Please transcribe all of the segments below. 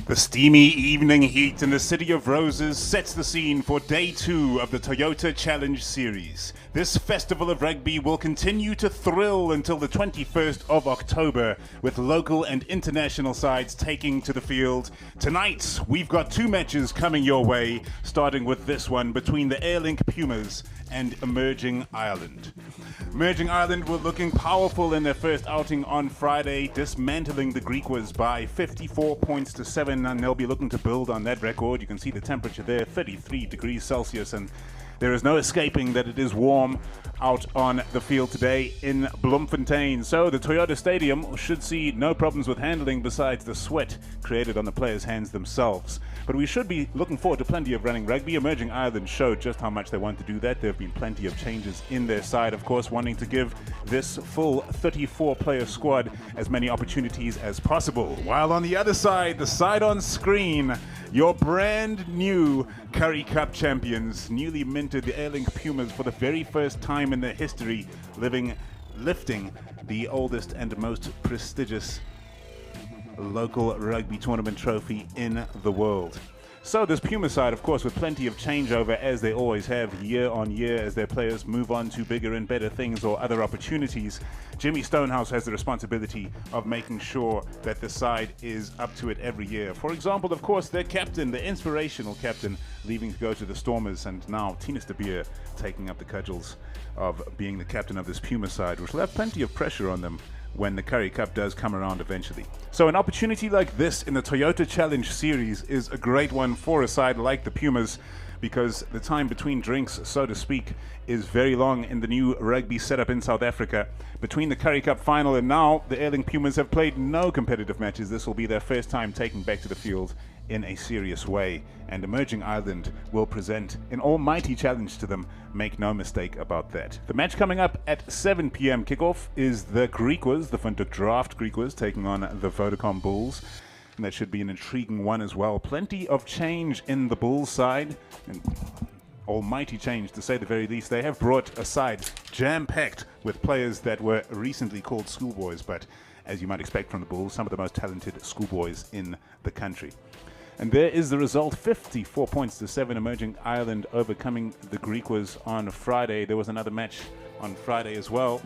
The steamy evening heat in the City of Roses sets the scene for Day 2 of the Toyota Challenge Series. This festival of rugby will continue to thrill until the 21st of October, with local and international sides taking to the field. Tonight, we've got two matches coming your way, starting with this one between the Airlink Pumas and Emerging Ireland. Emerging Ireland were looking powerful in their first outing on Friday, dismantling the Griquas by 54 points to 7, and they'll be looking to build on that record. You can see the temperature there, 33 degrees Celsius, and there is no escaping that it is warm out on the field today in Bloemfontein. So the Toyota Stadium should see no problems with handling besides the sweat created on the players' hands themselves. But we should be looking forward to plenty of running rugby. Emerging Ireland showed just how much they want to do that. There have been plenty of changes in their side, of course, wanting to give this full 34-player squad as many opportunities as possible. While on the other side, the side on screen, your brand new Currie Cup champions, newly minted the Airlink Pumas for the very first time in their history, lifting the oldest and most prestigious local rugby tournament trophy in the world. So this Puma side, of course, with plenty of changeover, as they always have year on year as their players move on to bigger and better things or other opportunities. Jimmy Stonehouse has the responsibility of making sure that the side is up to it every year. For example, of course, their captain, the inspirational captain, leaving to go to the Stormers, and now Tinus de Beer taking up the cudgels of being the captain of this Puma side, which will have plenty of pressure on them when the Currie Cup does come around eventually. So an opportunity like this in the Toyota Challenge Series is a great one for a side like the Pumas, because the time between drinks, so to speak, is very long in the new rugby setup in South Africa. Between the Currie Cup final and now, the Airlink Pumas have played no competitive matches. This will be their first time taking back to the field in a serious way, and Emerging Ireland will present an almighty challenge to them, make no mistake about that. The match coming up at 7 p.m. kickoff is the Griquas, the Windhoek Draft Griquas, taking on the Vodacom Bulls, and that should be an intriguing one as well. Plenty of change in the Bulls side, and almighty change to say the very least. They have brought a side jam-packed with players that were recently called schoolboys, but as you might expect from the Bulls, some of the most talented schoolboys in the country. And there is the result, 54 points to 7, Emerging Ireland overcoming the Griquas on Friday. There was another match on Friday as well,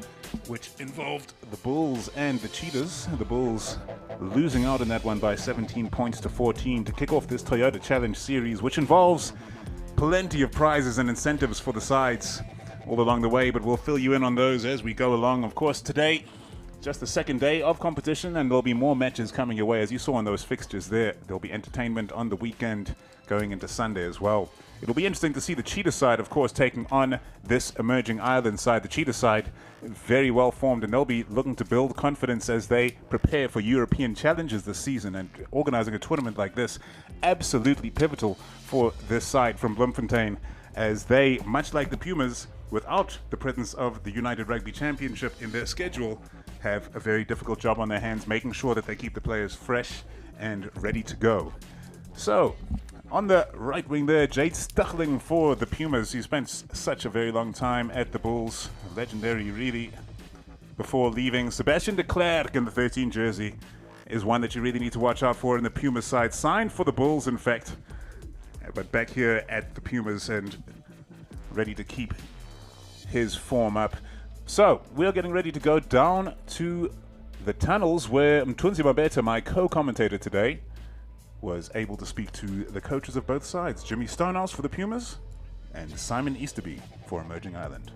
which involved the Bulls and the Cheetahs. The Bulls losing out in that one by 17 points to 14 to kick off this Toyota Challenge Series, which involves plenty of prizes and incentives for the sides all along the way, but we'll fill you in on those as we go along. Of course, today just the second day of competition, and there'll be more matches coming your way. As you saw on those fixtures there, there'll be entertainment on the weekend going into Sunday as well. It'll be interesting to see the Cheetah side, of course, taking on this emerging island side. The Cheetah side, very well formed, and they'll be looking to build confidence as they prepare for European challenges this season. And organizing a tournament like this, absolutely pivotal for this side from Bloemfontein, as they, much like the Pumas, without the presence of the United Rugby Championship in their schedule, have a very difficult job on their hands, making sure that they keep the players fresh and ready to go. So, on the right wing there, Jade Stuchling for the Pumas. He spent such a very long time at the Bulls. Legendary, really, before leaving. Sebastian de Klerk in the 13 jersey is one that you really need to watch out for in the Pumas side. Signed for the Bulls, in fact, but back here at the Pumas and ready to keep his form up. So, we're getting ready to go down to the tunnels where Mthunzi Mabeta, my co-commentator today, was able to speak to the coaches of both sides, Jimmy Stonehouse for the Pumas and Simon Easterby for Emerging Island.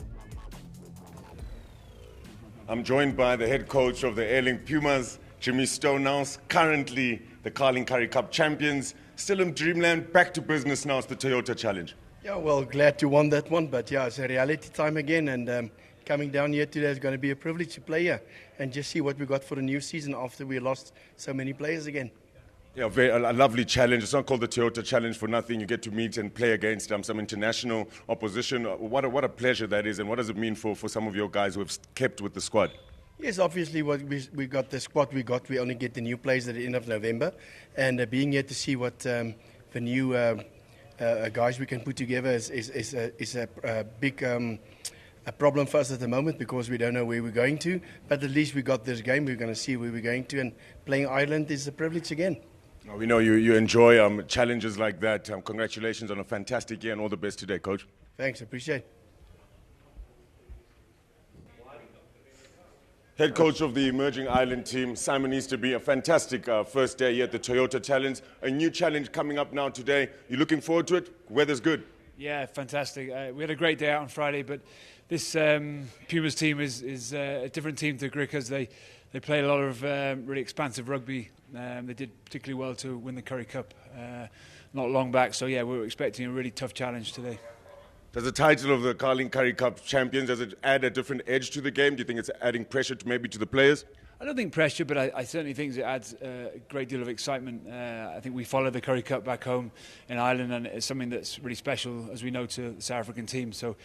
I'm joined by the head coach of the Airlink Pumas, Jimmy Stonehouse, currently the Carling Currie Cup champions, still in dreamland, back to business now. It's the Toyota Challenge. Yeah, well, glad to win that one, but yeah, it's a reality time again, and coming down here today is going to be a privilege to play here and just see what we got for the new season after we lost so many players again. Yeah, a lovely challenge. It's not called the Toyota Challenge for nothing. You get to meet and play against some international opposition. What a pleasure that is, and what does it mean for some of your guys who have kept with the squad? Yes, obviously, what we got the squad we got. We only get the new players at the end of November, and being here to see what the new guys we can put together is a big a problem for us at the moment because we don't know where we're going to. But at least we got this game. We're going to see where we're going to, and playing Ireland is a privilege again. We know you enjoy challenges like that. Congratulations on a fantastic year and all the best today, Coach. Thanks, appreciate it. Head coach of the Emerging Island team, Simon Easterby, a fantastic first day here at the Toyota Challenge. A new challenge coming up now today. You looking forward to it? Weather's good. Yeah, fantastic. We had a great day out on Friday, but this Pumas team is a different team to Griquas. They play a lot of really expansive rugby. They did particularly well to win the Currie Cup not long back. So yeah, we were expecting a really tough challenge today. Does the title of the Carling Currie Cup champions, does it add a different edge to the game? Do you think it's adding pressure to maybe to the players? I don't think pressure, but I certainly think it adds a great deal of excitement. I think we follow the Currie Cup back home in Ireland, and it's something that's really special, as we know, to the South African team. So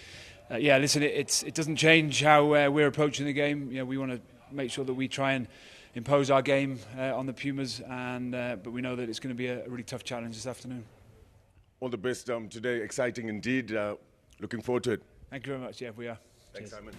yeah, listen, it doesn't change how we're approaching the game. You know, we want to make sure that we try and impose our game on the Pumas, and but we know that it's going to be a really tough challenge this afternoon. All the best today. Exciting indeed. Looking forward to it. Thank you very much. Yeah, we are. Thanks, Cheers. Simon.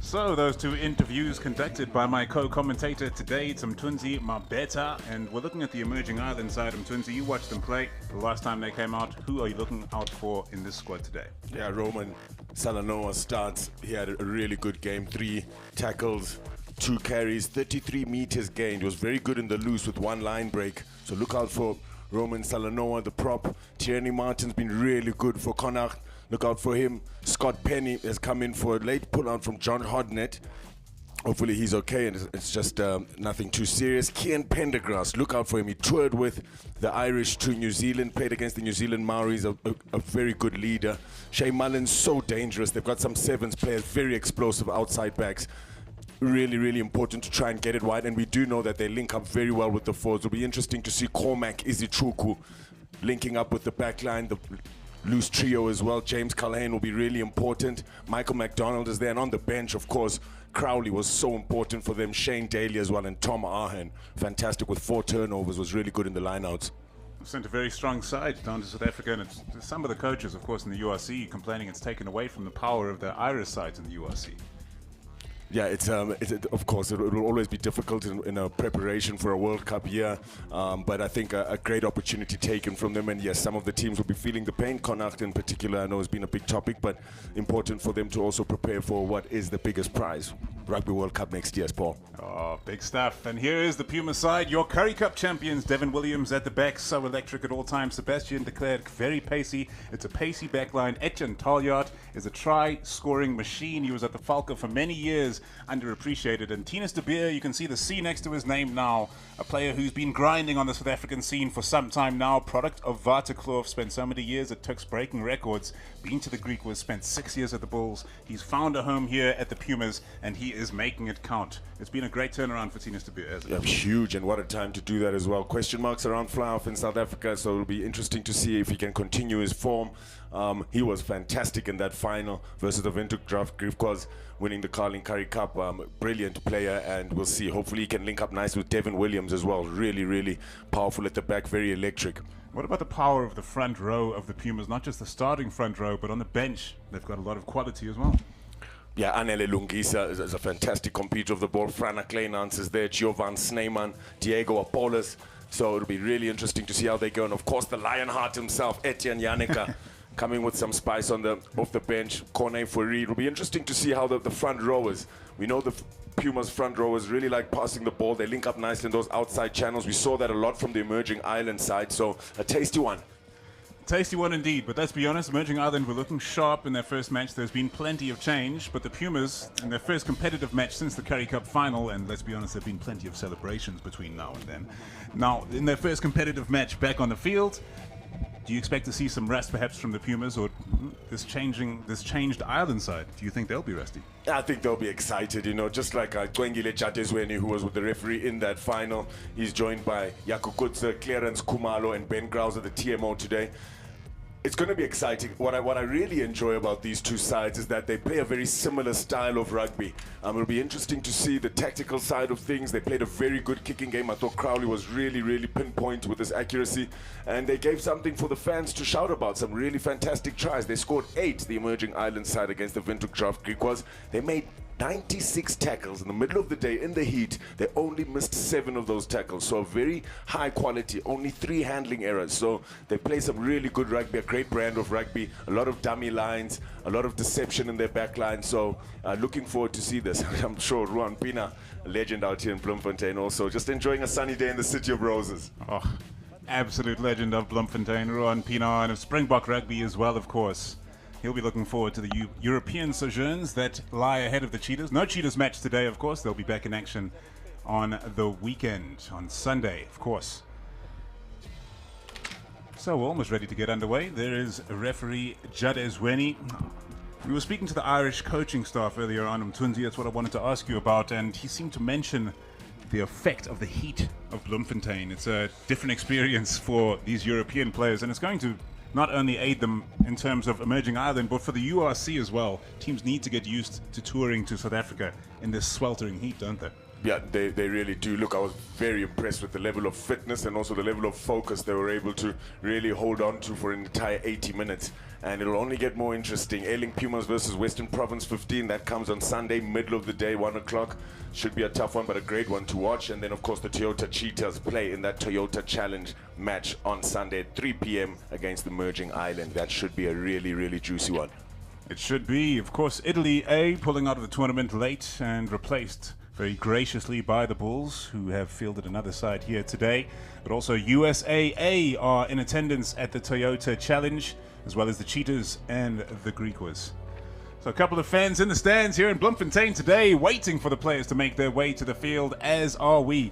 So those two interviews conducted by my co-commentator today, Mthunzi Mabeta, and we're looking at the Emerging Island side. Mthunzi, you watched them play the last time they came out. Who are you looking out for in this squad today? Yeah, Roman Salanoa starts. He had a really good game. 3 tackles, 2 carries, 33 meters gained. He was very good in the loose with 1 line break. So look out for Roman Salanoa, the prop. Tierney Martin's been really good for Connacht. Look out for him. Scott Penny has come in for a late pull-out from John Hodnett. Hopefully he's okay and it's just nothing too serious. Kian Pendergrass, look out for him. He toured with the Irish to New Zealand, played against the New Zealand Maoris, a very good leader. Shay Mullen's so dangerous. They've got some sevens players, very explosive outside backs. Really, really important to try and get it wide, and we do know that they link up very well with the forwards. It'll be interesting to see Cormac Izichuku linking up with the back line, the loose trio as well. James Culhane will be really important. Michael McDonald is there, and on the bench, of course, Crowley was so important for them. Shane Daly as well, and Tom Arhan, fantastic with 4 turnovers, was really good in the lineouts. Sent a very strong side down to South Africa, and it's some of the coaches, of course, in the URC complaining it's taken away from the power of the Irish sides in the URC. Yeah, of course, it will always be difficult in a preparation for a World Cup year, but I think a great opportunity taken from them, and yes, some of the teams will be feeling the pain. Connacht in particular, I know, has been a big topic, but important for them to also prepare for what is the biggest prize. Rugby World Cup next year, Paul. Oh, big stuff. And here is the Puma side. Your Currie Cup champions, Devin Williams at the back, so electric at all times. Sebastian de Klerk, very pacey. It's a pacey backline. Etienne Taljaard is a try-scoring machine. He was at the Falco for many years, underappreciated. And Tinus de Beer, you can see the C next to his name now. A player who's been grinding on the South African scene for some time now. Product of Waterkloof, spent so many years at Tuks breaking records. Been to the Griquas, spent 6 years at the Bulls. He's found a home here at the Pumas, and he is making it count. It's been a great turnaround for Tinus de Beer, hasn't it? Yeah, huge, and what a time to do that as well. Question marks around fly-off in South Africa, so it'll be interesting to see if he can continue his form. He was fantastic in that final versus the Windhoek Draft Griquas, winning the Carling Currie Cup. Brilliant player, and we'll see. Hopefully he can link up nice with Devin Williams as well. Really, really powerful at the back, very electric. What about the power of the front row of the Pumas? Not just the starting front row, but on the bench, they've got a lot of quality as well. Yeah, Anele Lungisa is a fantastic competitor of the ball. Frana Kleinans is there, Giovan Sneeman, Diego Apollos. So it'll be really interesting to see how they go. And of course, the Lionheart himself, Etienne Yannicka, coming with some spice on off the bench. Corne Fourie. It'll be interesting to see how the front rowers. We know the Pumas front rowers really like passing the ball. They link up nicely in those outside channels. We saw that a lot from the Emerging Island side. So a tasty one. Tasty one indeed, but let's be honest, Emerging Island were looking sharp in their first match. There's been plenty of change, but the Pumas, in their first competitive match since the Currie Cup final, and let's be honest, there have been plenty of celebrations between now and then. Now, in their first competitive match back on the field, do you expect to see some rest perhaps from the Pumas, or this changed Island side? Do you think they'll be resty? I think they'll be excited, you know, just like Gwengile Chatezweni, who was with the referee in that final. He's joined by Yakukutse, Clarence Kumalo, and Ben Grauser, the TMO today. It's going to be exciting. What I really enjoy about these two sides is that they play a very similar style of rugby. It'll be interesting to see the tactical side of things. They played a very good kicking game. I thought Crowley was really, really pinpoint with his accuracy. And they gave something for the fans to shout about, some really fantastic tries. They scored 8, the Emerging Island side, against the Windhoek Draft Griquas. They made 96 tackles in the middle of the day in the heat. They only missed 7 of those tackles, so very high quality, only 3 handling errors. So they play some really good rugby, a great brand of rugby, a lot of dummy lines, a lot of deception in their back line. So looking forward to see this. I'm sure Ruan Pina, a legend out here in Bloemfontein, also just enjoying a sunny day in the City of Roses. Oh, absolute legend of Bloemfontein, Ruan Pina, and of Springbok rugby as well, of course. He'll be looking forward to the European sojourns that lie ahead of the Cheetahs. No Cheetahs match today, of course. They'll be back in action on the weekend, on Sunday, of course. So we're almost ready to get underway. There is referee Jadezweni. We were speaking to the Irish coaching staff earlier on, Mtunzi. That's what I wanted to ask you about, and he seemed to mention the effect of the heat of Bloemfontein. It's a different experience for these European players, and it's going to not only aid them in terms of Emerging Island, but for the URC as well. Teams need to get used to touring to South Africa in this sweltering heat, don't they? Yeah, they really do. Look, I was very impressed with the level of fitness and also the level of focus they were able to really hold on to for an entire 80 minutes. And it'll only get more interesting. Airlink Pumas versus Western Province 15. That comes on Sunday, middle of the day, 1 o'clock. Should be a tough one, but a great one to watch. And then, of course, the Toyota Cheetahs play in that Toyota Challenge match on Sunday at 3 p.m. against the Emerging Island. That should be a really, really juicy one. It should be. Of course, Italy A pulling out of the tournament late and replaced very graciously by the Bulls, who have fielded another side here today. But also USA A are in attendance at the Toyota Challenge, as well as the Cheetahs and the Griquas. So a couple of fans in the stands here in Bloemfontein today, waiting for the players to make their way to the field, as are we.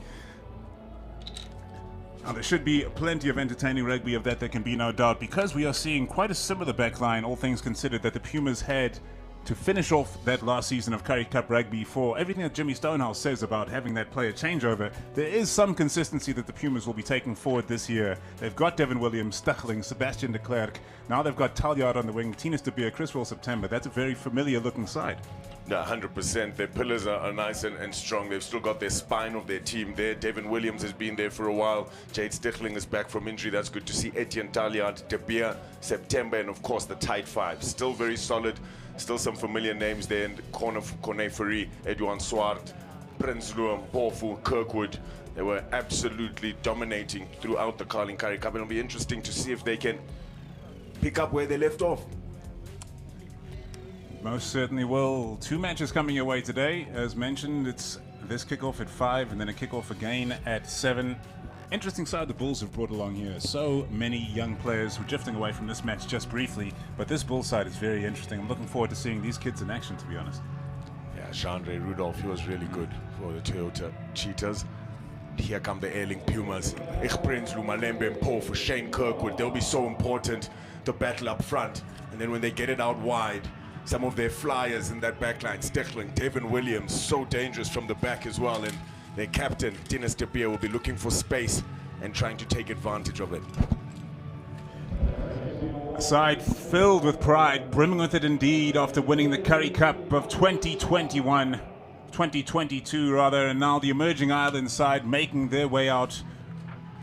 Now, there should be plenty of entertaining rugby, of that there can be no doubt, because we are seeing quite a similar backline, all things considered, that the Pumas had to finish off that last season of Currie Cup rugby. For everything that Jimmy Stonehouse says about having that player changeover, there is some consistency that the Pumas will be taking forward this year. They've got Devin Williams, Stuchling, Sebastian de Klerk. Now they've got Taljaard on the wing, Tinus de Beer, Chris September. That's a very familiar looking side. Yeah, 100%. Their pillars are nice and strong. They've still got their spine of their team there. Devin Williams has been there for a while. Jade Stichling is back from injury. That's good to see. Etienne Taljaard, De Beer, September, and of course the tight 5. Still very solid. Still some familiar names there in the corner of Corne Fourie, Edouard Swart, Prince Luam, Pofu, Kirkwood. They were absolutely dominating throughout the Carling Currie Cup. It'll be interesting to see if they can pick up where they left off. Most certainly will. 2 matches coming your way today. As mentioned, it's this kickoff at 5 and then a kickoff again at 7. Interesting side the Bulls have brought along here. So many young players who are drifting away from this match just briefly, but this Bull side is very interesting. I'm looking forward to seeing these kids in action, to be honest. Yeah, Chandre Rudolph, he was really good for the Toyota Cheetahs. Here come the Airlink Pumas. Ich Prince, Lumalembe and Paul for Shane Kirkwood. They'll be so important to battle up front. And then when they get it out wide, some of their flyers in that backline, Steckling, Devin Williams, so dangerous from the back as well. And their captain, Dennis De Beer, will be looking for space and trying to take advantage of it. A side filled with pride, brimming with it indeed after winning the Currie Cup of 2022 rather, and now the emerging Ireland side making their way out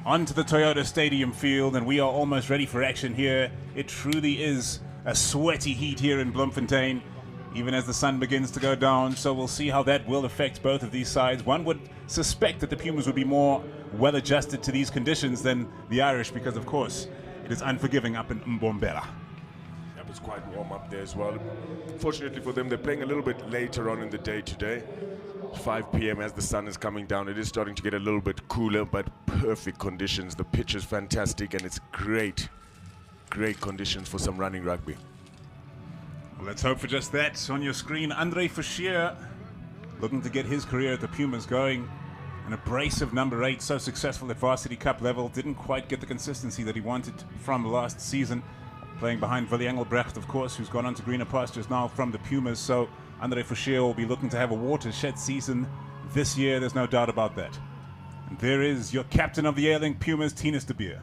onto the Toyota Stadium field, and we are almost ready for action here. It truly is a sweaty heat here in Bloemfontein, even as the sun begins to go down, so we'll see how that will affect both of these sides. One would suspect that the Pumas would be more well adjusted to these conditions than the Irish, because of course it is unforgiving up in Mbombela. That was quite warm up there as well. Fortunately for them, they're playing a little bit later on in the day today. 5 p.m. as the sun is coming down. It is starting to get a little bit cooler, but perfect conditions. The pitch is fantastic and it's great conditions for some running rugby. Well, let's hope for just that. On your screen, Andre Fischer looking to get his career at the Pumas going. An abrasive number 8, so successful at Varsity Cup level. Didn't quite get the consistency that he wanted from last season. Playing behind Willie Engelbrecht, of course, who's gone on to greener pastures now from the Pumas. So Andre Fischer will be looking to have a watershed season this year. There's no doubt about that. And there is your captain of the Airlink Pumas, Tinus De Beer.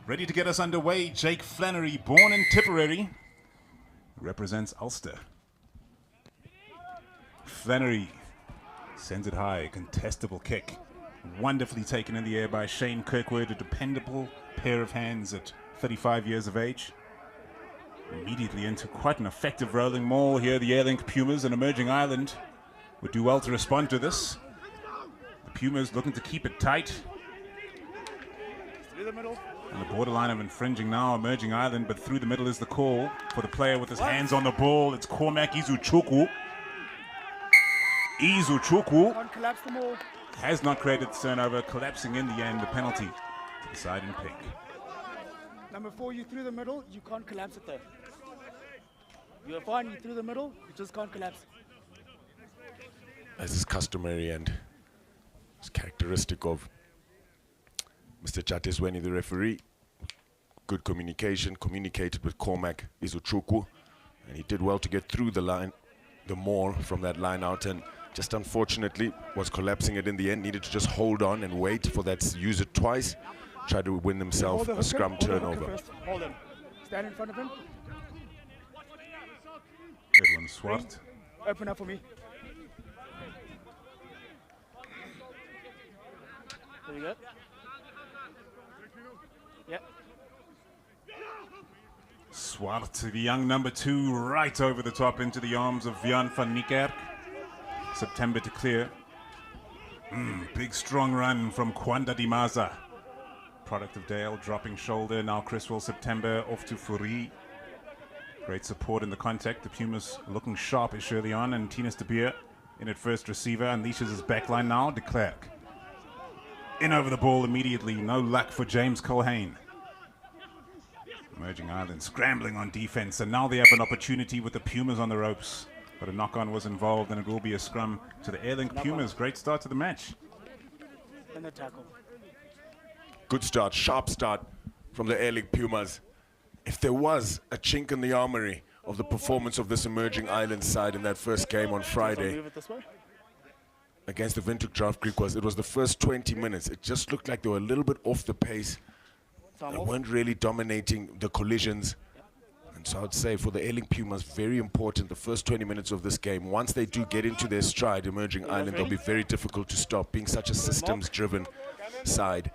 Ready to get us underway, Jake Flannery, born in Tipperary, represents Ulster. Flannery sends it high, contestable kick. Wonderfully taken in the air by Shane Kirkwood, a dependable pair of hands at 35 years of age. Immediately into quite an effective rolling maul here. The Airlink Pumas, an emerging Ireland, would do well to respond to this. The Pumas looking to keep it tight. Through the middle. On the borderline of infringing now, emerging Ireland, but through the middle is the call for the player with his hands on the ball. It's Cormac Izuchukwu. Izuchukwu has not created the turnover, collapsing in the end, the penalty to the side in pink. Number 4, you through the middle, you can't collapse it though. You're fine, you through the middle, you just can't collapse. As is customary and it's characteristic of Mr. Chatesweni, the referee. Good communication, communicated with Cormac Izuchukwu, and he did well to get through the line, the maul from that line out, and just unfortunately was collapsing it in the end. Needed to just hold on and wait for that, use it twice, try to win himself a scrum turnover. Hold him. Stand in front of him. Edwin Swart. Open up for me. There you go. Yep. Swart, the young number 2, right over the top into the arms of Jan van Niekerk. September to clear. Big strong run from Kwanda Dimaza. Product of Dale, dropping shoulder. Now Criswell September off to Fourie. Great support in the contact. The Pumas looking sharpish early on, and Tinus De Beer in at first receiver. Unleashes his backline now. De Klerk. In over the ball immediately. No luck for James Colhane. Emerging Ireland scrambling on defense, and now they have an opportunity with the Pumas on the ropes. But a knock-on was involved, and it will be a scrum to the Airlink Pumas. Great start to the match. And the tackle. Good start, sharp start from the Airlink Pumas. If there was a chink in the armory of the performance of this emerging Ireland side in that first game on Friday Move it this way. against the Windhoek Draft Creek, it was the first 20 minutes. It just looked like they were a little bit off the pace. They weren't really dominating the collisions. And so I'd say for the Airlink Pumas, very important, the first 20 minutes of this game. Once they do get into their stride, emerging Ireland, they'll be very difficult to stop, being such a systems-driven side.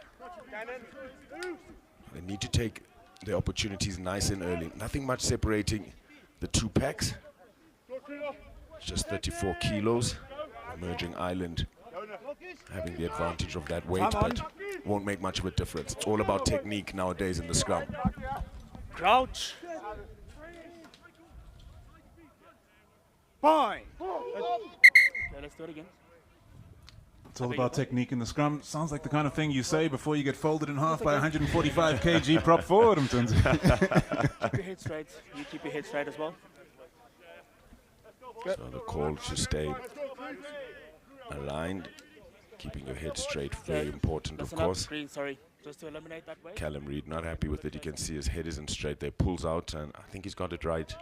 They need to take their opportunities nice and early. Nothing much separating the two packs. It's just 34 kilos. Emerging Ireland having the advantage of that weight, but won't make much of a difference. It's all about technique nowadays in the scrum. Crouch. Fine. Okay, let's do it again. It's all about technique in the scrum. Sounds like the kind of thing you say before you get folded in half by 145 kg prop forward. Keep your head straight. You keep your head straight as well. So the call to stay aligned, keeping your head straight, very important, of Listen up, course. screen, sorry. Just to eliminate that way. Callum Reid not happy with it. You can see his head isn't straight there. Pulls out, and I think he's got it right.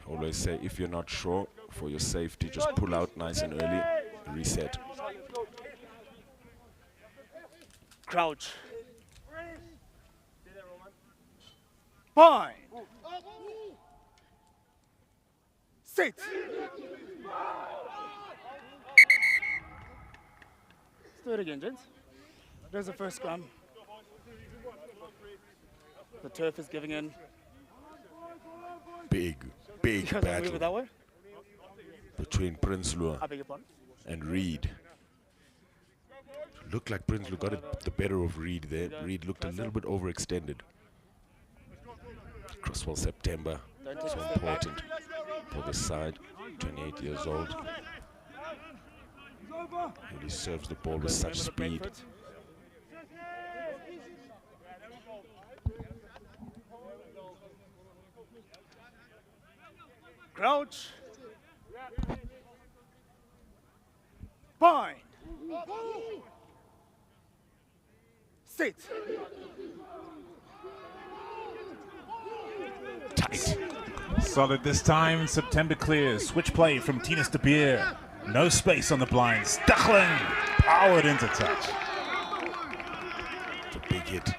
Always say, if you're not sure, for your safety, just pull out nice and early. Reset. Crouch. Fine. Sit. Let's do it again, gents. There's the first scrum. The turf is giving in. Big You guys wanna move it that battle way? between Prinsloo I beg your pardon. and Reid. Looked like Prinsloo got the better of Reid there. Reid looked a little bit overextended. Crosswell September, Don't take so a step back. important for this side. 28 years old. And he serves the ball with such Remember the break speed. foot. Crouch. Fine. Sit. Tight. Solid this time. September clears. Switch play from Tinas de Beer. No space on the blind. Stachlen powered into touch. It's a big hit.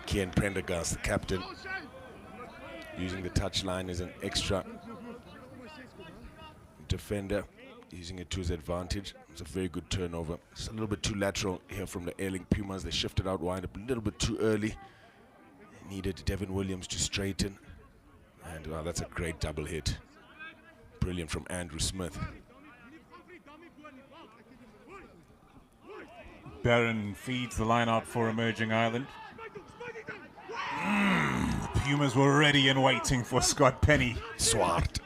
Kian Prendergast, the captain, using the touchline as an extra defender, using it to his advantage. It's a very good turnover. It's a little bit too lateral here from the Airlink Pumas. They shifted out wide a little bit too early. Needed Devin Williams to straighten. And wow, that's a great double hit. Brilliant from Andrew Smith. Barron feeds the line out for Emerging Ireland. The Pumas were ready and waiting for Scott Penny. Swart.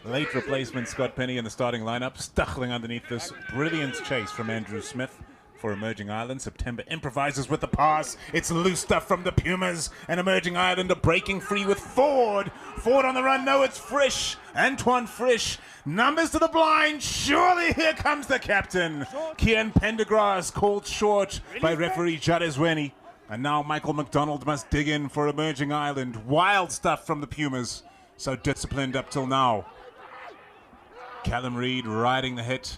Late replacement Scott Penny in the starting lineup. Stachling underneath this brilliant chase from Andrew Smith for Emerging Ireland. September improvises with the pass. It's loose stuff from the Pumas. And Emerging Ireland are breaking free with Ford. Ford on the run. No, it's Frisch. Antoine Frisch. Numbers to the blind. Surely here comes the captain. Kian Pendergrass called short by referee Jadesweni. And now Michael McDonald must dig in for Emerging Ireland. Wild stuff from the Pumas. So disciplined up till now. Callum Reid riding the hit.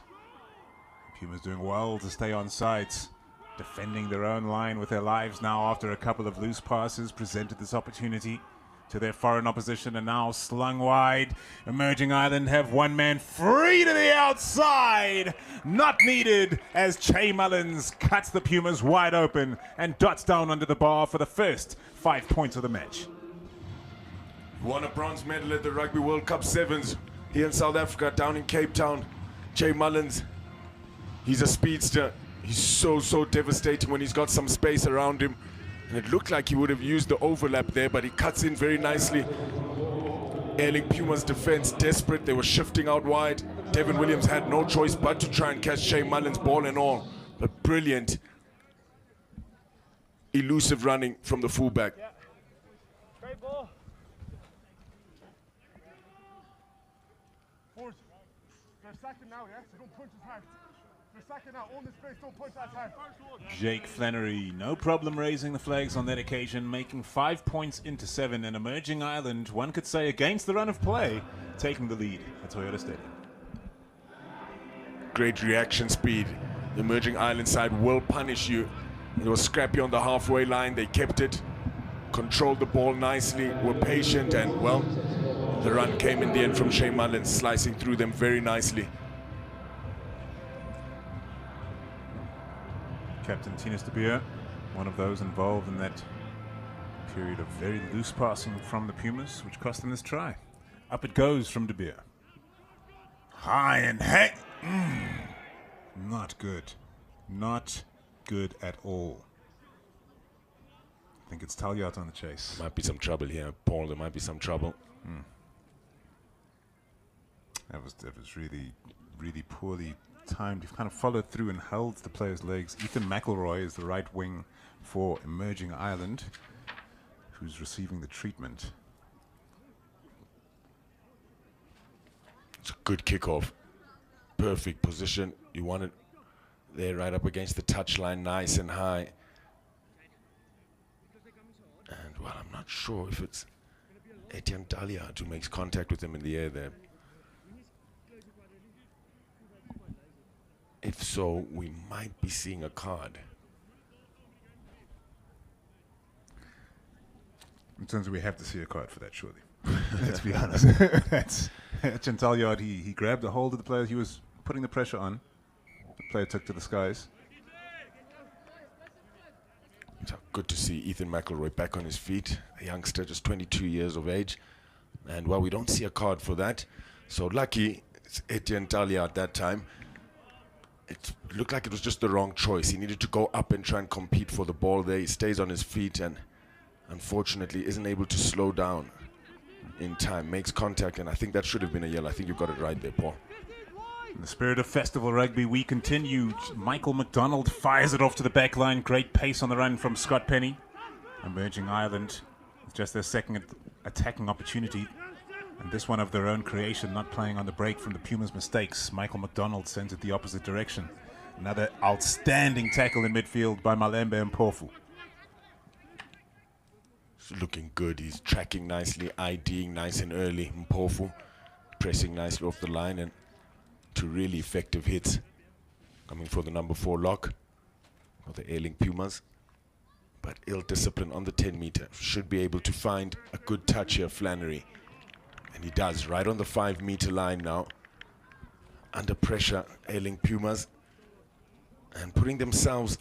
Pumas doing well to stay on sides. Defending their own line with their lives now after a couple of loose passes presented this opportunity to their foreign opposition and now slung wide. Emerging Ireland have one man free to the outside. Not needed as Che Mullins cuts the Pumas wide open and dots down under the bar for the first 5 points of the match. Won a bronze medal at the Rugby World Cup Sevens here in South Africa, down in Cape Town. Che Mullins, he's a speedster. He's so devastating when he's got some space around him. And it looked like he would have used the overlap there, but he cuts in very nicely. Airlink Pumas defense desperate. They were shifting out wide. Devin Williams had no choice but to try and catch Che Mullins, ball and all. But brilliant, elusive running from the fullback. Straight ball. Forward. They're sacking now, yeah? So don't punch as hard. They're sacking now. Own the space, don't punch as hard. Jake Flannery, no problem raising the flags on that occasion, making 5 points into 7, and Emerging Ireland, one could say against the run of play, taking the lead at Toyota Stadium. Great reaction speed. The Emerging Ireland side will punish you. It was scrappy on the halfway line. They kept it, controlled the ball nicely, were patient, and well, the run came in the end from Che Mullins, slicing through them very nicely. Captain Tinas de Beer, one of those involved in that period of very loose passing from the Pumas, which cost them this try. Up it goes from de Beer. High and hey. Not good. Not good at all. I think it's Talyat on the chase. Might be some trouble here, Paul. There might be some trouble. That was really, really poorly timed. He kind of followed through and held the player's legs. Ethan McElroy is the right wing for Emerging Ireland, who's receiving the treatment. It's a good kickoff. Perfect position. You want it there right up against the touchline, nice and high. And well, I'm not sure if it's Etienne Daliard who makes contact with him in the air there. If so, we might be seeing a card. In terms of we have to see a card for that, surely. Let's be honest. That's Etienne Daliard. He grabbed a hold of the player. He was putting the pressure on. The player took to the skies. So good to see Ethan McElroy back on his feet. A youngster, just 22 years of age. And well, we don't see a card for that. So lucky it's Etienne Daliard that time. It looked like it was just the wrong choice. He needed to go up and try and compete for the ball there. He stays on his feet and unfortunately isn't able to slow down in time. Makes contact, and I think that should have been a yellow. I think you got it right there, Paul. In the spirit of Festival Rugby, we continue. Michael McDonald fires it off to the back line. Great pace on the run from Scott Penny. Emerging Ireland with just their second attacking opportunity. And this one of their own creation, not playing on the break from the Pumas' mistakes. Michael McDonald sends it the opposite direction. Another outstanding tackle in midfield by Malembe and Mpofu. Looking good. He's tracking nicely, IDing nice and early. Mpofu pressing nicely off the line, and two really effective hits coming for the number 4 lock for the Airlink Pumas. But ill discipline on the 10 meter. Should be able to find a good touch here, Flannery. And he does, right on the 5 meter line now. Under pressure, Airlink Pumas. And putting themselves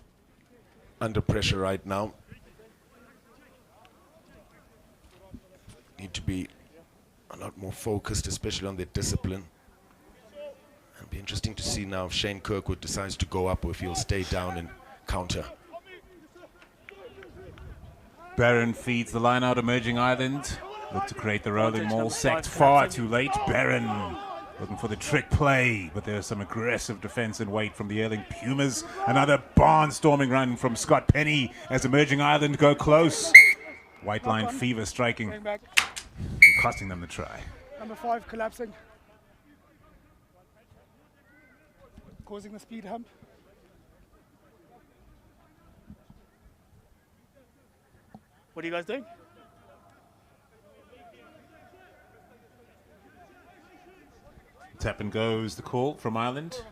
under pressure right now. Need to be a lot more focused, especially on their discipline. It'll be interesting to see now if Shane Kirkwood decides to go up or if he'll stay down and counter. Barron feeds the line out. Emerging Ireland look to create the rolling maul. Sacked far too late. Barron looking for the trick play, but there's some aggressive defense and weight from the Airlink Pumas. Another barnstorming run from Scott Penny as Emerging Ireland go close. White line fever striking, costing them the try. Number 5 collapsing. Causing the speed hump. What are you guys doing? Tap and goes the call from Ireland.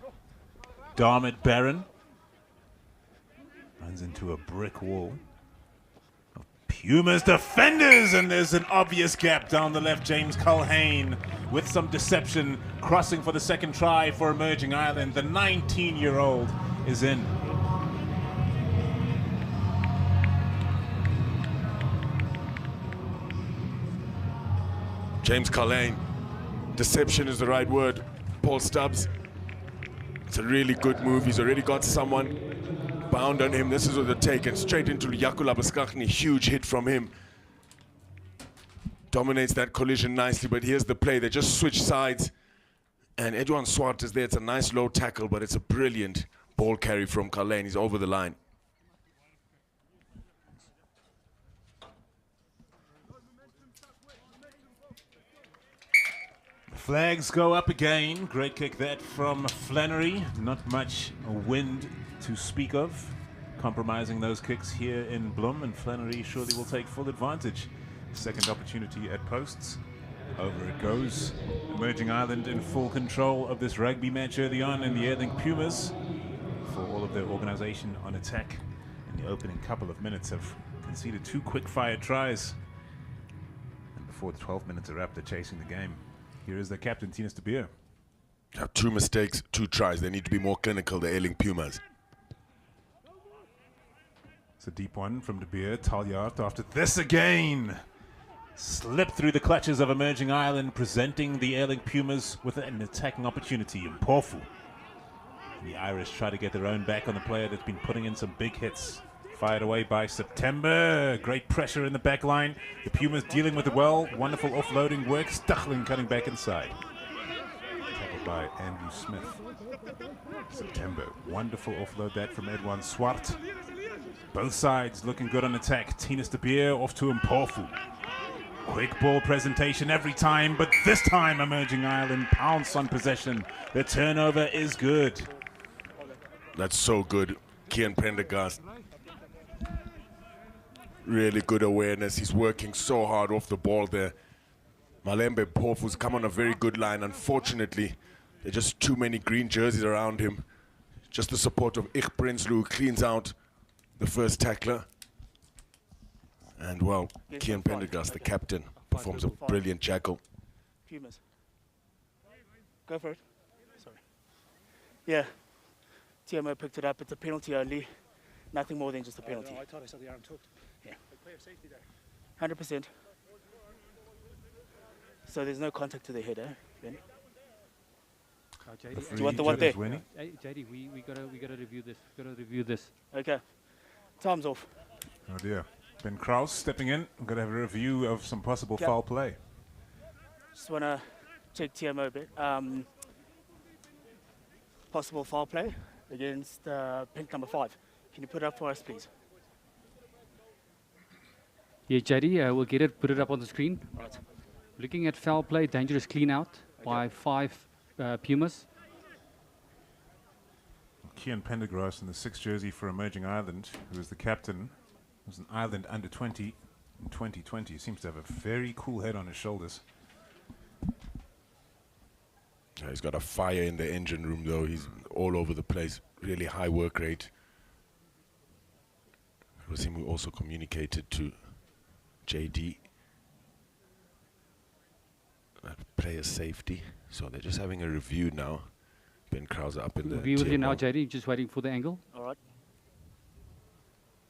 Dermot Barron runs into a brick wall. Pumas defenders, and there's an obvious gap down the left. James Culhane with some deception, crossing for the second try for Emerging Ireland. The 19-year-old is in. James Culhane. Deception is the right word. Paul Stubbs. It's a really good move. He's already got someone bound on him. This is what they're taken straight into Jakula Baskachny. Huge hit from him. Dominates that collision nicely, but here's the play. They just switch sides. And Edouard Swart is there. It's a nice low tackle, but it's a brilliant ball carry from Culhane. He's over the line. Flags go up again. Great kick that from Flannery. Not much wind to speak of. Compromising those kicks here in Bloem, and Flannery surely will take full advantage. Second opportunity at posts. Over it goes. Emerging Ireland in full control of this rugby match early on, in the Airlink Pumas, for all of their organization on attack in the opening couple of minutes, have conceded 2 quick-fire tries. And before the 12 minutes are up, they're chasing the game. Here is the captain, Tinus de Beer. 2 mistakes, 2 tries. They need to be more clinical, the Airlink Pumas. It's a deep one from de Beer. Taljaard after this again. Slipped through the clutches of Emerging Ireland, presenting the Airlink Pumas with an attacking opportunity. Mpofu. The Irish try to get their own back on the player that's been putting in some big hits. Fired away by September. Great pressure in the back line. The Pumas dealing with it well. Wonderful offloading work. Stuchling cutting back inside. by Andrew Smith. September, wonderful offload that from Edwan Swart. Both sides looking good on attack. Tinus de Beer off to Mpofu. Quick ball presentation every time, but this time Emerging Ireland pounce on possession. The turnover is good. That's so good. Kian Prendergast. Really good awareness. He's working so hard off the ball there. Malembe Mpofu's come on a very good line. Unfortunately, there are just too many green jerseys around him. Just the support of Ich Prinsloo, who cleans out the first tackler. And well, Kian Prendergast, the captain, performs a brilliant jackal. Pumas. Go for it. Sorry. Yeah. TMO picked it up. It's a penalty only. Nothing more than just a penalty. No, I thought I saw the arm tucked. Yeah. Player safety there. 100%. So there's no contact to the head, eh, Ben? JD, Do you want the one there? hey, JD, we gotta review this. Gotta review this. Okay. Time's off. Oh dear. Ben Kraus stepping in. We're going to have a review of some possible Yep. foul play. Just want to check TMO a bit. Possible foul play against pink number 5. Can you put it up for us, please? Yeah, JD, we'll get it. Put it up on the screen. Right. Looking at foul play, dangerous clean out by 5 Pumas. Kian Pendergrass in the 6th jersey for Emerging Ireland, who is the captain, was an Ireland under 20 in 2020. He seems to have a very cool head on his shoulders. Yeah, he's got a fire in the engine room, though. He's all over the place. Really high work rate. It was him who also communicated to JD player safety. So they're just having a review now. Ben Krause up in the Review with you now, TMO. JD. Just waiting for the angle. All right.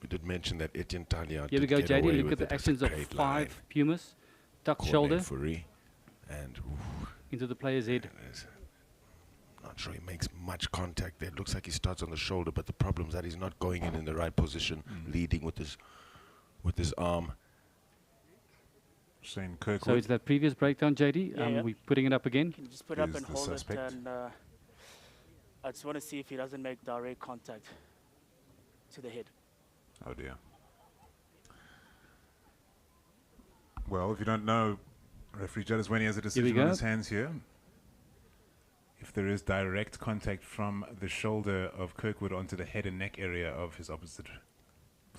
We did mention that Etienne Talia Here we did go, get JD. away Look with at the it. It was a actions of great 5 line. Pumas. Tuck shoulder Cornet Fourie. And into the player's head. not sure he makes much contact there. It looks like he starts on the shoulder, but the problem is that he's not going in the right position, leading with his arm. Shane Kirkwood. So it's that previous breakdown, JD. Yeah, yeah. We're putting it up again. Can you just put it up Is and the hold suspect. it? And I just want to see if he doesn't make direct contact to the head. Oh dear. Well, if you don't know, referee Jadisweni has a decision on go. his hands here. If there is direct contact from the shoulder of Kirkwood onto the head and neck area of his opposite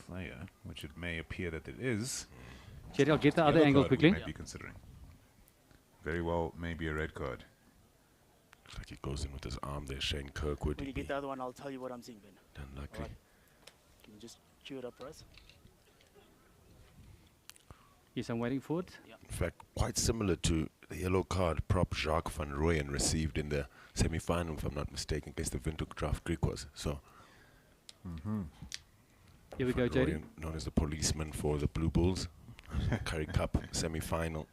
player, which it may appear that it is, JD, I'll get the other yellow angle card we quickly. might be considering. Very well, maybe a red card. Looks like he goes in with his arm there, Shane Kirkwood. When you get the other one, I'll tell you what I'm seeing, Ben. Unlucky. Alright. Can you just cue it up for us? Yes, I'm waiting for it. In fact, quite similar to the yellow card prop Jacques van Rooyen received in the semi-final, if I'm not mistaken, against the Windhoek Draft Griquas. So, Here we go, Van JD. Rooyen, known as the policeman for the Blue Bulls, Currie Cup semi-final.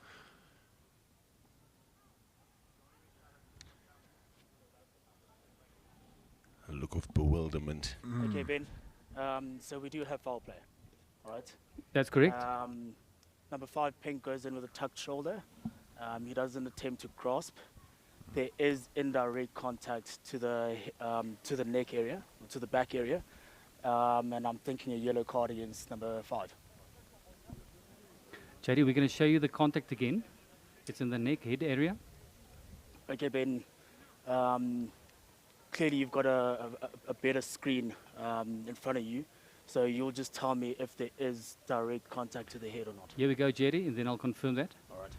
A look of bewilderment. Okay, Ben. So we do have foul play. All right. That's correct. Number 5, Pink, goes in with a tucked shoulder. He doesn't attempt to grasp. There is indirect contact to the neck area, to the back area. And I'm thinking a yellow card against number 5. JD, we're going to show you the contact again. It's in the neck, head area. Okay, Ben. Clearly, you've got a better screen in front of you. So you'll just tell me if there is direct contact to the head or not. Here we go, JD, and then I'll confirm that. All right.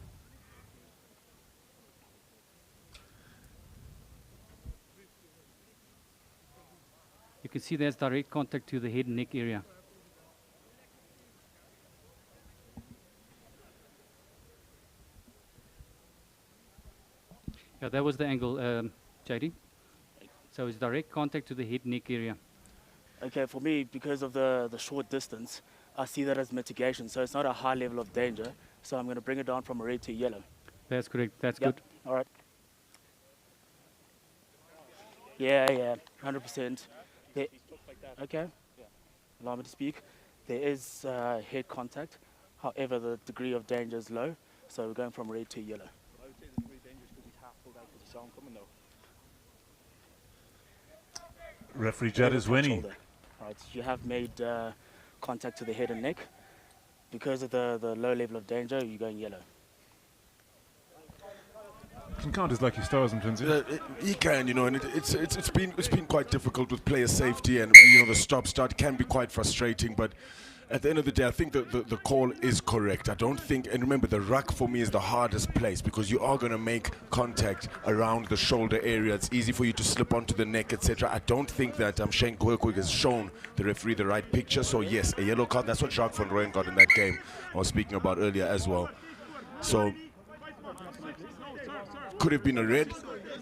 You can see there's direct contact to the head and neck area. Yeah, that was the angle, JD. So it's direct contact to the head neck area. Okay, for me, because of the short distance, I see that as mitigation. So it's not a high level of danger. So I'm going to bring it down from red to yellow. That's correct. That's Yep. good. All right. Yeah, 100%. Okay. Allow me to speak. There is head contact. However, the degree of danger is low. So we're going from red to yellow. I would say it's very dangerous because he's half pulled out with his arm coming though. Referee Judd is winning. Shoulder. Right, you have made contact to the head and neck. Because of the low level of danger, you're going yellow. Can count his lucky stars, Mtunzi. He can, you know, and it's been quite difficult with player safety, and the stop-start can be quite frustrating. But at the end of the day, I think the call is correct. I don't think, and remember, the ruck for me is the hardest place because you are going to make contact around the shoulder area. It's easy for you to slip onto the neck, etc. I don't think that Shane Kwerkwig has shown the referee the right picture. So yes, a yellow card. That's what Jacques van Rooyen got in that game I was speaking about earlier as well. So could have been a red.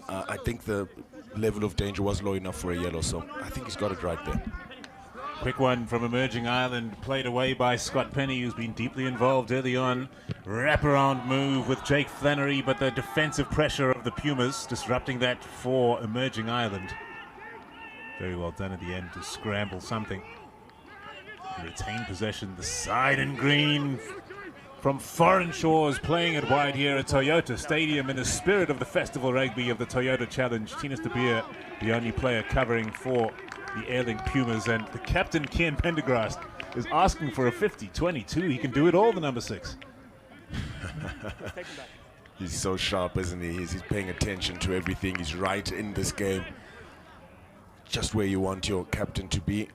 I think the level of danger was low enough for a yellow. So I think he's got it right there. Quick one from Emerging Ireland, played away by Scott Penny, who's been deeply involved early on. Wraparound move with Jake Flannery, but the defensive pressure of the Pumas disrupting that for Emerging Ireland. Very well done at the end to scramble something. Retain possession, the side in green from Foreign Shores, playing it wide here at Toyota Stadium in the spirit of the Festival Rugby of the Toyota Challenge. Tinus de Beer, the only player covering for the Airlink Pumas, and the captain, Ken Pendergrast, is asking for a 50-22. He can do it all, the number 6. He's so sharp, isn't he? He's paying attention to everything. He's right in this game. Just where you want your captain to be.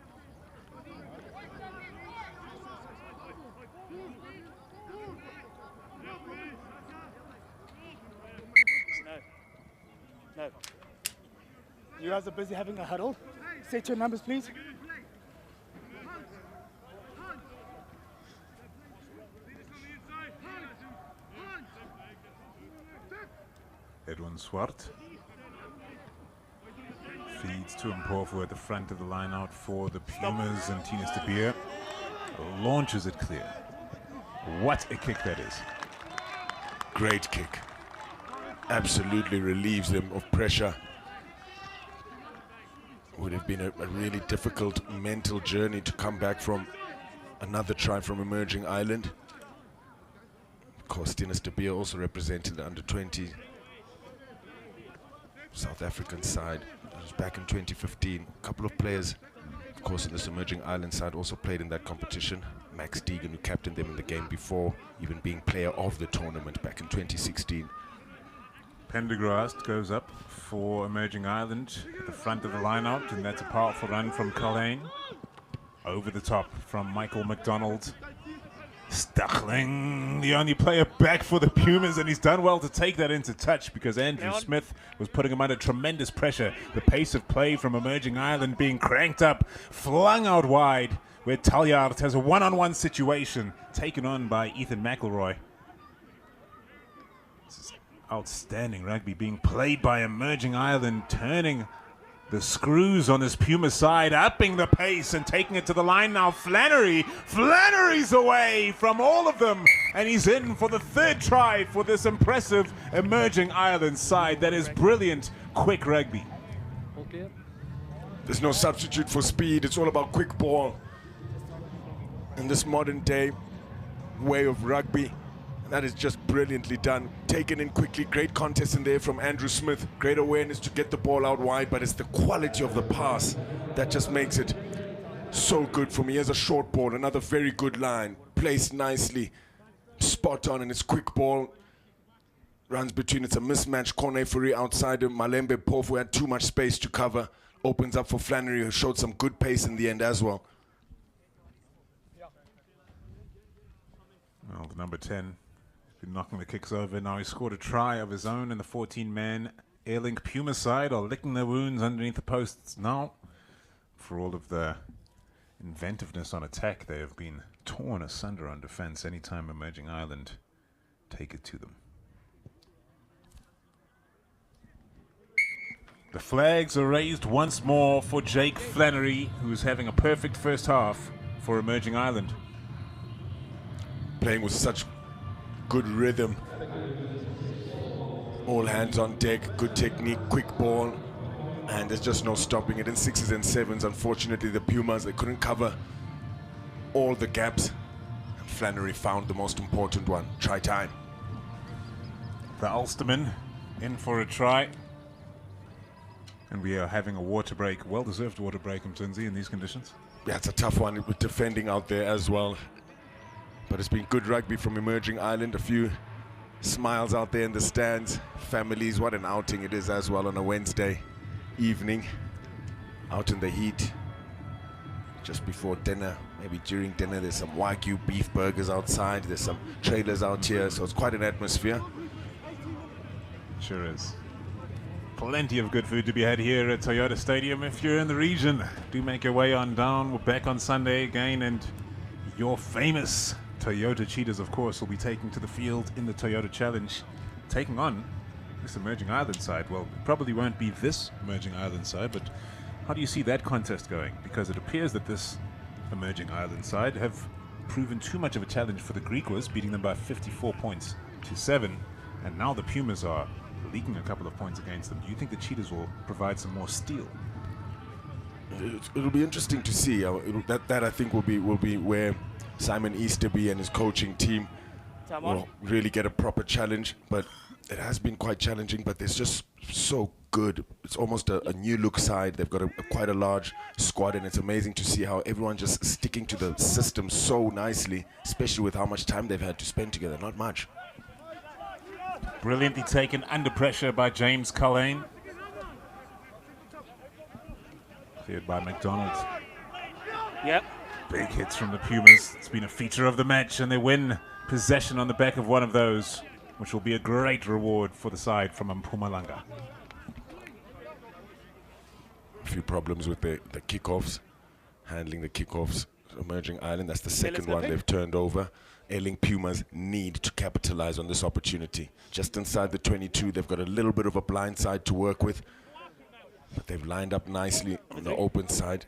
No. You guys are busy having a huddle. Set your numbers, please. Edwin Swart feeds to Mpofu at the front of the line out for the Pumas, and Tinus de Beer launches it clear. What a kick that is. Great kick. Absolutely relieves them of pressure. Would have been a really difficult mental journey to come back from another try from Emerging Ireland. Of course, Tinus de Beer also represented the under-20 South African side. It was back in 2015. A couple of players, of course, in this Emerging Ireland side also played in that competition. Max Deegan, who captained them in the game before, even being player of the tournament back in 2016. Pendergrast goes up for Emerging Ireland at the front of the line-out, and that's a powerful run from Culhane. Over the top from Michael McDonald. Stachling, the only player back for the Pumas, and he's done well to take that into touch because Andrew Smith was putting him under tremendous pressure. The pace of play from Emerging Ireland being cranked up, flung out wide, where Taljaard has a one-on-one situation taken on by Ethan McElroy. Outstanding rugby being played by Emerging Ireland, turning the screws on this Puma side, upping the pace and taking it to the line now. Flannery's away from all of them, and he's in for the third try for this impressive Emerging Ireland side. That is brilliant, quick rugby. Okay. There's no substitute for speed. It's all about quick ball. In this modern day way of rugby, that is just brilliantly done. Taken in quickly, great contest in there from Andrew Smith. Great awareness to get the ball out wide, but it's the quality of the pass that just makes it so good for me. Here's a short ball, another very good line. Placed nicely, spot on, and it's quick ball. Runs between, it's a mismatch. Corne Fourie outside him. Malembe Mpofu had too much space to cover. Opens up for Flannery, who showed some good pace in the end as well. Well, the number 10 been knocking the kicks over. Now he scored a try of his own, and the 14-man Airlink Puma side are licking their wounds underneath the posts now. For all of the inventiveness on attack, they have been torn asunder on defense anytime Emerging Ireland take it to them. The flags are raised once more for Jake Flannery, who's having a perfect first half for Emerging Ireland. Playing with such good rhythm. All hands on deck, good technique, quick ball, and there's just no stopping it in 6s and 7s. Unfortunately, the Pumas, they couldn't cover all the gaps. And Flannery found the most important one, try time. The Ulsterman in for a try. And we are having a water break, well-deserved water break, Mtunzi, in these conditions. Yeah, it's a tough one with defending out there as well. But it's been good rugby from Emerging Ireland. A few smiles out there in the stands. Families, what an outing it is as well on a Wednesday evening. Out in the heat. Just before dinner, maybe during dinner, there's some Wagyu beef burgers outside. There's some trailers out here, so it's quite an atmosphere. Sure is. Plenty of good food to be had here at Toyota Stadium. If you're in the region, do make your way on down. We're back on Sunday again, and your famous Toyota Cheetahs, of course, will be taking to the field in the Toyota Challenge, taking on this Emerging Ireland side. Well, it probably won't be this Emerging Ireland side, but how do you see that contest going? Because it appears that this Emerging Ireland side have proven too much of a challenge for the Griquas, beating them by 54 points to 7, and now the Pumas are leaking a couple of points against them. Do you think the Cheetahs will provide some more steel? It'll be interesting to see. That I think will be where Simon Easterby and his coaching team will really get a proper challenge. But it has been quite challenging. But they're just so good. It's almost a new look side. They've got quite a large squad, and it's amazing to see how everyone just sticking to the system so nicely, especially with how much time they've had to spend together. Not much. Brilliantly taken under pressure by James Culhane. Cleared by McDonald. Yep. Big hits from the Pumas. It's been a feature of the match, and they win possession on the back of one of those, which will be a great reward for the side from Mpumalanga. A few problems with the kickoffs, handling the kickoffs. Emerging Ireland, that's the second one they've turned over. Airlink Pumas need to capitalize on this opportunity. Just inside the 22, they've got a little bit of a blind side to work with, but they've lined up nicely on the open side.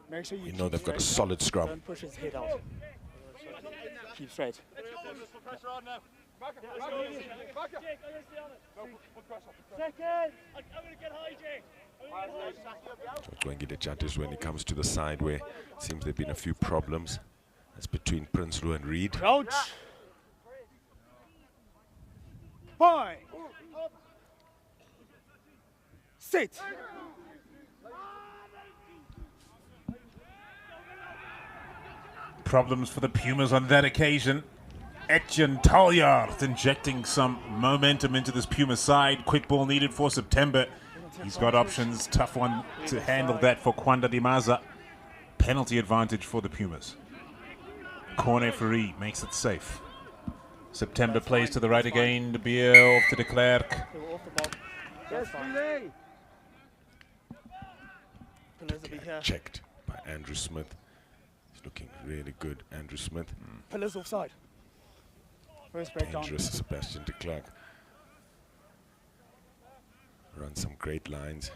Make sure You know they've got a solid scrum. Don't push his head out. Keep straight. Going to get judges when it comes to the side where it seems there've been a few problems. That's between Prinsloo and Reed. Crouch. Point. Sit. Problems for the Pumas on that occasion. Etienne Talliard injecting some momentum into this Puma side. Quick ball needed for September. He's got options. Tough one to handle that for Kwanda Dimaza. Penalty advantage for the Pumas. Corner free makes it safe. September plays to the right again. De Beer off to de Klerk. Checked by Andrew Smith. He's looking really good, Andrew Smith. Pillars offside. First breakdown. Dangerous Sebastian de Klerk. Runs some great lines.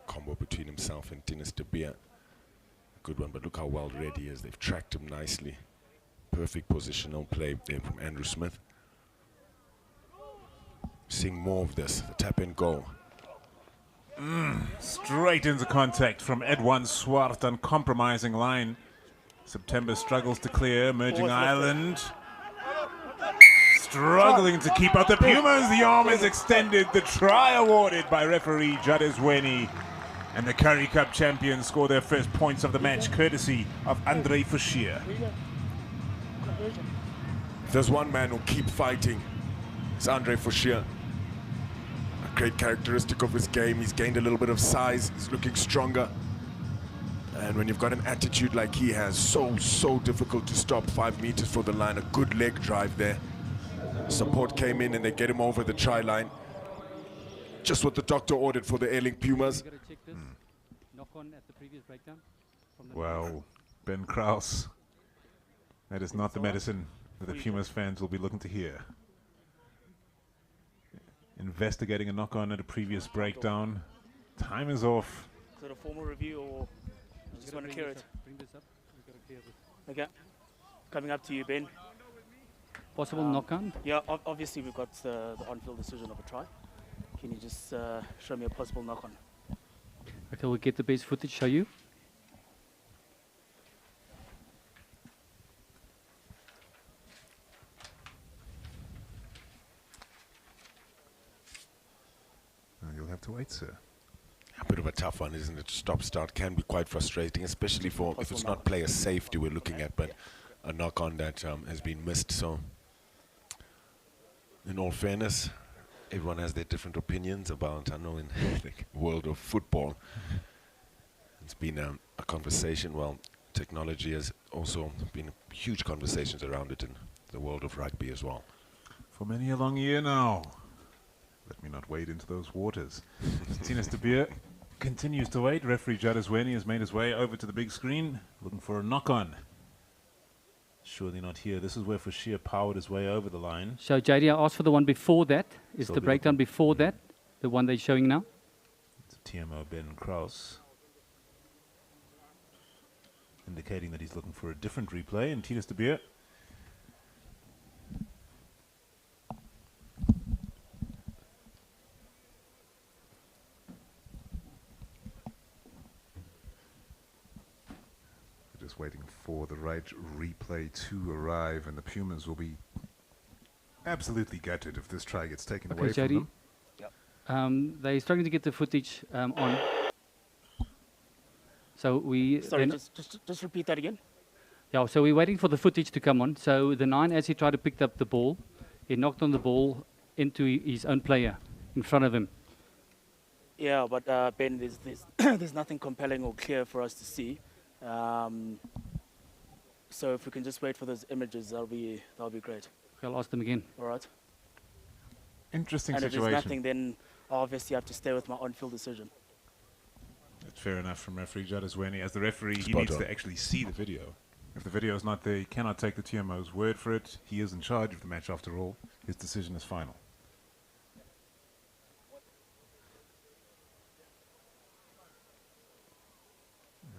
Combo between himself and Dennis de Beer. Good one, but look how well read he is. They've tracked him nicely. Perfect positional play there from Andrew Smith. Seeing more of this, the tap and go. Straight into contact from Edwan Swart, uncompromising line. September struggles to clear. Emerging Ireland struggling to keep up the Pumas. The arm is extended. The try awarded by referee Jadesweni. And the Currie Cup champions score their first points of the match, courtesy of Andre Fouchier. If there's one man who'll keep fighting, it's Andre Fouchier. A great characteristic of his game. He's gained a little bit of size. He's looking stronger. And when you've got an attitude like he has, so difficult to stop 5 meters for the line. A good leg drive there. Support came in and they get him over the try line. Just what the doctor ordered for the Airlink Pumas. Knock on at the previous breakdown. Wow, Ben Kraus. That is not the medicine that the Pumas fans will be looking to hear. Investigating a knock-on at a previous breakdown. Time is off. Is it a formal review or you just want to clear it? Bring this up. We've got to clear this. Okay. Coming up to you, Ben. Possible knock-on? Yeah, obviously we've got the on-field decision of a try. Can you just show me a possible knock-on? Okay, we'll get the base footage, show you. You'll have to wait, sir. A bit of a tough one, isn't it? Stop-start can be quite frustrating, especially for if it's not player safety we're looking at, but a knock-on that has been missed. So, in all fairness, everyone has their different opinions about, I know in the world of football, it's been a conversation. Well, technology has also been huge conversations around it in the world of rugby as well. For many a long year now. Let me not wade into those waters. Tinus de Beer continues to wait. Referee Jadisweni has made his way over to the big screen, looking for a knock-on. Surely not here. This is where Fashir powered his way over the line. So, JD, I asked for the one before that. Is So the be breakdown before that the one they're showing now? It's TMO Ben Kraus, indicating that he's looking for a different replay. And Tinus de Beer just waiting for the right replay to arrive, and the Pumas will be absolutely gutted if this try gets taken away from them. They're struggling to get the footage on. So we Sorry, just repeat that again. Yeah, so we're waiting for the footage to come on. So the 9, as he tried to pick up the ball, he knocked on the ball into his own player in front of him. Yeah, but Ben, there's nothing compelling or clear for us to see. So if we can just wait for those images, that'll be great. I'll ask them again. All right. Interesting And situation. if there's nothing, then obviously I have to stay with my on-field decision. That's fair enough from referee Jadisweni. As the referee, he Spot needs on. to actually see the video. If the video is not there, he cannot take the TMO's word for it. He is in charge of the match after all. His decision is final.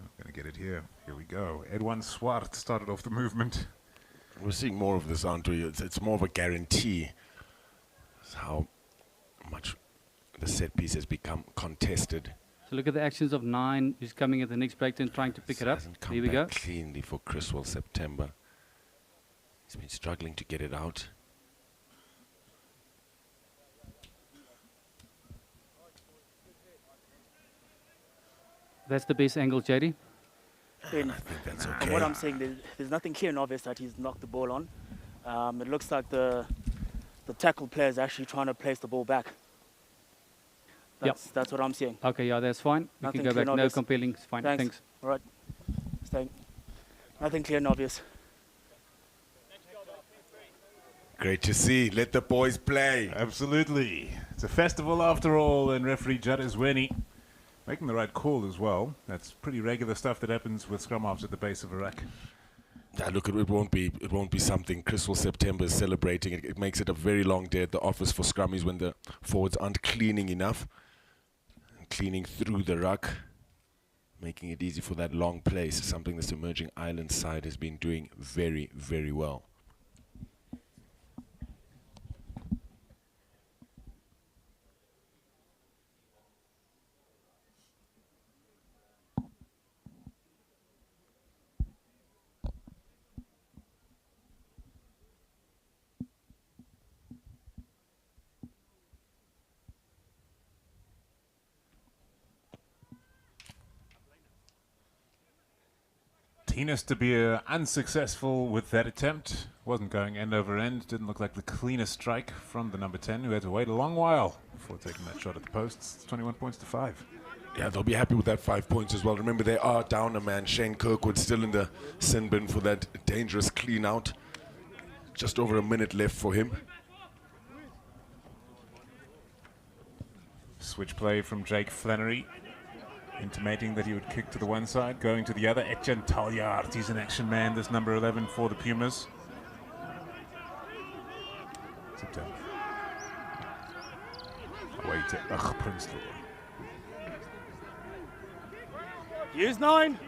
I'm going to get it here. Here we go. Edwin Swart started off the movement. We're seeing more of this, aren't we? It's more of a guarantee. It's how much the set piece has become contested. So look at the actions of 9, who's coming at the next breakdown, trying to pick it up. Hasn't come Here we go. back cleanly for Criswell September. He's been struggling to get it out. That's the best angle, JD. Ben, I think that's from okay. what I'm saying, there's nothing clear and obvious that he's knocked the ball on. It looks like the tackle player is actually trying to place the ball back. That's what I'm seeing. Okay, yeah, that's fine. We Nothing can go clear back. and No obvious. compelling. It's fine. Thanks. All right. Staying. Nothing clear and obvious. Great to see. Let the boys play. Absolutely. It's a festival after all, and referee Jadisweni making the right call as well. That's pretty regular stuff that happens with scrum halves at the base of a rack. Yeah, look, it won't be something Criswell September is celebrating. It makes it a very long day at the office for scrummies when the forwards aren't cleaning enough. And cleaning through the ruck, making it easy for that long place, something this emerging island side has been doing very, very well. Tinus de Beer unsuccessful with that attempt. Wasn't going end over end. Didn't look like the cleanest strike from the number 10, who had to wait a long while before taking that shot at the posts. It's 21 points to 5. Yeah, they'll be happy with that 5 points as well. Remember, they are down a man. Shane Kirkwood still in the sin bin for that dangerous clean out. Just over a minute left for him. Switch play from Jake Flannery, intimating that he would kick to the one side, going to the other. Etienne Talliard, he's an action man, this number 11 for the Pumas. September. Away to Prinsloo. Use 9.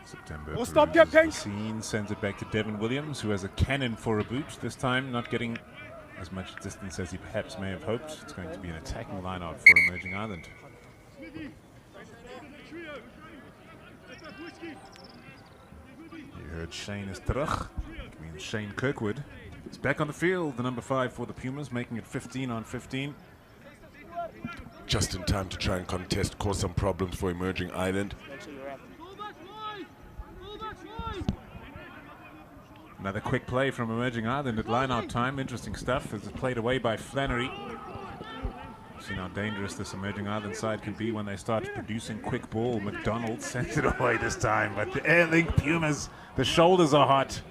September. We'll stop, peruses Captain. the scene, sends it back to Devin Williams, who has a cannon for a boot. This time, not getting as much distance as he perhaps may have hoped. It's going to be an attacking line-out for Emerging Island. You heard Shane is terug. It means Shane Kirkwood is back on the field. The number 5 for the Pumas, making it 15 on 15. just in time to try and contest, cause some problems for Emerging Island. Make sure you're up. Another quick play from Emerging Island at line-out time. Interesting stuff as it's played away by Flannery. See how dangerous this Emerging Island side can be when they start producing quick ball. McDonald sends it away this time, but the Airlink Pumas, the shoulders are hot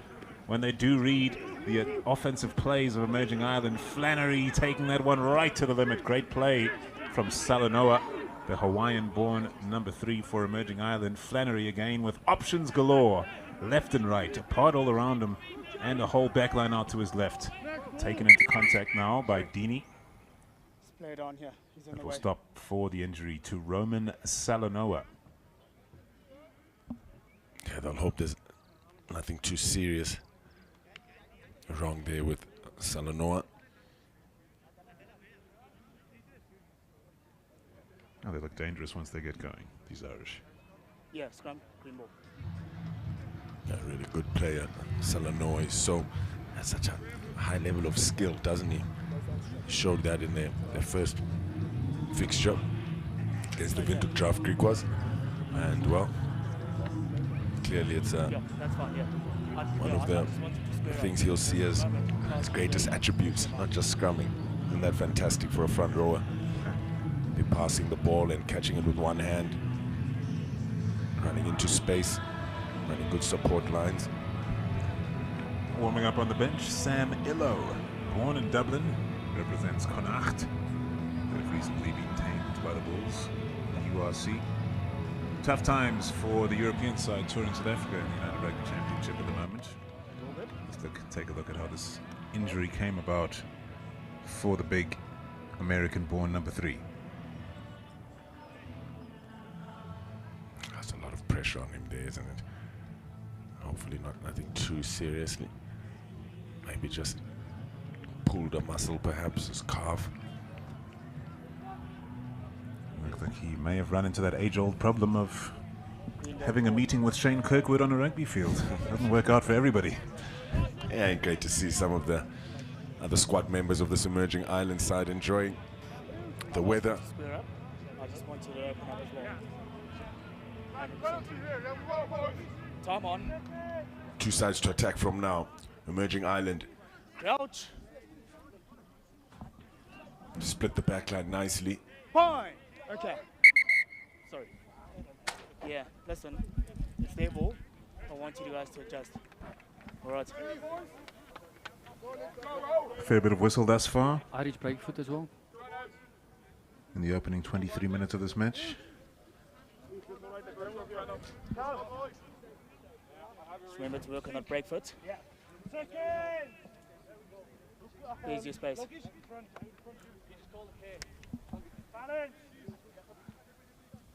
when they do read the offensive plays of Emerging Island. Flannery taking that one right to the limit. Great play from Salanoa, the Hawaiian-born number 3 for Emerging Island. Flannery again with options galore, left and right, apart all around him, and a whole backline out to his left. Taken into contact now by Dini. Play it on here. He's in That the will way. stop for the injury to Roman Salanoa. Yeah, they'll hope there's nothing too serious wrong there with Salanoa. Oh, they look dangerous once they get going, these Irish. Yeah, scrum, green ball. A really good player. Salanoa is has such a high level of skill, doesn't he? Showed that in their first fixture against the Windhoek Draft Griquas. And well, clearly it's Yeah, that's fine, yeah. one of the things he'll see as his greatest attributes, not just scrumming. Isn't that fantastic for a front rower? Be passing the ball and catching it with one hand, running into space, running good support lines. Warming up on the bench, Sam Illo, born in Dublin, represents Connacht. They've recently been tamed by the Bulls, the URC. Tough times for the European side touring South Africa in the United Rugby Championship at the moment. Let's take a look at how this injury came about for the big American-born number 3. That's a lot of pressure on him there, isn't it? Hopefully nothing too seriously. Maybe just pulled a muscle, perhaps his calf. Looks like he may have run into that age-old problem of having a meeting with Shane Kirkwood on a rugby field. Doesn't work out for everybody. Yeah, and great to see some of the other squad members of this Emerging Island side enjoying the weather. Square up. I just want you to open up as well. Time on. Two sides to attack from now. Emerging Island Crouch. split the backline nicely. Fine. Okay. Sorry. Yeah, listen. It's their ball. I want you guys to adjust. All right. Fair bit of whistle thus far Irish breakfoot as well. in the opening 23 minutes of this match. Just remember to work on that break foot. Here's your space.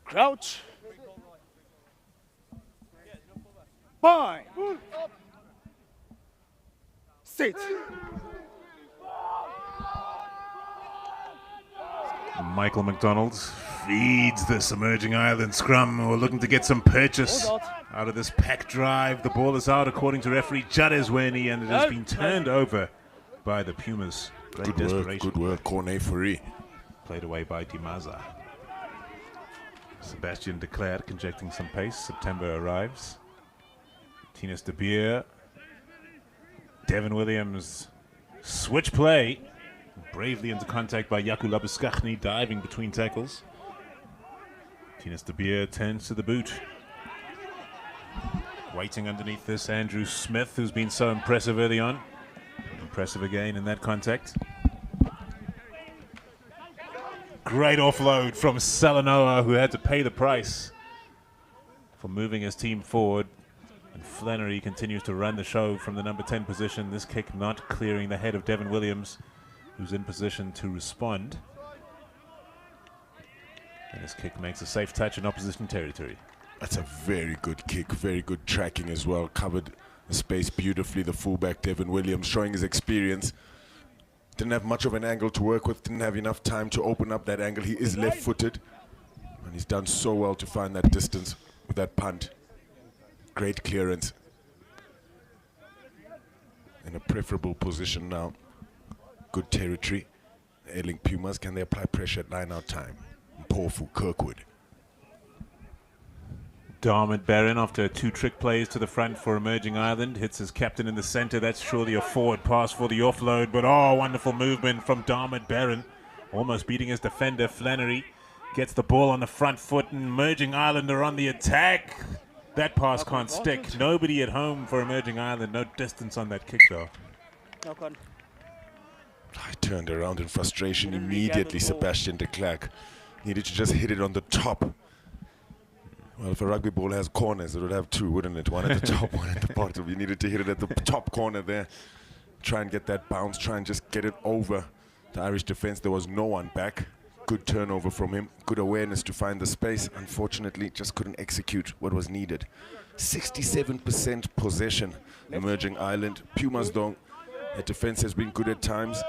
Crouch. Fine. Sit. Michael McDonald feeds this Emerging Island scrum, who are looking to get some purchase Hold out of this pack drive. The ball is out according to referee Jadesweni, and it has been turned over by the Pumas. Great desperation. Good work, Cornet Fourie. Played away by Dimaza. Sebastian de Klerk injecting some pace. September arrives. Tinus de Beer. Devin Williams. Switch play. Bravely into contact by Jaco Labuskachny, diving between tackles. Tinus de Beer turns to the boot. Waiting underneath this, Andrew Smith, who's been so impressive early on. Impressive again in that contact. Great offload from Salanoa, who had to pay the price for moving his team forward. And Flannery continues to run the show from the number 10 position. This kick not clearing the head of Devin Williams, who's in position to respond. And his kick makes a safe touch in opposition territory. That's a very good kick, very good tracking as well. Covered the space beautifully, the fullback Devin Williams showing his experience. Didn't have much of an angle to work with, didn't have enough time to open up that angle. He is left-footed, and he's done so well to find that distance with that punt. Great clearance. In a preferable position now. Good territory. Airlink Pumas, can they apply pressure at line-out time? Mpofu, Kirkwood. Dermot Barron, after 2 trick plays to the front for Emerging Ireland, hits his captain in the center. That's surely a forward pass for the offload, but oh, wonderful movement from Dermot Barron, almost beating his defender. Flannery gets the ball on the front foot, and Emerging Ireland are on the attack. That pass can't stick. Nobody at home for Emerging Ireland. No distance on that kick though. Knock on. I turned around in frustration immediately. Sebastian de Klerk needed to just hit it on the top. Well, if a rugby ball has corners, it would have 2, wouldn't it? One at the top, one at the bottom. You needed to hit it at the top corner there. Try and get that bounce, try and just get it over the Irish defense. There was no one back. Good turnover from him. Good awareness to find the space. Unfortunately, just couldn't execute what was needed. 67% possession, Emerging Ireland. Pumas, though, their defense has been good at times.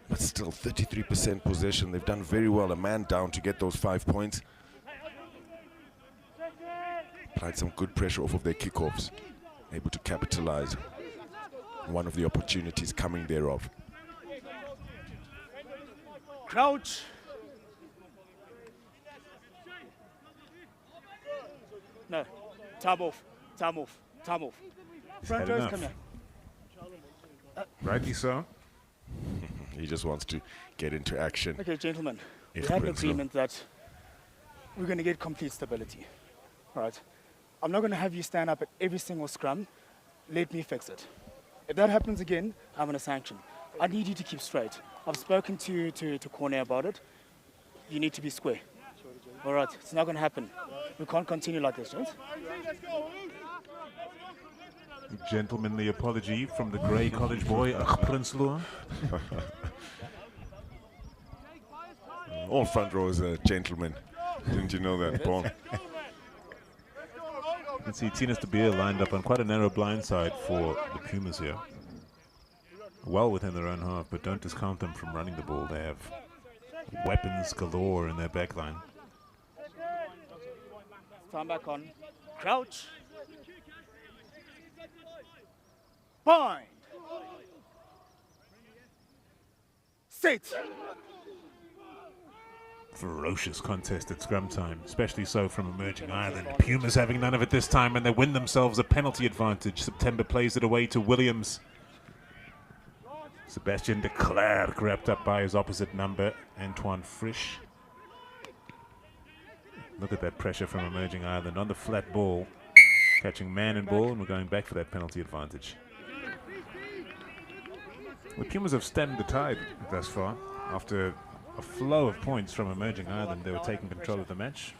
But still, 33% possession. They've done very well. A man down to get those 5 points. Applied some good pressure off of their kickoffs. Able to capitalize on one of the opportunities coming thereof. Crouch. No. Time off. Time off. Time off. Front had rows, enough. come here. Rightly so. He just wants to get into action. Okay, gentlemen. We Yes, have an Prince, agreement that we're going to get complete stability. All right. I'm not going to have you stand up at every single scrum. Let me fix it. If that happens again, I'm going to sanction. I need you to keep straight. I've spoken to Cornet about it. You need to be square. All right. It's not going to happen. We can't continue like this, gents. Gentlemanly apology from the grey college boy, Prinsloo. All front rows are gentlemen. Didn't you know that, Paul? You can see Tinas de Beer lined up on quite a narrow blind side for the Pumas here. Well within their own half, but don't discount them from running the ball. They have weapons galore in their back line. Time back on. Crouch. Bind. Sit. Ferocious contest at scrum time, especially so from Emerging Ireland. Pumas having none of it this time, and they win themselves a penalty advantage. September plays it away to Williams. Sebastian de Klerk wrapped up by his opposite number, Antoine Frisch. Look at that pressure from Emerging Ireland on the flat ball, catching man and ball, and we're going back for that penalty advantage. The Pumas have stemmed the tide thus far. After a flow of points from Emerging Ireland, they were taking control of the match.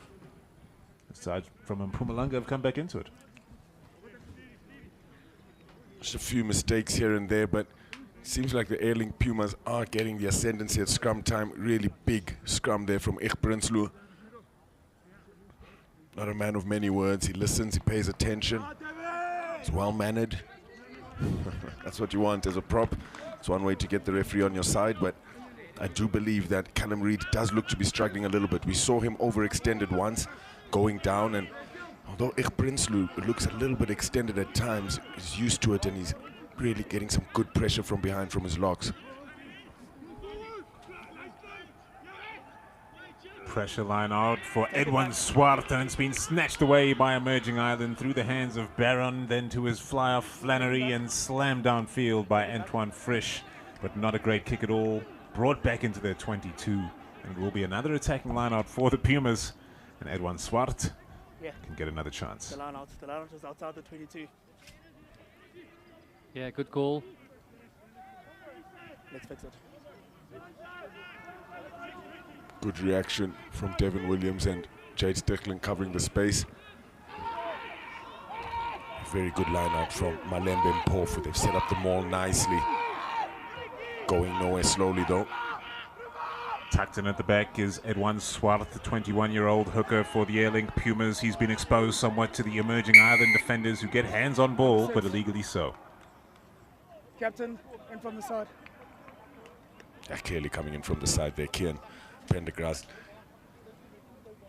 Aside from Mpumalanga have come back into it. Just a few mistakes here and there, but it seems like the Airlink Pumas are getting the ascendancy at scrum time. Really big scrum there from Prinsloo. Not a man of many words. He listens, he pays attention. He's well-mannered. That's what you want as a prop. It's one way to get the referee on your side, but I do believe that Callum Reid does look to be struggling a little bit. We saw him overextended once, going down, and although Prinsloo looks a little bit extended at times, he's used to it, and he's really getting some good pressure from behind from his locks. Pressure line out for Edwin Swart, and it's been snatched away by Emerging Ireland through the hands of Barron, then to his flyer Flannery, and slammed downfield by Antoine Frisch, but not a great kick at all. Brought back into their 22, and it will be another attacking line out for the Pumas, and Edwin Swart can get another chance. The line out is outside the 22. Yeah, good call. Let's fix it. Good reaction from Devin Williams and Jade Strickland covering the space. Very good line out from Malembe and Mpofu. They've set up the maul nicely. Going nowhere slowly though. Tucked in at the back is Edwin Swart, the 21-year-old hooker for the Airlink Pumas. He's been exposed somewhat to the Emerging Ireland defenders who get hands on ball, but illegally so. Captain, in from the side. Yeah, clearly coming in from the side there, Kian Pendergrass.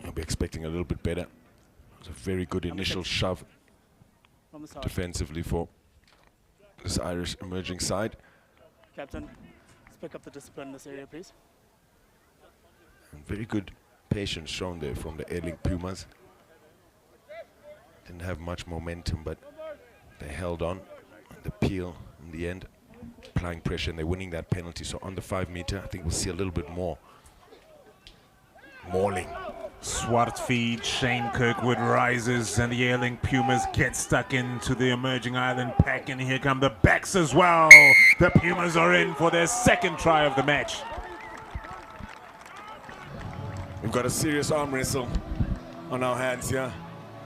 I'll be expecting a little bit better. It was a very good initial shove From the side. defensively for this Irish emerging side. Captain, let's pick up the discipline in this area, please. And very good patience shown there from the Airlink Pumas. Didn't have much momentum, but they held on. And the peel in the end, applying pressure, and they're winning that penalty. So on the 5 meter, I think we'll see a little bit more mauling. Swart feed, Shane Kirkwood rises, and the Airlink Pumas get stuck into the emerging island pack, and here come the backs as well. The Pumas are in for their second try of the match. We've got a serious arm wrestle on our hands here,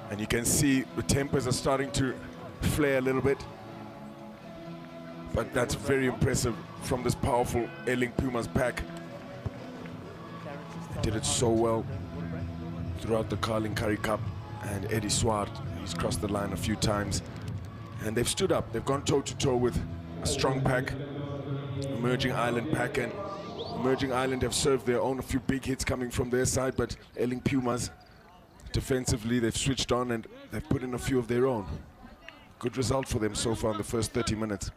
and you can see the tempers are starting to flare a little bit. But that's very impressive from this powerful Airlink Pumas pack. They did it so well throughout the Carling Curry Cup, and Eddie Swart, he's crossed the line a few times, and they've stood up. They've gone toe-to-toe with a strong pack, Emerging Island pack, and Emerging Island have served their own, a few big hits coming from their side, but Airlink Pumas, defensively, they've switched on and they've put in a few of their own. Good result for them so far in the first 30 minutes.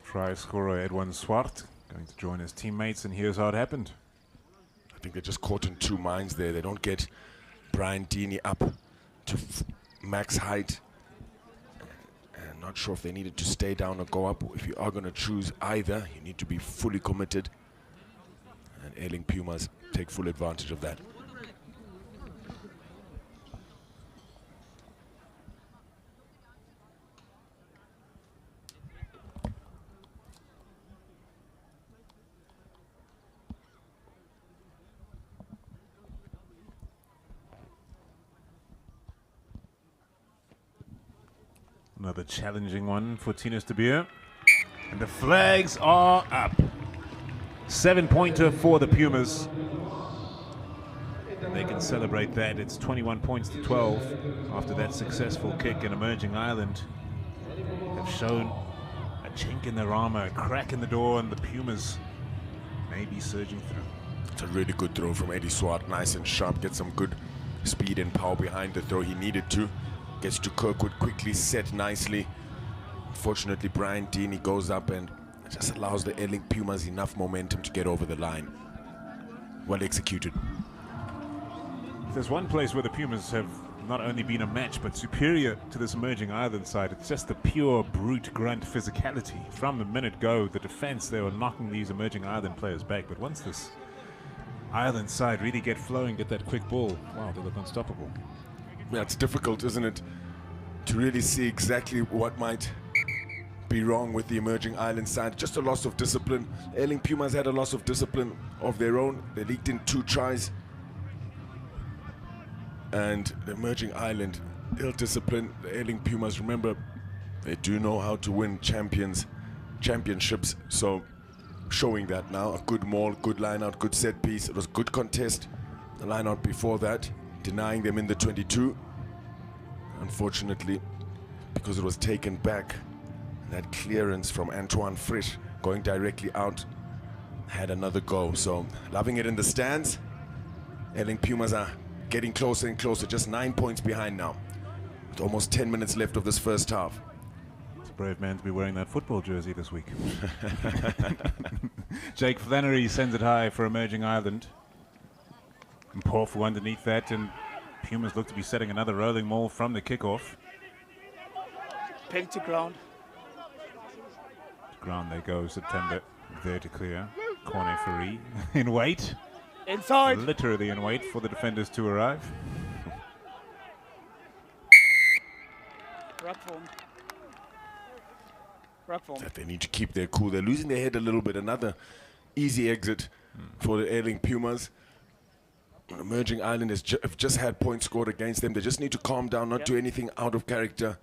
Try scorer Edwin Swart going to join his teammates, and here's how it happened. I think they're just caught in two minds there. They don't get Brian Deeney up to max height. And not sure if they needed to stay down or go up. If you are going to choose either, you need to be fully committed. And Airlink Pumas take full advantage of that. Another challenging one for Tinus de Beer. And the flags are up. 7-pointer for the Pumas. And they can celebrate that. It's 21 points to 12 after that successful kick. And Emerging Island have shown a chink in their armor, a crack in the door, and the Pumas may be surging through. It's a really good throw from Eddie Swart. Nice and sharp. Gets some good speed and power behind the throw. He needed to. Gets to Kirkwood, quickly set nicely. Unfortunately, Brian Deeney goes up and just allows the Airlink Pumas enough momentum to get over the line. Well executed. If there's one place where the Pumas have not only been a match but superior to this Emerging Island side, it's just the pure brute grunt physicality. From the minute go, the defense, they were knocking these Emerging Island players back, but once this Island side really get flowing, get that quick ball, wow, they look unstoppable. Yeah, it's difficult, isn't it, to really see exactly what might be wrong with the Emerging Island side. Just a loss of discipline. Airlink Pumas had a loss of discipline of their own. They leaked in 2 tries. And the Emerging Island, ill discipline. The Airlink Pumas, remember, they do know how to win championships. So showing that now. A good maul, good line out, good set piece. It was good contest. The line out before that, denying them in the 22. Unfortunately, because it was taken back, that clearance from Antoine Frisch going directly out had another go. So loving it in the stands. Airlink Pumas are getting closer and closer, just 9 points behind now, with almost 10 minutes left of this first half. It's a brave man to be wearing that football jersey this week. Jake Flannery sends it high for Emerging Island. And Porfu underneath that, and Pumas look to be setting another rolling maul from the kickoff. Pink to ground. To ground they go, September there to clear. Corner free in wait. Inside. Literally in wait for the defenders to arrive. Ruck form. That they need to keep their cool. They're losing their head a little bit. Another easy exit for the Airlink Pumas. Emerging Island has have just had points scored against them. They just need to calm down, not do anything out of character.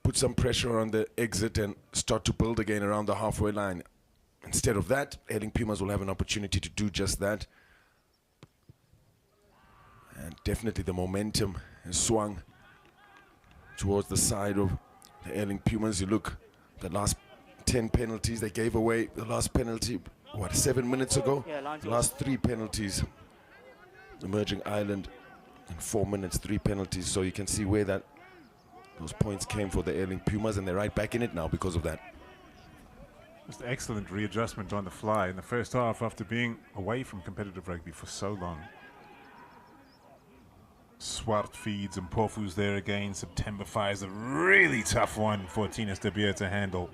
Put some pressure on the exit and start to build again around the halfway line. Instead of that, Airlink Pumas will have an opportunity to do just that. And definitely the momentum has swung towards the side of the Airlink Pumas. You look, the last 10 penalties they gave away. The last penalty, what, 7 minutes ago? Yeah, the last 3 penalties. Emerging Island in 4 minutes, 3 penalties. So you can see where those points came for the Airlink Pumas, and they're right back in it now because of that. Just excellent readjustment on the fly in the first half after being away from competitive rugby for so long. Swart feeds and Porfu's there again. September fires a really tough one for Tinus de Beer to handle.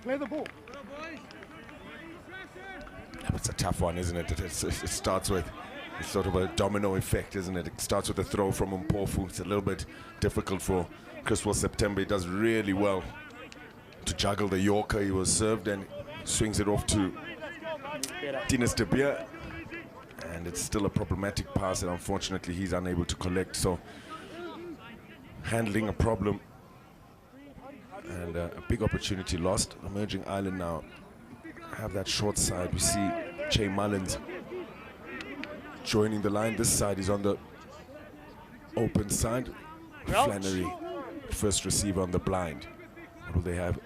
Play the ball. It's a tough one, isn't it? It starts with it's sort of a domino effect, isn't it? It starts with a throw from Mpofu. It's a little bit difficult for Christopher September. He does really well to juggle the Yorker. He was served and swings it off to Tinus de Beer. And it's still a problematic pass that unfortunately he's unable to collect. So handling a problem and a big opportunity lost. Emerging Island now have that short side. We see Che Mullins joining the line. This side is on the open side. Flannery, first receiver on the blind. What will they have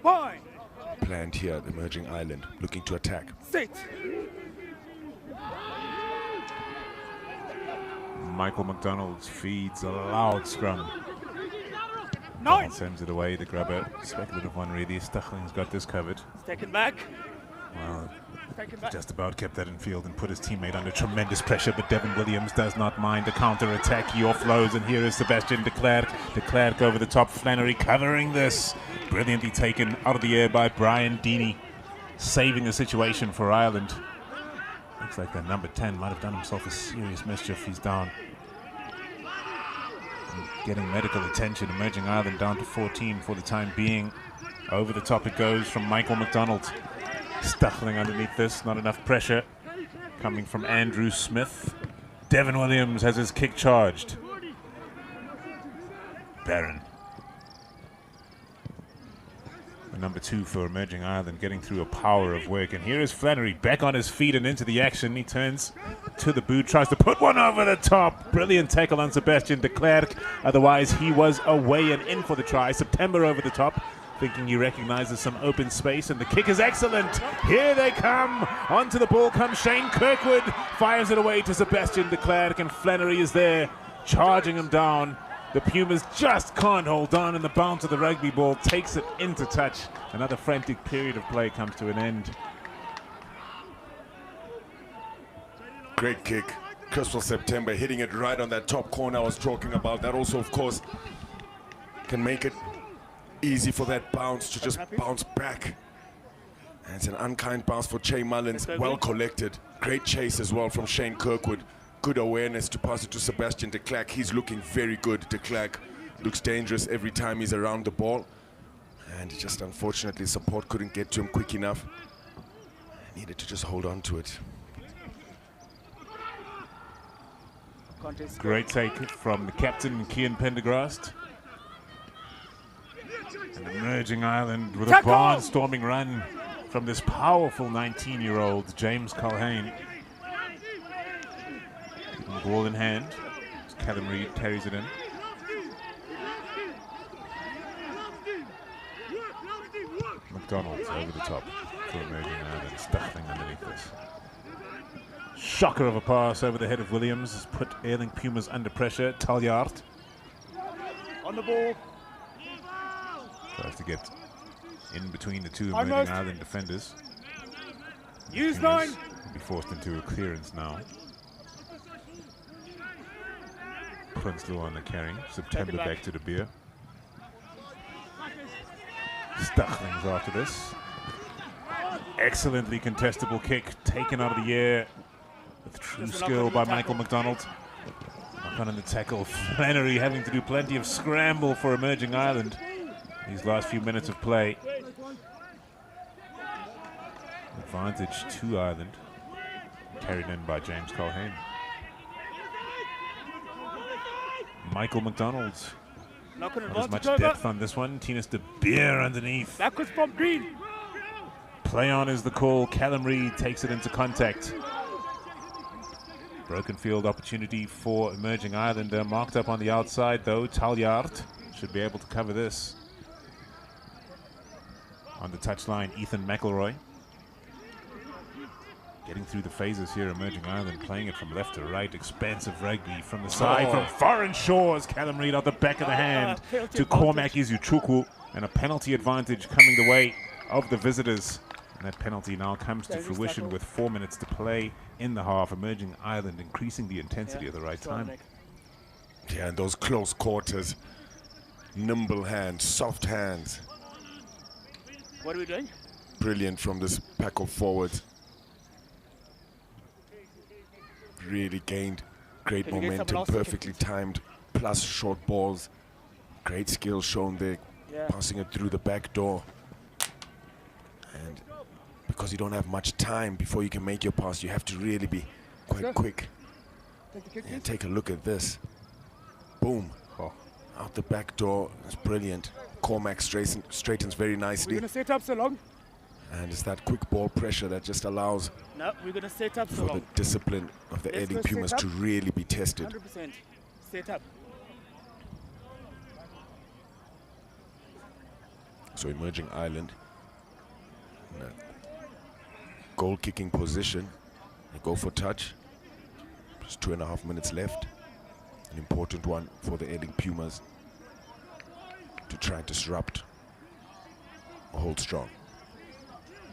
planned here? The Emerging Island looking to attack. Sit. Michael McDonald feeds a loud scrum. Nine. Sends it away. The grabber, speculative one really. Stuchling's got this covered. Taken back. Well, Taken back. just about kept that in field and put his teammate under tremendous pressure, but Devin Williams does not mind the counter-attack. He offloads, and here is Sebastian de Klerk. De Klerk over the top. Flannery covering this. Brilliantly taken out of the air by Brian Deeney, saving the situation for Ireland. Looks like that number 10 might have done himself a serious mischief. He's down. And getting medical attention. Emerging Ireland down to 14 for the time being. Over the top it goes from Michael McDonald. Stuffling underneath this, not enough pressure. Coming from Andrew Smith. Devin Williams has his kick charged. Barron. The number 2 for Emerging Ireland, getting through a power of work. And here is Flannery back on his feet and into the action. He turns to the boot, tries to put one over the top. Brilliant tackle on Sebastian de Klerk. Otherwise, he was away and in for the try. September over the top, thinking he recognizes some open space, and the kick is excellent. Here they come. Onto the ball comes Shane Kirkwood. Fires it away to Sebastian de Klerk, and Flannery is there, charging him down. The Pumas just can't hold on, and the bounce of the rugby ball takes it into touch. Another frantic period of play comes to an end. Great kick. Crystal September hitting it right on that top corner I was talking about. That also, of course, can make it easy for that bounce to just bounce back. And it's an unkind bounce for Che Mullins. Well collected. Great chase as well from Shane Kirkwood. Good awareness to pass it to Sebastian de Klerk. He's looking very good. De Klerk looks dangerous every time he's around the ball. And just unfortunately, support couldn't get to him quick enough. Needed to just hold on to it. Great take from the captain, Kian Pendergrast. And Emerging Ireland with a barnstorming run from this powerful 19-year-old James Culhane. Ball in hand. Callum Reid carries it in. McDonald over the top for Emerging Ireland, stuffing underneath this. Shocker of a pass over the head of Williams has put Airlink Pumas under pressure. Taljaard On the ball. tries to get in between the two Emerging Ireland defenders. Use Pumas 9. will be forced into a clearance now. Prinsloo on the carry. September back to the beer. Stuchlings after this. Excellently contestable kick taken out of the air with true skill by Michael McDonald. Knock on in the tackle. Flannery having to do plenty of scramble for Emerging Ireland these last few minutes of play. Advantage to Ireland. Carried in by James Culhane. Michael McDonald. Not as much depth on this one. Tinus de Beer underneath. Backwards from Green. Play on is the call. Callum Reid takes it into contact. Broken field opportunity for Emerging Ireland. Marked up on the outside though. Taljaard should be able to cover this. On the touchline, Ethan McElroy. Getting through the phases here, Emerging Ireland playing it from left to right, expansive rugby from the side, from foreign shores. Callum Reid out the back of the hand to Cormac Izuchukwu, and a penalty advantage coming the way of the visitors. And that penalty now comes to fruition with 4 minutes to play in the half. Emerging Ireland increasing the intensity at the right time. Yeah, and those close quarters, nimble hands, soft hands. What are we doing? Brilliant from this pack of forwards. Really gained great momentum, perfectly timed, plus short balls. Great skill shown there, passing it through the back door. And because you don't have much time before you can make your pass, you have to really be quite quick. And take a look at this. Boom. Out the back door. It's brilliant. Cormac straightens very nicely. We're going to set up so long. And it's that quick ball pressure that just allows No, we're going to set up so for the long. discipline of the Airlink Pumas to really be tested. 100%. Set up. So Emerging Ireland in a goal kicking position. They go for touch. Just 2.5 minutes left. An important one for the Airlink Pumas to try and disrupt or hold strong.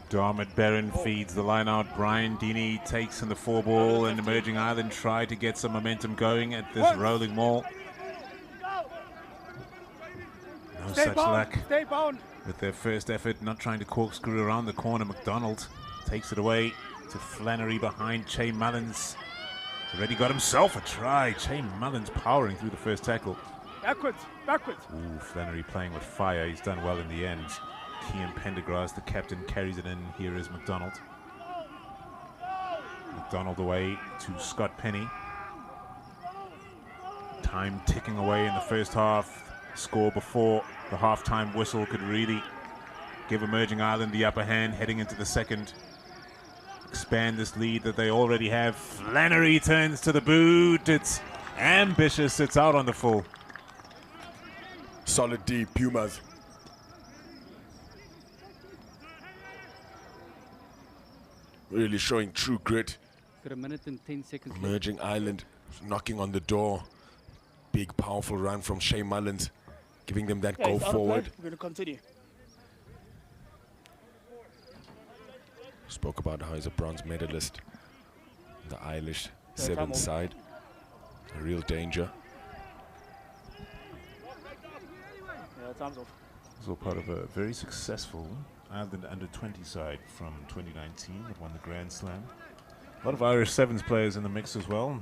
Dermot Barron feeds the line out. Brian Deeney takes in the 4-ball, and Emerging Ireland try to get some momentum going at this rolling maul. No such luck Stay bound. with their first effort, not trying to corkscrew around the corner. McDonald takes it away to Flannery behind Che Mullins. Already got himself a try. Che Mullins powering through the first tackle. Backwards, backwards. Ooh, Flannery playing with fire. He's done well in the end. Kian Pendergrass, the captain, carries it in. Here is McDonald. McDonald away to Scott Penny. Time ticking away in the first half. Score before the half-time whistle could really give Emerging Ireland the upper hand heading into the second. Expand this lead that they already have. Flannery turns to the boot. It's ambitious. It's out on the full. Solid D, Pumas. Really showing true grit. Got a minute and 10 seconds left. Emerging Ireland knocking on the door. Big, powerful run from Che Mullins, giving them that go forward. We're going to continue. Spoke about how he's a bronze medalist in the Irish sevens side. A real danger. Yeah, time's off. It's all part of a very successful Ireland under-20 side from 2019 that won the Grand Slam. A lot of Irish sevens players in the mix as well.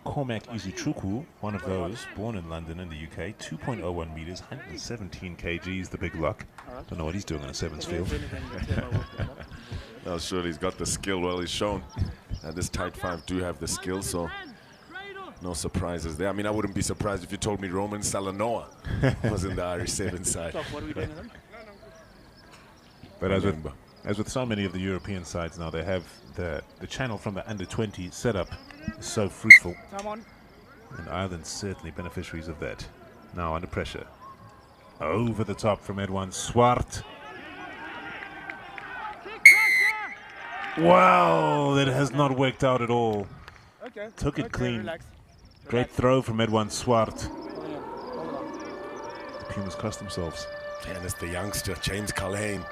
Cormac Izuchukwu, one of those, born in London in the UK, 2.01 meters, 117 kgs, the big luck. Don't know what he's doing on a sevens field. Well, sure, he's got the skill. Well, he's shown that this tight five do have the skill, so no surprises there. I mean, I wouldn't be surprised if you told me Roman Salanoa was in the Irish sevens side. What are we doing with them? But as with so many of the European sides now, they have the channel from the under-20 setup is so fruitful. Time on. And Ireland's certainly beneficiaries of that. Now under pressure. Over the top from Edwin Swart. Wow, that has not worked out at all. Okay. Took it clean. Relax. Great throw from Edwin Swart. The Pumas cost themselves. And it's the youngster, James Culhane.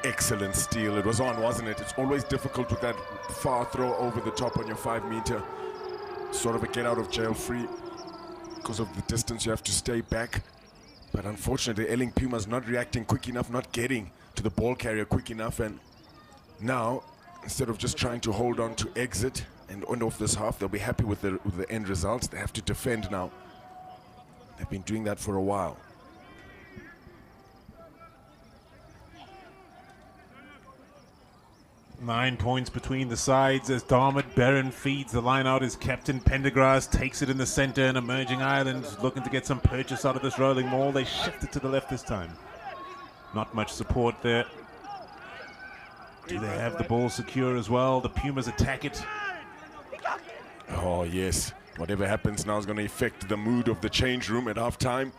Excellent steal. It was on, wasn't it? It's always difficult with that far throw over the top on your 5 meter. Sort of a get out of jail free. Because of the distance, you have to stay back. But unfortunately, Airlink Pumas not reacting quick enough, not getting to the ball carrier quick enough. And now, instead of just trying to hold on to exit and end off this half, they'll be happy with the end results. They have to defend now. They've been doing that for a while. Nine points between the sides as Dermot Barron feeds the line out as Captain Pendergrass takes it in the center, and Emerging Ireland looking to get some purchase out of this rolling maul. They shift it to the left this time. Not much support there. Do they have the ball secure as well? The Pumas attack it. Oh, yes. Whatever happens now is going to affect the mood of the change room at halftime.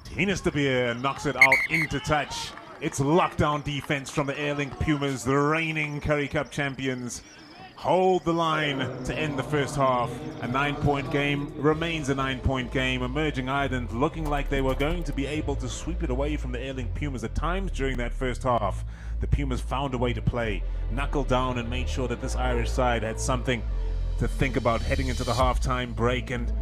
Tinas de Beer knocks it out into touch. It's lockdown defense from the Airlink Pumas, the reigning Currie Cup champions. Hold the line to end the first half. A 9-point game remains a 9-point game. Emerging Ireland looking like they were going to be able to sweep it away from the Airlink Pumas at times during that first half. The Pumas found a way to play, knuckled down and made sure that this Irish side had something to think about heading into the halftime break. And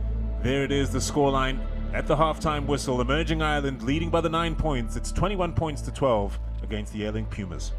there it is, the scoreline at the halftime whistle. Emerging Ireland leading by the 9 points. It's 21 points to 12 against the Airlink Pumas.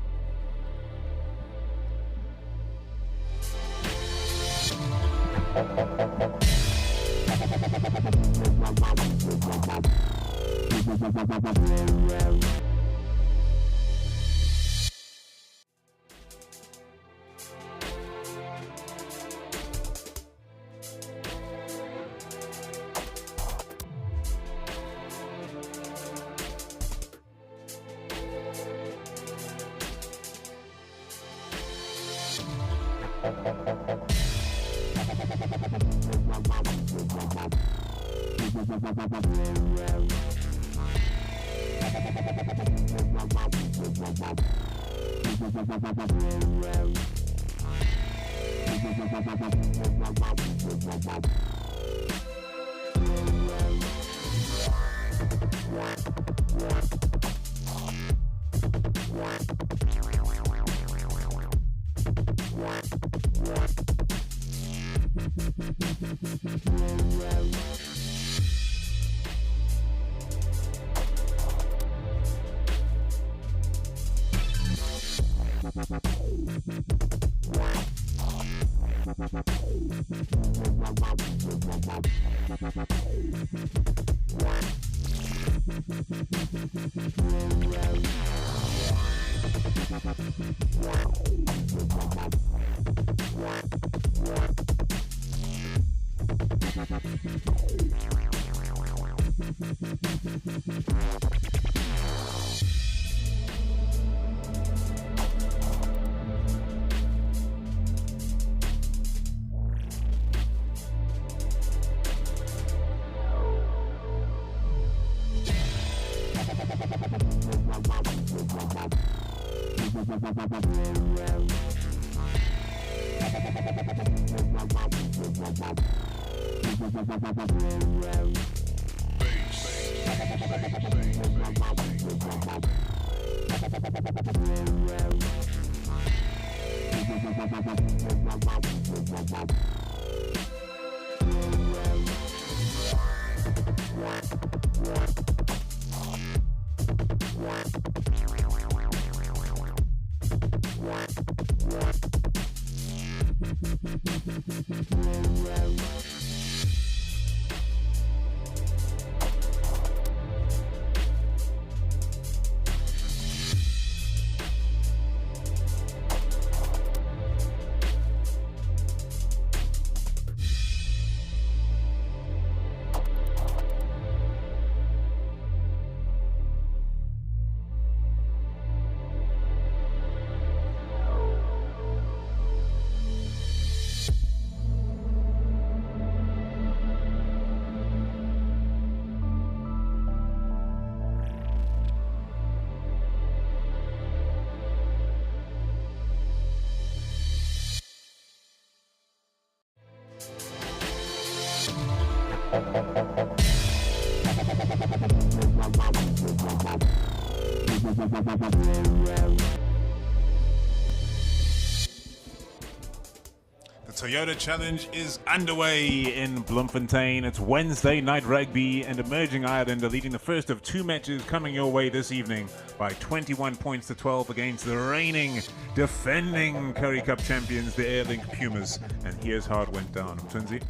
The Toyota Challenge is underway in Bloemfontein. It's Wednesday night rugby, and Emerging Ireland are leading the first of two matches coming your way this evening by 21 points to 12 against the reigning, defending Currie Cup champions, the Airlink Pumas. And here's how it went down. Twinsy?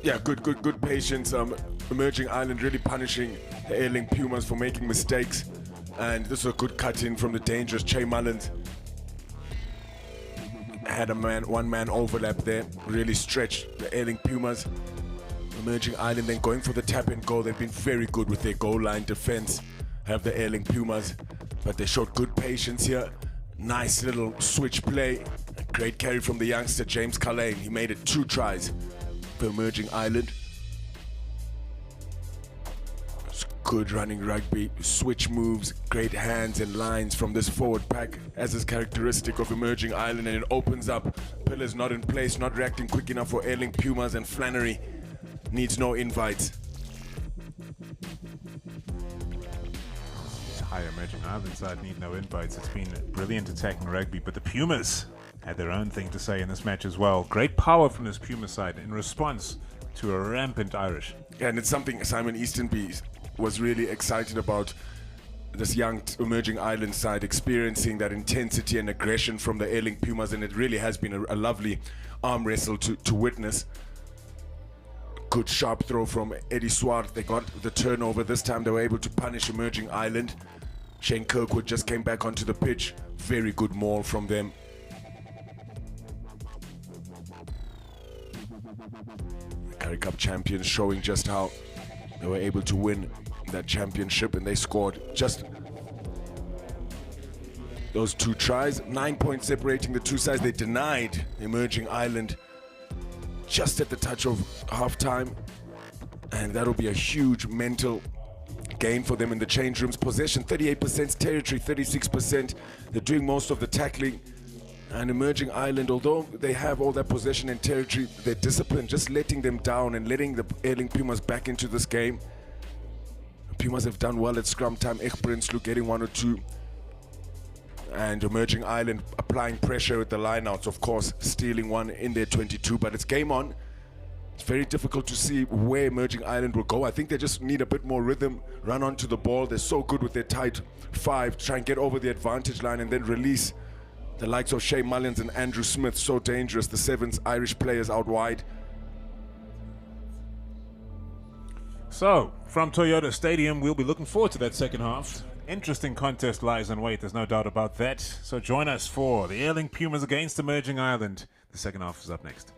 Yeah, good patience. Emerging Ireland really punishing the Airlink Pumas for making mistakes. And this was a good cut-in from the dangerous Che Mullins. Had a one-man overlap there, really stretched the Airlink Pumas. Emerging Ireland then going for the tap-and goal. They've been very good with their goal line defense, have the Airlink Pumas, but they showed good patience here. Nice little switch play. A great carry from the youngster James Cullen. He made it 2 tries for Emerging Ireland. Good running rugby, switch moves, great hands and lines from this forward pack, as is characteristic of emerging Ireland, and it opens up. Pillars not in place, not reacting quick enough for Airlink, Pumas, and Flannery needs no invites. Entire emerging Ireland side need no invites. It's been brilliant attacking rugby, but the Pumas had their own thing to say in this match as well. Great power from this Puma side in response to a rampant Irish. Yeah, and it's something Simon Eastonby was really excited about, this young emerging Ireland side experiencing that intensity and aggression from the Airlink Pumas, and it really has been a lovely arm wrestle to witness. Good sharp throw from Eddie Swart. They got the turnover. This time they were able to punish emerging Ireland. Shane Kirkwood just came back onto the pitch. Very good maul from them. The Currie Cup champions showing just how they were able to win that championship, and they scored just those 2 tries. 9 points separating the two sides. They denied emerging Ireland just at the touch of half-time, and that'll be a huge mental gain for them in the change rooms. Possession 38%, territory 36%. They're doing most of the tackling, and emerging Ireland, although they have all that possession and territory, their discipline just letting them down and letting the Airlink Pumas back into this game. Pumas have done well at scrum time. Egbrinslu getting 1 or 2. And emerging Ireland applying pressure at the lineouts, of course, stealing one in their 22, but it's game on. It's very difficult to see where emerging Ireland will go. I think they just need a bit more rhythm, run onto the ball. They're so good with their tight 5, try and get over the advantage line and then release the likes of Shea Mullins and Andrew Smith. So dangerous, the 7's Irish players out wide. So, from Toyota Stadium, we'll be looking forward to that second half. Interesting contest lies in wait, there's no doubt about that. So join us for the Airlink Pumas against emerging Ireland. The second half is up next.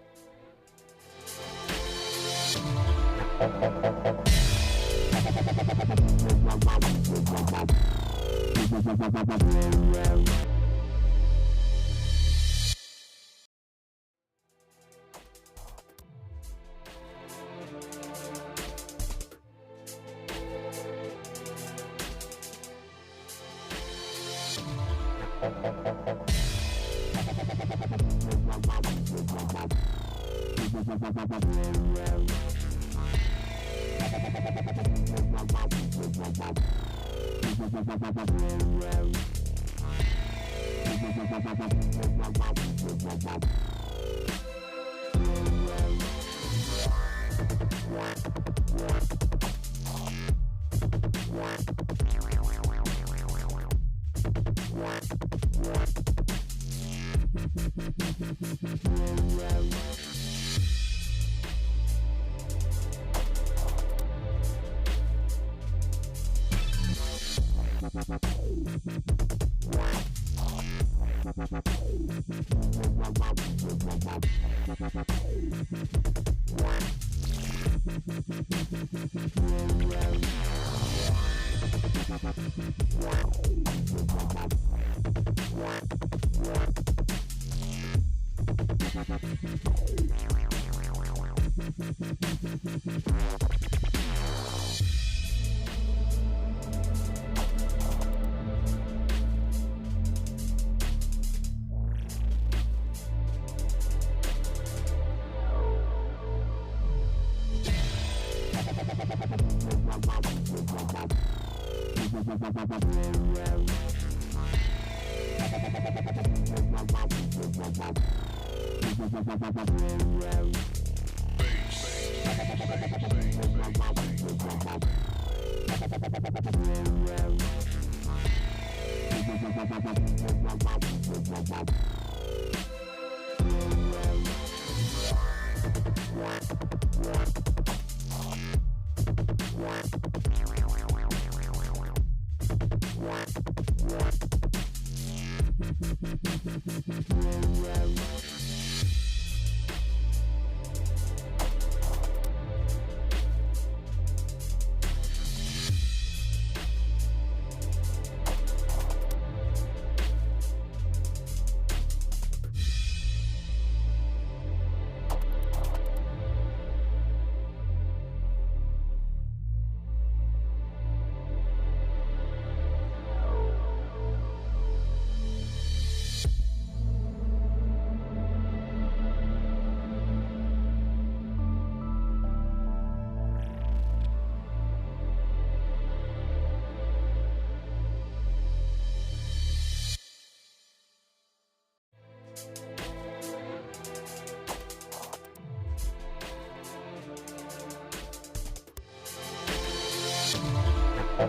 The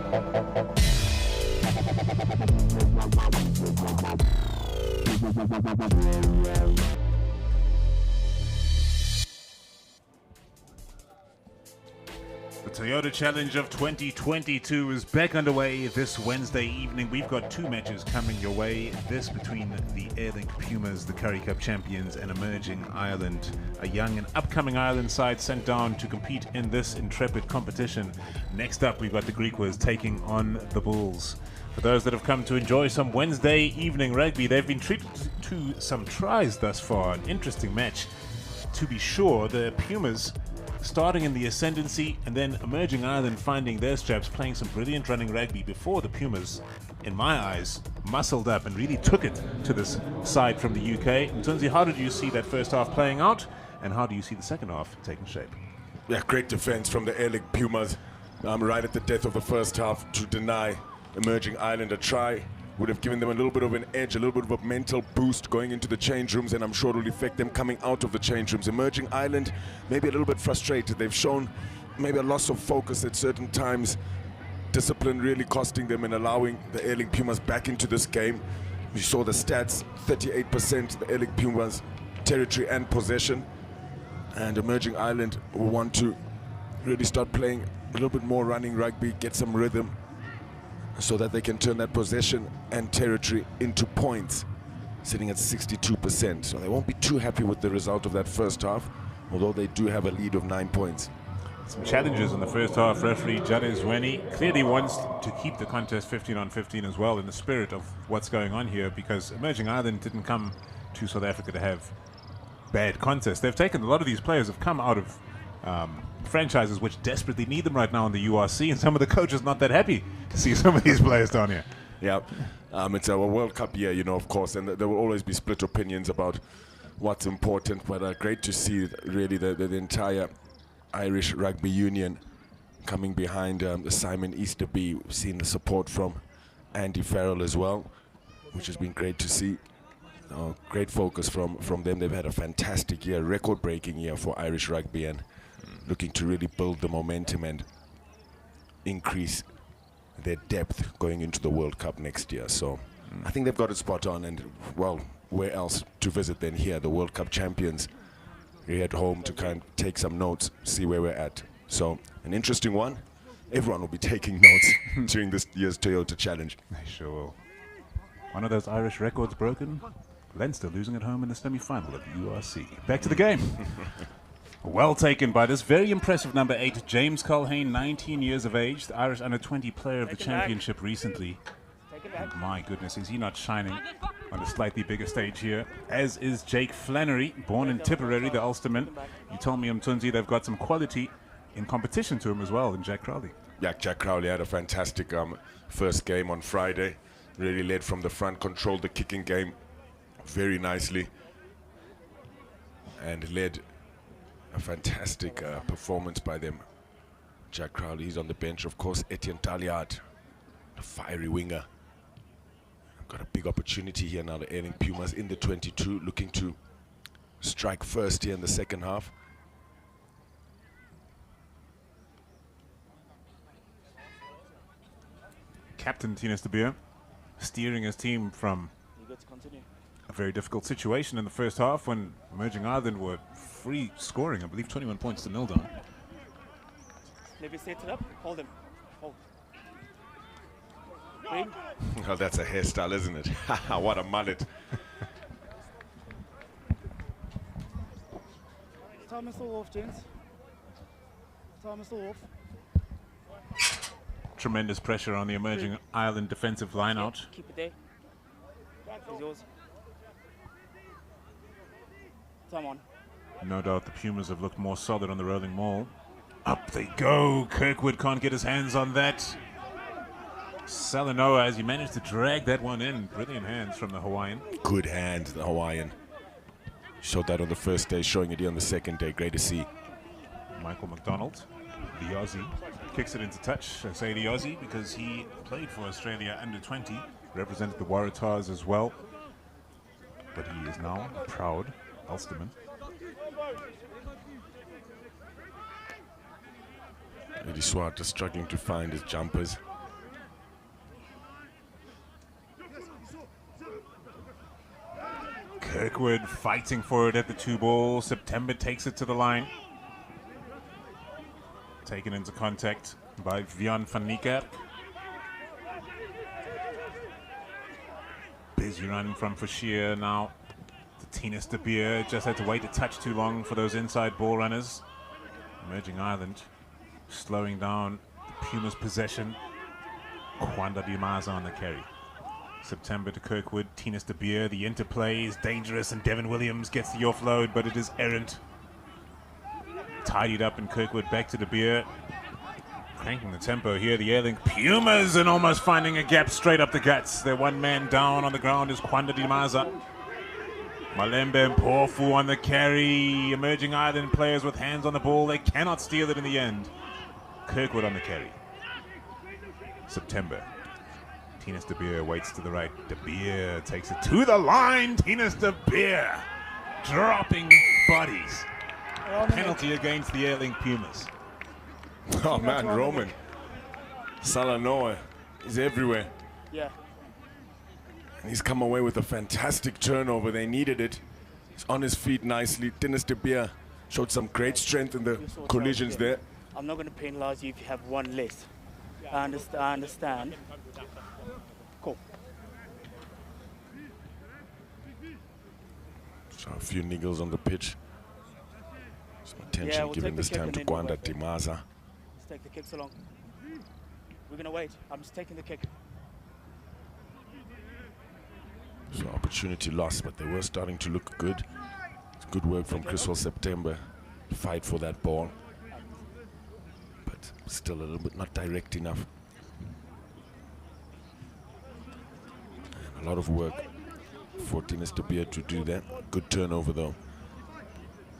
Toyota Challenge of 2022 is back underway this Wednesday evening. We've got two matches coming your way. This between the Airlink Pumas, the Currie Cup champions, and emerging Ireland, a young and upcoming Ireland side sent down to compete in this intrepid competition. Next up, we've got the Griquas taking on the Bulls. For those that have come to enjoy some Wednesday evening rugby, they've been treated to some tries thus far. An interesting match, to be sure. The Pumas starting in the ascendancy, and then emerging Ireland finding their straps, playing some brilliant running rugby before the Pumas, in my eyes, muscled up and really took it to this side from the UK. Mtunzi, how did you see that first half playing out, and how do you see the second half taking shape? Yeah, great defense from the Airlink Pumas. Right at the death of the first half to deny emerging Ireland a try. Would have given them a little bit of an edge, a little bit of a mental boost going into the change rooms, and I'm sure it will affect them coming out of the change rooms. Emerging Ireland, maybe a little bit frustrated. They've shown maybe a loss of focus at certain times. Discipline really costing them and allowing the Airlink Pumas back into this game. We saw the stats, 38% the Airlink Pumas territory and possession. And emerging Ireland will want to really start playing a little bit more running rugby, get some rhythm, so that they can turn that possession and territory into points, sitting at 62%. So they won't be too happy with the result of that first half, although they do have a lead of 9 points. Some challenges in the first half. Referee Jade Zweni clearly wants to keep the contest 15 on 15 as well, in the spirit of what's going on here, because emerging Ireland didn't come to South Africa to have bad contests. They've taken, a lot of these players have come out of franchises which desperately need them right now in the URC, and some of the coaches not that happy to see some of these players down here. Yeah, it's our World Cup year, you know, of course, and there will always be split opinions about what's important, but great to see really the entire Irish Rugby Union coming behind Simon Easterby. We've seen the support from Andy Farrell as well, which has been great to see. Great focus from them. They've had a fantastic year, record-breaking year for Irish rugby, and looking to really build the momentum and increase their depth going into the World Cup next year. So I think they've got it spot on, and well, where else to visit than here, the World Cup champions. We're at home to kind of take some notes, see where we're at. So an interesting one. Everyone will be taking notes during this year's Toyota Challenge. They sure will. One of those Irish records broken. Leinster losing at home in the semi-final of the URC. Back to the game. Well taken by this very impressive number 8, James Culhane, 19 years of age, the Irish under-20 player of the championship recently. And my goodness, is he not shining on a slightly bigger stage here, as is Jake Flannery, born in Tipperary, the Ulsterman. You told me, Mtunzi, they've got some quality in competition to him as well in Jack Crowley. Yeah, Jack Crowley had a fantastic first game on Friday. Really led from the front, controlled the kicking game very nicely, and led a fantastic performance by them. Jack Crowley, he's on the bench, of course. Etienne Talliard, the fiery winger. Got a big opportunity here now, the Airlink Pumas in the 22, looking to strike first here in the second half. Captain Tinus de Beer steering his team from a very difficult situation in the first half when emerging Ireland were free scoring, I believe 21 points to 0 down. Maybe set it up, hold him. Hold. Well, that's a hairstyle, isn't it? What a mullet. Time is still off, gents. Time is still off. Tremendous pressure on the emerging Ireland defensive line out. Keep it there. It's yours. Time on. No doubt the Pumas have looked more solid on the rolling maul. Up they go. Kirkwood can't get his hands on that. Salanoa, as he managed to drag that one in. Brilliant hands from the Hawaiian. Good hands, the Hawaiian. Showed that on the first day, showing it here on the second day. Great to see. Michael McDonald, the Aussie, kicks it into touch. I say the Aussie because he played for Australia under 20, represented the Waratahs as well. But he is now a proud Ulsterman. Eddie Swart just struggling to find his jumpers. Kirkwood fighting for it at the 2 ball. September takes it to the line. Taken into contact by Vian van Niekerk. Busy run from Forshire now to Tinus de Beer. Just had to wait a touch too long for those inside ball runners. Emerging Ireland slowing down the Pumas' possession. Kwanda Dimaza on the carry. September to Kirkwood, Tinus de Beer. The interplay is dangerous and Devin Williams gets the offload, but it is errant. Tidied up and Kirkwood back to de Beer. Cranking the tempo here, the Airlink Pumas, and almost finding a gap straight up the guts. Their one man down on the ground is Kwanda Dimaza. Malembe and Porfu on the carry. Emerging Ireland players with hands on the ball. They cannot steal it in the end. Kirkwood on the carry. September. Tinus de Beer waits to the right. De Beer takes it to the line. Tinus de Beer dropping bodies. Penalty against the Airlink Pumas. Oh man, Roman Salanoa is everywhere. Yeah. And he's come away with a fantastic turnover. They needed it. He's on his feet nicely. Tinus de Beer showed some great strength in the collisions there. I'm not going to penalise you if you have one less. I understand. Cool. So a few niggles on the pitch. Some attention we'll given take this the kick time and to then Kwanda we'll Dimaza. Let's take the kicks along. We're going to wait. I'm just taking the kick. So opportunity lost, but they were starting to look good. It's good work from Crystal September to fight for that ball. But still a little bit not direct enough. And a lot of work for Tinus de Beer to do that. Good turnover though.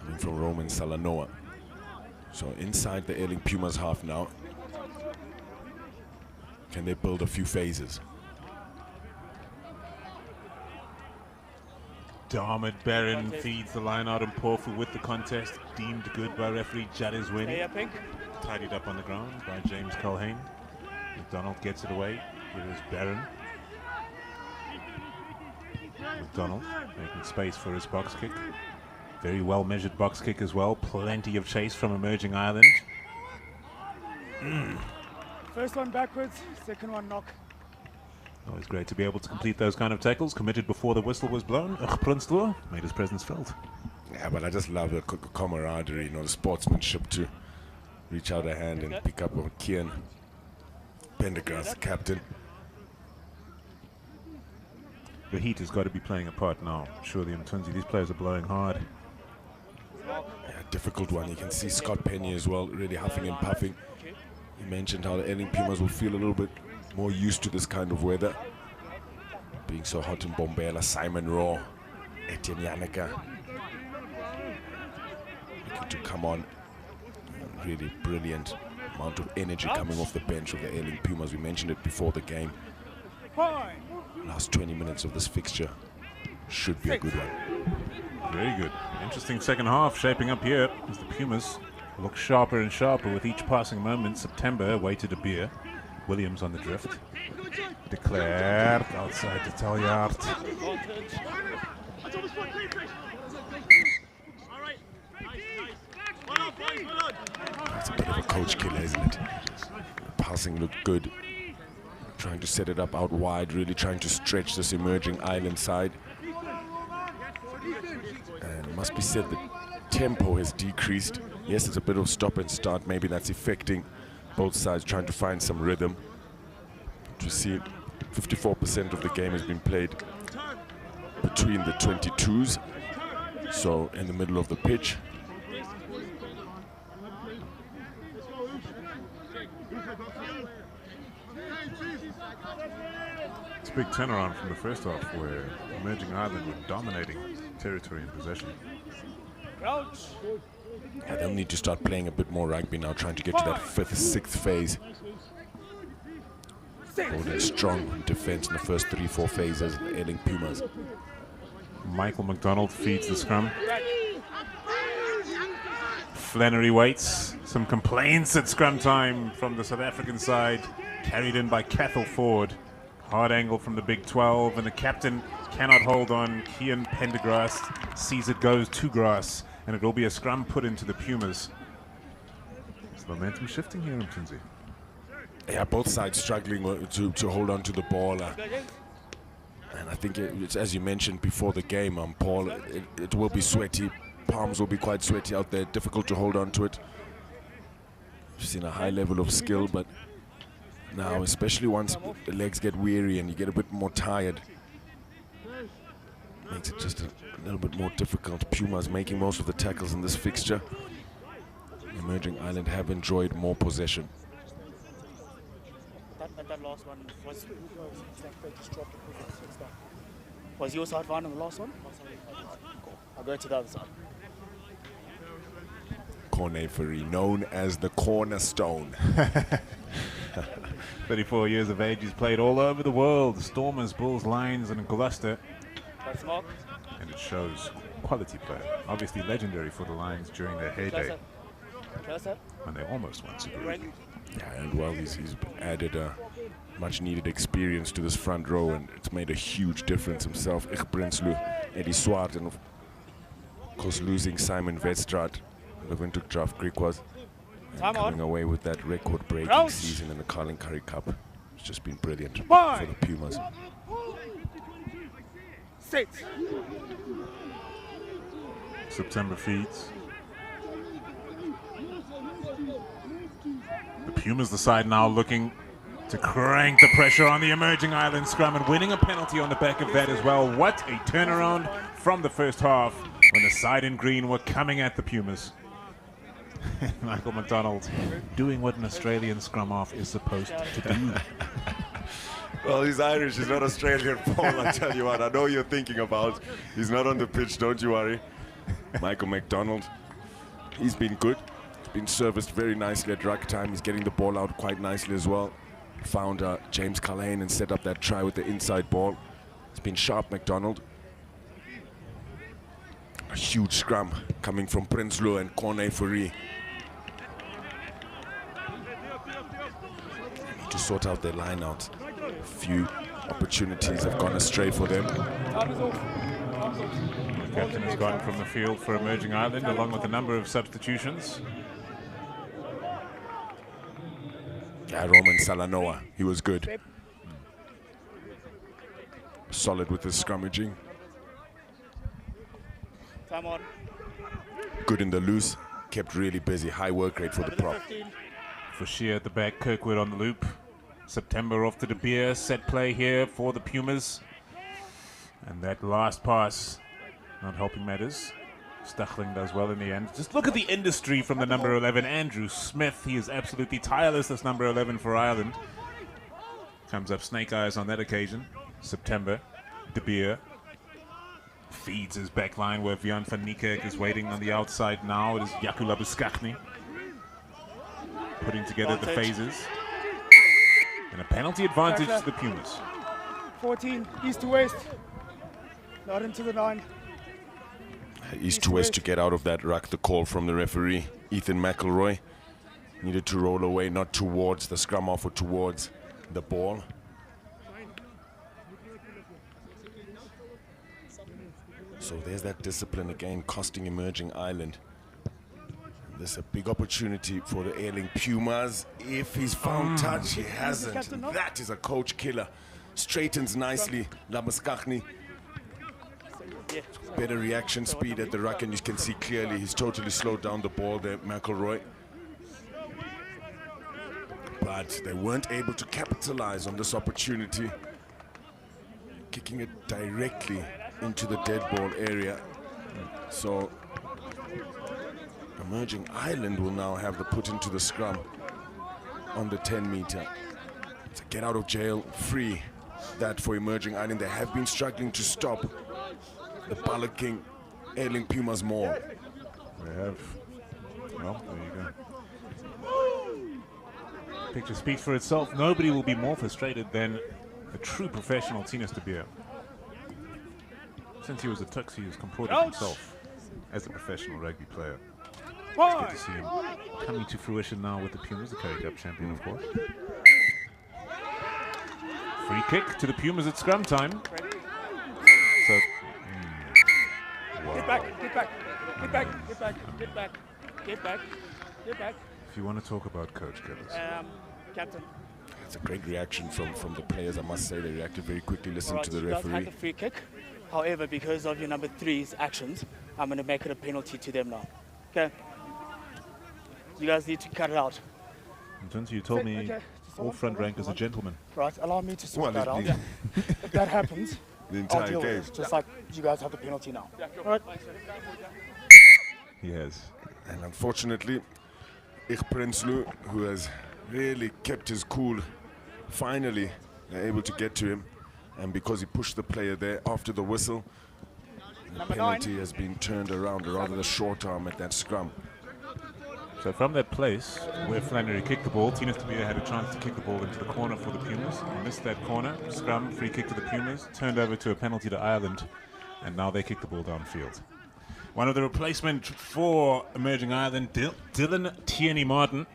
Coming from Roman Salanoa. So inside the Airlink Pumas half now. Can they build a few phases? Dermot Barron feeds the line out and Porfu with the contest. Deemed good by referee Jadis Winnie. Tidied up on the ground by James Culhane. McDonald gets it away. Here is Barron. McDonald making space for his box kick. Very well measured box kick as well. Plenty of chase from Emerging Ireland. First one backwards, second one knock. Always great to be able to complete those kind of tackles. Committed before the whistle was blown. Prunslow made his presence felt. Yeah, but I just love the camaraderie, the sportsmanship to reach out a hand and pick up on Kian Pendergrass, the captain. The heat has got to be playing a part now. Surely in Tunzi, these players are blowing hard. Yeah, difficult one. You can see Scott Penny as well, really huffing and puffing. He mentioned how the Airlink Pumas will feel a little bit more used to this kind of weather. Being so hot in Bombela, Simon Raw, Etienne Yannicka. Looking to come on. Really brilliant amount of energy coming off the bench of the Airlink Pumas. We mentioned it before the game. Last 20 minutes of this fixture should be a good one. Very good. Interesting second half shaping up here as the Pumas look sharper and sharper with each passing moment. September waited a beer. Williams on the drift. Declared outside the Talyard. It's a bit of a coach killer, isn't it? The passing looked good. Trying to set it up out wide, really trying to stretch this Emerging Island side. And it must be said that tempo has decreased. Yes, it's a bit of stop and start. Maybe that's affecting both sides, trying to find some rhythm. To see 54% of the game has been played between the 22s, so in the middle of the pitch. It's a big turnaround from the first half where Emerging Ireland were dominating territory and possession. Yeah, they'll need to start playing a bit more rugby now, trying to get to that fifth, sixth phase. Holding strong defense in the first 3-4 phases, the Airlink Pumas. Michael McDonald feeds the scrum. Flannery waits. Some complaints at scrum time from the South African side. Carried in by Cathal Ford. Hard angle from the Big 12, and the captain cannot hold on. Kian Pendergrass sees it goes to grass, and it will be a scrum put into the Pumas. Is the momentum shifting here, Mtunzi? Yeah, both sides struggling to hold on to the ball. And I think it's, as you mentioned before the game, Paul, it will be sweaty. Palms will be quite sweaty out there, difficult to hold on to it. We've seen a high level of skill, but now, especially once the legs get weary and you get a bit more tired, makes it just a little bit more difficult. Pumas making most of the tackles in this fixture. Emerging Island have enjoyed more possession. That last one was your side fine on the last one? Cool. I'll go to the other side. Cornefery, known as the cornerstone. 34 years of age, he's played all over the world. Stormers, Bulls, Lions, and Gloucester. That's Mark. And it shows quality player. Obviously legendary for the Lions during their heyday. Closer. When they almost won Super Rugby. Yeah, and well, he's added a much-needed experience to this front row, and it's made a huge difference himself. Ich Prinsloo, Eddie Swart, and of course losing Simon Vetstraat in the Windhoek Draft Creek was coming away with that record-breaking season in the Carling Curry Cup. It's just been brilliant for the Pumas. Set. September feeds. The Pumas, the side now looking to crank the pressure on the Emerging Island scrum and winning a penalty on the back of that as well. What a turnaround from the first half when the side in green were coming at the Pumas. Michael McDonald doing what an Australian scrum half is supposed to do. Well, he's Irish, he's not Australian, Paul, I tell you what, I know you're thinking about. He's not on the pitch, don't you worry. Michael McDonald, he's been good. Been serviced very nicely at ruck time. He's getting the ball out quite nicely as well. Found James Culhane and set up that try with the inside ball. It's been sharp, McDonald. A huge scrum coming from Prinsloo and Cornefery. Need to sort out their line out. A few opportunities have gone astray for them. The captain has gone from the field for Emerging Island along with a number of substitutions. Yeah, Roman Salanoa, he was good. Solid with his scrummaging. Time on. Good in the loose, kept really busy. High work rate for the prop. For Shear at the back, Kirkwood on the loop. September off to De Beer, set play here for the Pumas. And that last pass, not helping matters. Stachling does well in the end. Just look at the industry from the number 11, Andrew Smith. He is absolutely tireless, this number 11 for Ireland. Comes up snake eyes on that occasion. September, De Beer feeds his back line where Vian van Niekerk is waiting on the outside now. It is Jakula Buskachny putting together the phases. And a penalty advantage to the Pumas. 14, east to west. Not into the 9. East to west to get out of that ruck. The call from the referee, Ethan McElroy, needed to roll away, not towards the scrum off or towards the ball. So there's that discipline again, costing Emerging Island. There's a big opportunity for the Airlink Pumas. If he's found touch, he hasn't. And that is a coach killer. Straightens nicely, Labuskachny. Better reaction speed at the ruck, and you can see clearly he's totally slowed down the ball there, McElroy. But they weren't able to capitalize on this opportunity. Kicking it directly into the dead ball area. So Emerging Island will now have the put into the scrum on the 10 meter. To get out of jail free. That for Emerging Island. They have been struggling to stop the Ballocking Airlink Pumas more. They have. Well, there you go. Picture speaks for itself. Nobody will be more frustrated than a true professional Tinus De Beer. Since he was a Tux, he has comported himself as a professional rugby player. It's good to see him coming to fruition now with the Pumas, the Currie Cup champion, of course. Free kick to the Pumas at scrum time. So, Get back, get back, get back, get back, get back, get back, get back. if you want to talk about Coach Gillis. Captain. It's a great reaction from the players, I must say. They reacted very quickly, listened Alright, to the you guys had referee. the free kick. However, because of your number 3's actions, I'm going to make it a penalty to them now. Okay? You guys need to cut it out. Tunzi, you told me Okay, all front rank is a gentleman. Right, allow me to sort Well, that out. the- If that happens, The I'll entire deal game. with it. Just like you guys have the penalty now. Right? Yes. And unfortunately, Ich Prinsloo, who has really kept his cool, finally able to get to him. And because he pushed the player there after the whistle, the Number penalty 9. has been turned around, or rather the short arm at that scrum. So from that place where Flannery kicked the ball, Tinas de Beer had a chance to kick the ball into the corner for the Pumas. He missed that corner. Scrum, free kick to the Pumas, turned over to a penalty to Ireland, and now they kick the ball downfield. One of the replacement for Emerging Ireland, Dylan Tierney Martin,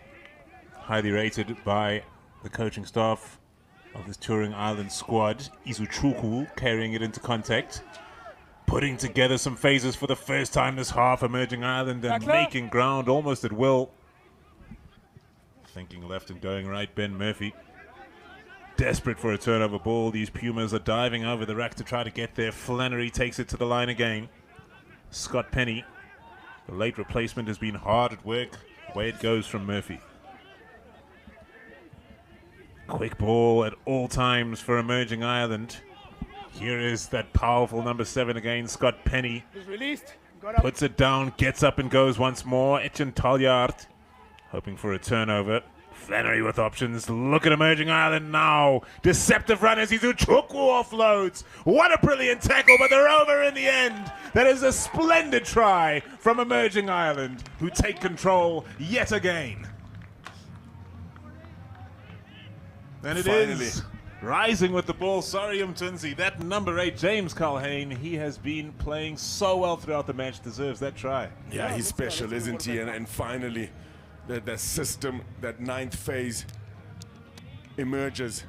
highly rated by the coaching staff of this Touring Ireland squad. Izuchuku carrying it into contact, putting together some phases for the first time this half, Emerging Ireland, and making ground almost at will. Thinking left and going right, Ben Murphy. Desperate for a turnover ball. These Pumas are diving over the rack to try to get there. Flannery takes it to the line again. Scott Penny, the late replacement, has been hard at work. Away it goes from Murphy. Quick ball at all times for Emerging Ireland. Here is that powerful number 7 again, Scott Penny. He's released. Got up. Puts it down, gets up and goes once more. Etienne Talliard hoping for a turnover. Flannery with options. Look at Emerging Ireland now. Deceptive runners. Izuchukwu offloads. What a brilliant tackle, but they're over in the end. That is a splendid try from Emerging Ireland, who take control yet again. And it Finally. is rising with the ball. Sorry, Mtunzi. That number 8, James Culhane, he has been playing so well throughout the match. Deserves that try. Yeah, he's special, isn't he? And finally, the system, that 9th phase emerges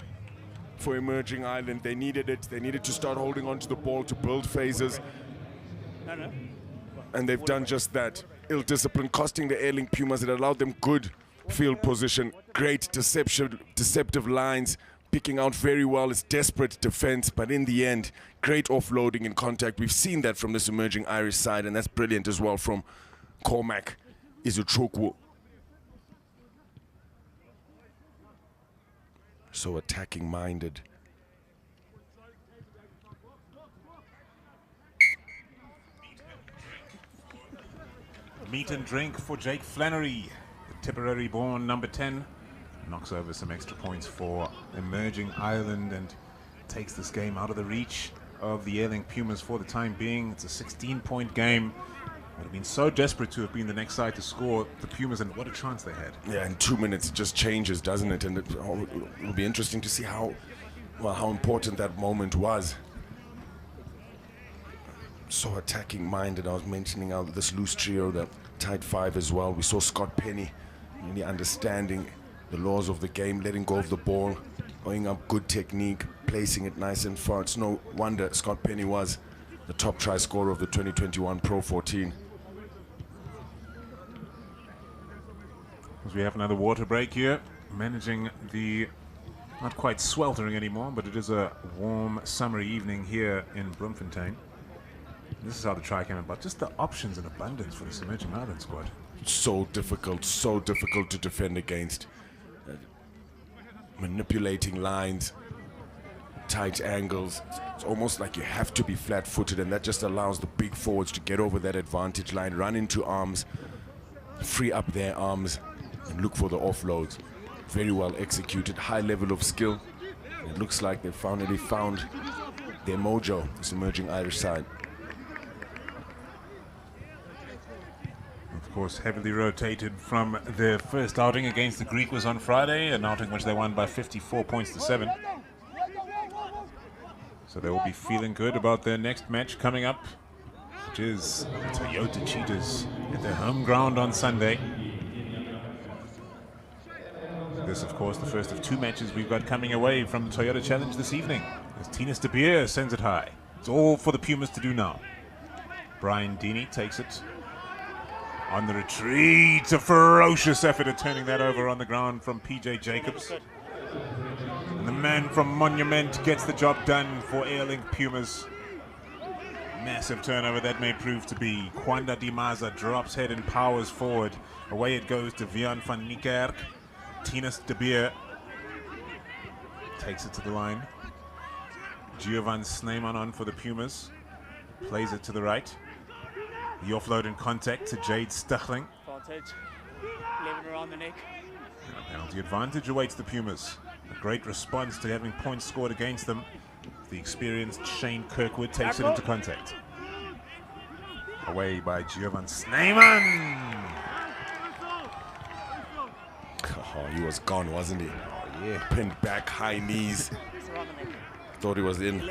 for Emerging Ireland. They needed it. They needed to start holding on to the ball to build phases. And they've done just that. Ill discipline costing the Airlink Pumas. It allowed them good field position, great deceptive lines, picking out very well. It's desperate defense, but in the end, great offloading in contact. We've seen that from this Emerging Irish side, and that's brilliant as well from Cormac Izuchukwu. So attacking minded. Meat and drink for Jake Flannery, the Tipperary-born number 10. Knocks over some extra points for Emerging Ireland and takes this game out of the reach of the Airlink Pumas for the time being. It's a 16-point game. Would have been so desperate to have been the next side to score, the Pumas, and what a chance they had. Yeah, in 2 minutes it just changes, doesn't it? And it'll be interesting to see how important that moment was. So attacking minded. I was mentioning this loose trio, the tight 5 as well. We saw Scott Penny really understanding the laws of the game, letting go of the ball, going up, good technique, placing it nice and far. It's no wonder Scott Penny was the top try scorer of the 2021 Pro 14. As we have another water break here, managing the, not quite sweltering anymore, but it is a warm summer evening here in Bloemfontein. This is how the try came about. Just the options in abundance for this Emerging Ireland squad. So difficult to defend against. Manipulating lines, tight angles. It's almost like you have to be flat-footed, and that just allows the big forwards to get over that advantage line, run into arms, free up their arms, and look for the offloads. Very well executed, high level of skill. It looks like they've finally found their mojo, this Emerging Irish side. Of course, heavily rotated from their first outing against the Greek was on Friday, an outing which they won by 54 points to 7. So they will be feeling good about their next match coming up, which is the Toyota Cheetahs at their home ground on Sunday. This, of course, the first of 2 matches we've got coming away from the Toyota Challenge this evening, as Tinas de Beer sends it high. It's all for the Pumas to do now. Brian Deeney takes it. On the retreat, a ferocious effort at turning that over on the ground from PJ Jacobs. And the man from Monument gets the job done for Airlink Pumas. Massive turnover that may prove to be. Kwanda Dimaza drops head and powers forward. Away it goes to Vian van Niekerk. Tinus de Beer takes it to the line. Giovan Sneeman on for the Pumas. Plays it to the right. The offload in contact to Jade Stuchling. Advantage. Leaving around the neck. And a penalty advantage awaits the Pumas. A great response to having points scored against them. The experienced Shane Kirkwood takes it into contact. Away by Giovan Sneeman. Oh, he was gone, wasn't he? Oh, yeah. Pinned back, high knees. Thought he was in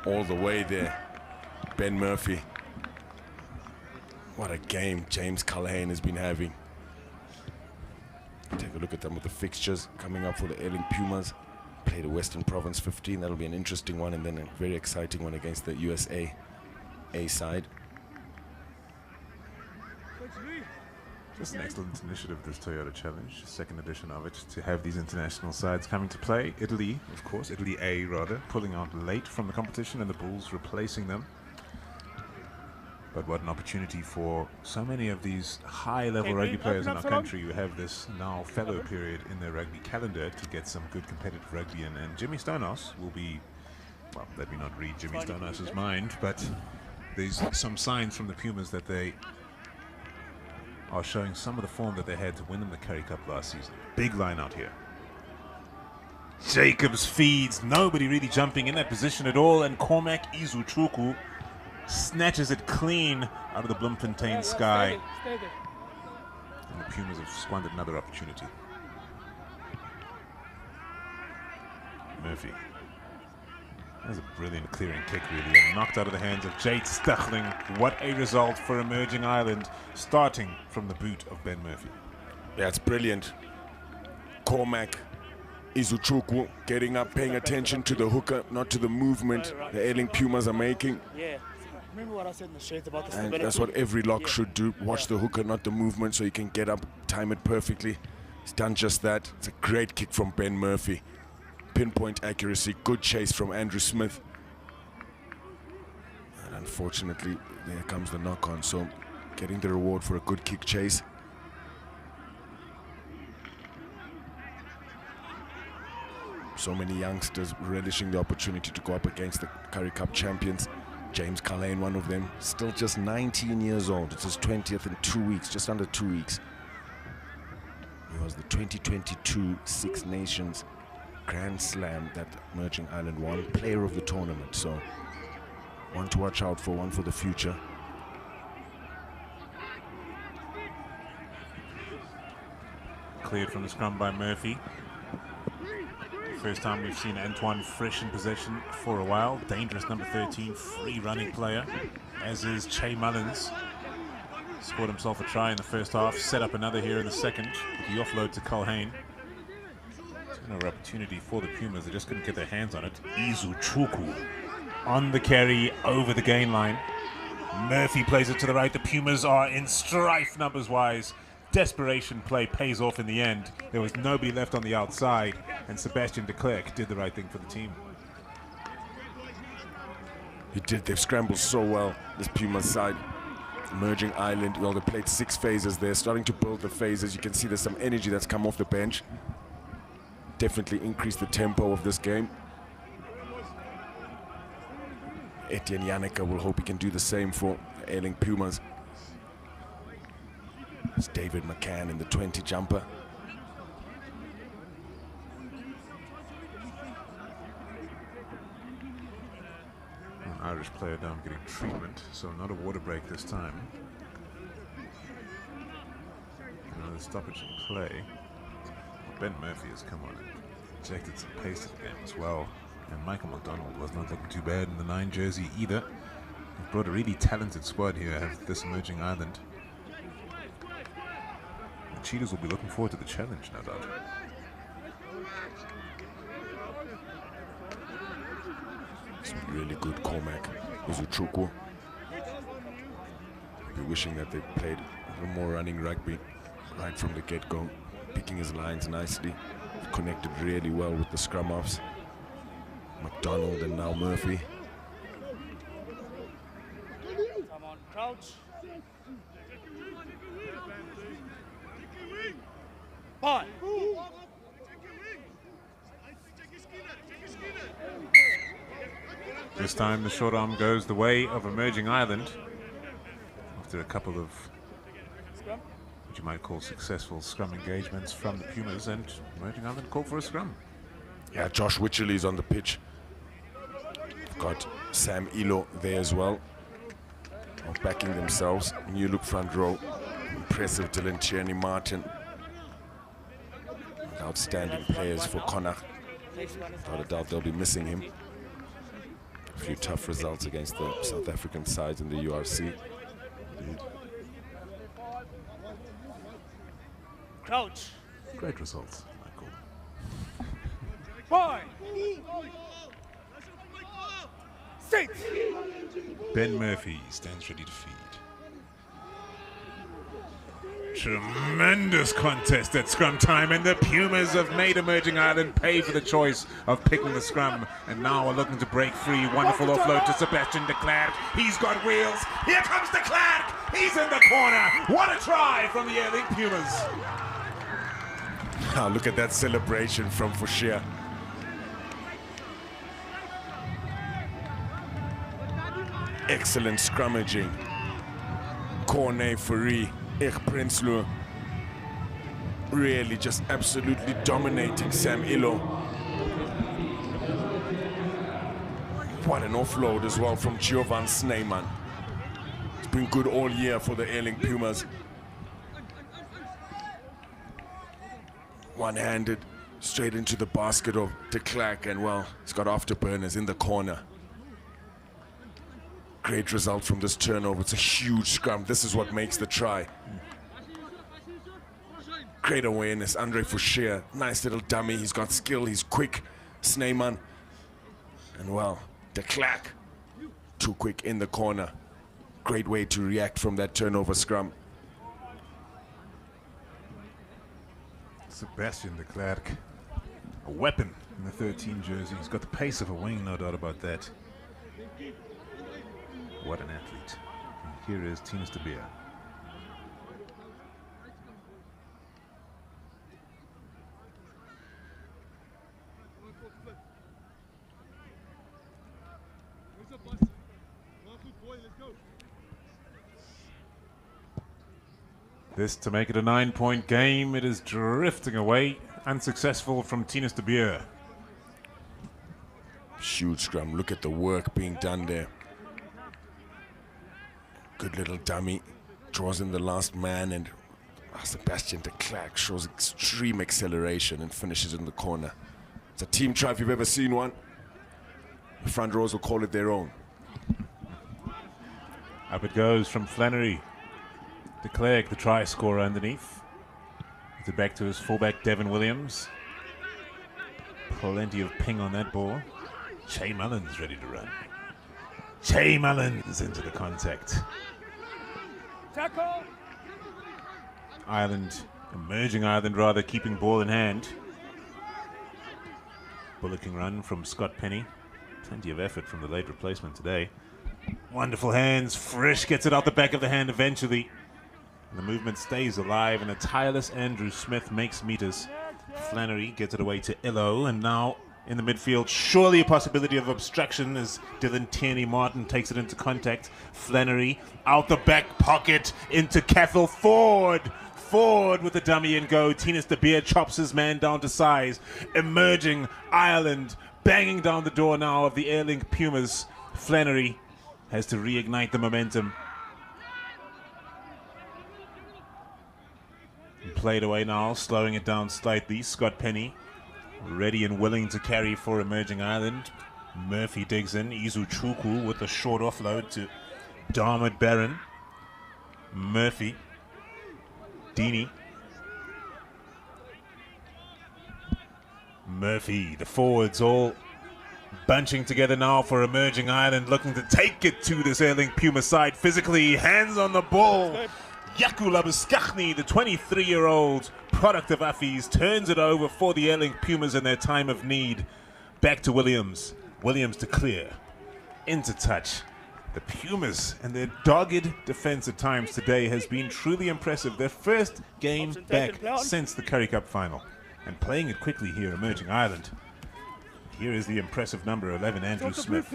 all the way there. Ben Murphy. What a game James Culhane has been having. Take a look at some of the fixtures coming up for the Airlink Pumas. Play the Western Province 15. That'll be an interesting one, and then a very exciting one against the USA A side. Just an excellent initiative, this Toyota Challenge, second edition of it, to have these international sides coming to play. Italy, of course, Italy A rather, pulling out late from the competition and the Bulls replacing them. But what an opportunity for so many of these high-level rugby players in our country who have this now fellow period in their rugby calendar to get some good competitive rugby in. And Jimmy Stonehouse will be, well, let me not read Jimmy Stonehouse's mind, but there's some signs from the Pumas that they are showing some of the form that they had to win in the Currie Cup last season. Big line out here. Jacobs feeds, nobody really jumping in that position at all, and Cormac Izuchuku snatches it clean out of the Bloemfontein sky. And the Pumas have squandered another opportunity. Murphy. That was a brilliant clearing kick, really, and knocked out of the hands of Jade Stuchling. What a result for Emerging Ireland, starting from the boot of Ben Murphy. Yeah, it's brilliant. Cormac Izuchuku getting up, paying attention to the hooker, not to the movement the Airlink Pumas are making. Yeah. Remember what I said in the shades about the And stability? that's what every lock should do. Watch the hooker, not the movement, so you can get up, time it perfectly. He's done just that. It's a great kick from Ben Murphy. Pinpoint accuracy, good chase from Andrew Smith. And unfortunately, there comes the knock-on. So getting the reward for a good kick chase. So many youngsters relishing the opportunity to go up against the Currie Cup champions. James Culhane, one of them, still just 19 years old. It's his 20th in 2 weeks, just under 2 weeks. He was the 2022 Six Nations Grand Slam that Emerging Ireland won, player of the tournament. So one to watch out for, one for the future. Cleared from the scrum by Murphy. First time we've seen Antoine Fresh in possession for a while. Dangerous number 13, free running player, as is Che Mullins. Scored himself a try in the first half, set up another here in the second with the offload to Culhane. Another opportunity for the Pumas, they just couldn't get their hands on it. Izuchuku on the carry over the gain line. Murphy plays it to the right. The Pumas are in strife numbers-wise. Desperation play pays off in the end. There was nobody left on the outside, and Sebastian de Klerk did the right thing for the team. He did. They've scrambled so well, this Pumas side. Emerging Ireland, well, they played 6 phases. They're starting to build the phases. You can see there's some energy that's come off the bench. Definitely increased the tempo of this game. Etienne Yannicka will hope he can do the same for Airlink Pumas. It's David McCann in the 20 jumper. An Irish player down getting treatment, so not a water break this time. Another stoppage in play. Ben Murphy has come on and injected some pace to the game as well. And Michael McDonald was not looking too bad in the 9 jersey either. They've brought a really talented squad here at this Emerging Ireland. The Cheetahs will be looking forward to the challenge, no doubt. It's really good Cormac. Uzuchukwu. Be wishing that they played a little more running rugby right from the get-go, picking his lines nicely, connected really well with the scrum offs. McDonald and now Murphy. Come on, crouch. Bye. This time the short arm goes the way of Emerging Ireland after a couple of what you might call successful scrum engagements from the Pumas, and Emerging Ireland called for a scrum. Yeah, Josh Wycherley's on the pitch. Got Sam Ilo there as well, all backing themselves. New look front row. Impressive Dylan Tierney Martin. Outstanding players for Connacht. Without a doubt they'll be missing him. A few tough results against the South African sides in the URC. Crouch. Great results, Michael. Bye. Sit. Ben Murphy stands ready to feed. Tremendous contest at scrum time, and the Pumas have made Emerging Ireland pay for the choice of picking the scrum, and now are looking to break free. Wonderful offload to Sebastian de Klerk. He's got wheels. Here comes de Klerk. He's in the corner. What a try from the Airlink Pumas. Now look at that celebration from Foucher. Excellent scrummaging. Cornet Fourie. Ich Prinsloo really just absolutely dominating Sam Ilo. What an offload as well from Giovan Snyman. It's been good all year for the Airlink Pumas. One-handed straight into the basket of de Klerk, and well, he's got afterburners in the corner. Great result from this turnover. It's a huge scrum. This is what makes the try. Great awareness. Andre Foucher, nice little dummy. He's got skill. He's quick. Snyman. And well, de Klerk, too quick in the corner. Great way to react from that turnover scrum. Sebastian de Klerk, a weapon in the 13 jersey. He's got the pace of a wing, no doubt about that. What an athlete. And here is Tinus de Beer. This to make it a 9-point game. It is drifting away. Unsuccessful from Tinus de Beer. Huge scrum. Look at the work being done there. Good little dummy. Draws in the last man, and Sebastian de Klerk shows extreme acceleration and finishes in the corner. It's a team try if you've ever seen one. The front rows will call it their own. Up it goes from Flannery. De Klerk, the try scorer underneath. Gets it back to his fullback, Devin Williams. Plenty of ping on that ball. Che Mullins ready to run. Che Mullins into the contact. Tackle. Ireland, Emerging Ireland rather, keeping ball in hand. Bullocking run from Scott Penny. Plenty of effort from the late replacement today. Wonderful hands. Frisch gets it out the back of the hand eventually. And the movement stays alive, and a tireless Andrew Smith makes meters. Flannery gets it away to Illo, and now in the midfield, surely a possibility of obstruction as Dylan Tierney Martin takes it into contact. Flannery out the back pocket into Cathal Ford. Ford with the dummy and go. Tinus de Beer chops his man down to size. Emerging Ireland banging down the door now of the Airlink Pumas. Flannery has to reignite the momentum. Played away now, slowing it down slightly. Scott Penny ready and willing to carry for Emerging Ireland. Murphy digs in. Izu Chukwu with a short offload to Dermot Barron. Murphy. Dini. Murphy. The forwards all Bunching together now for Emerging Ireland, looking to take it to this Airlink Puma side physically. Hands on the ball. Yaku Labuskachny, the 23-year-old product of Affies, turns it over for the Airlink Pumas in their time of need. Back to Williams. Williams to clear. Into touch. The Pumas and their dogged defense at times today has been truly impressive. Their first game back since the Currie Cup final. And playing it quickly here, Emerging Ireland. Here is the impressive number 11, Andrew Smith.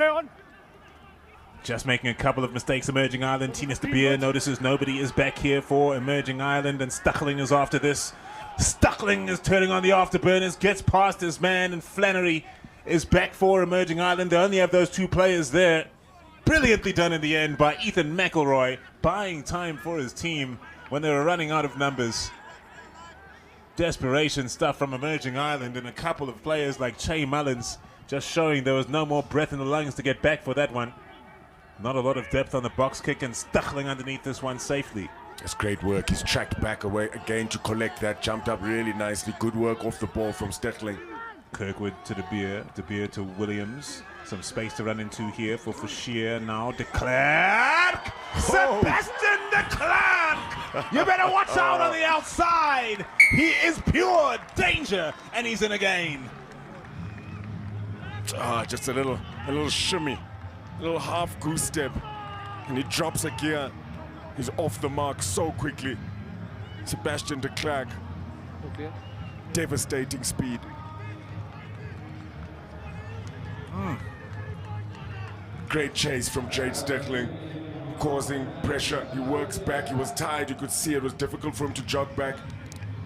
Just making a couple of mistakes, Emerging Ireland. Tinas de Beer notices nobody is back here for Emerging Ireland, and Stuckling is after this. Stuckling is turning on the afterburners, gets past his man, and Flannery is back for Emerging Ireland. They only have those two players there. Brilliantly done in the end by Ethan McElroy, buying time for his team when they were running out of numbers. Desperation stuff from Emerging Ireland, and a couple of players like Che Mullins just showing there was no more breath in the lungs to get back for that one. Not a lot of depth on the box kick, and Stuckling underneath this one safely. That's great work. He's tracked back away again to collect that. Jumped up really nicely. Good work off the ball from Steckling. Kirkwood to De Beer to Williams. Some space to run into here for Fouchier now. De Klerk! Sebastian De Klerk! You better watch out on the outside! He is pure danger, and he's in again. Just a little shimmy. A little half goose step. And he drops a gear. He's off the mark so quickly. Sebastian De Klerk. Okay. Devastating speed. Great chase from Jade Steckling, causing pressure. He works back. He was tired. You could see it was difficult for him to jog back.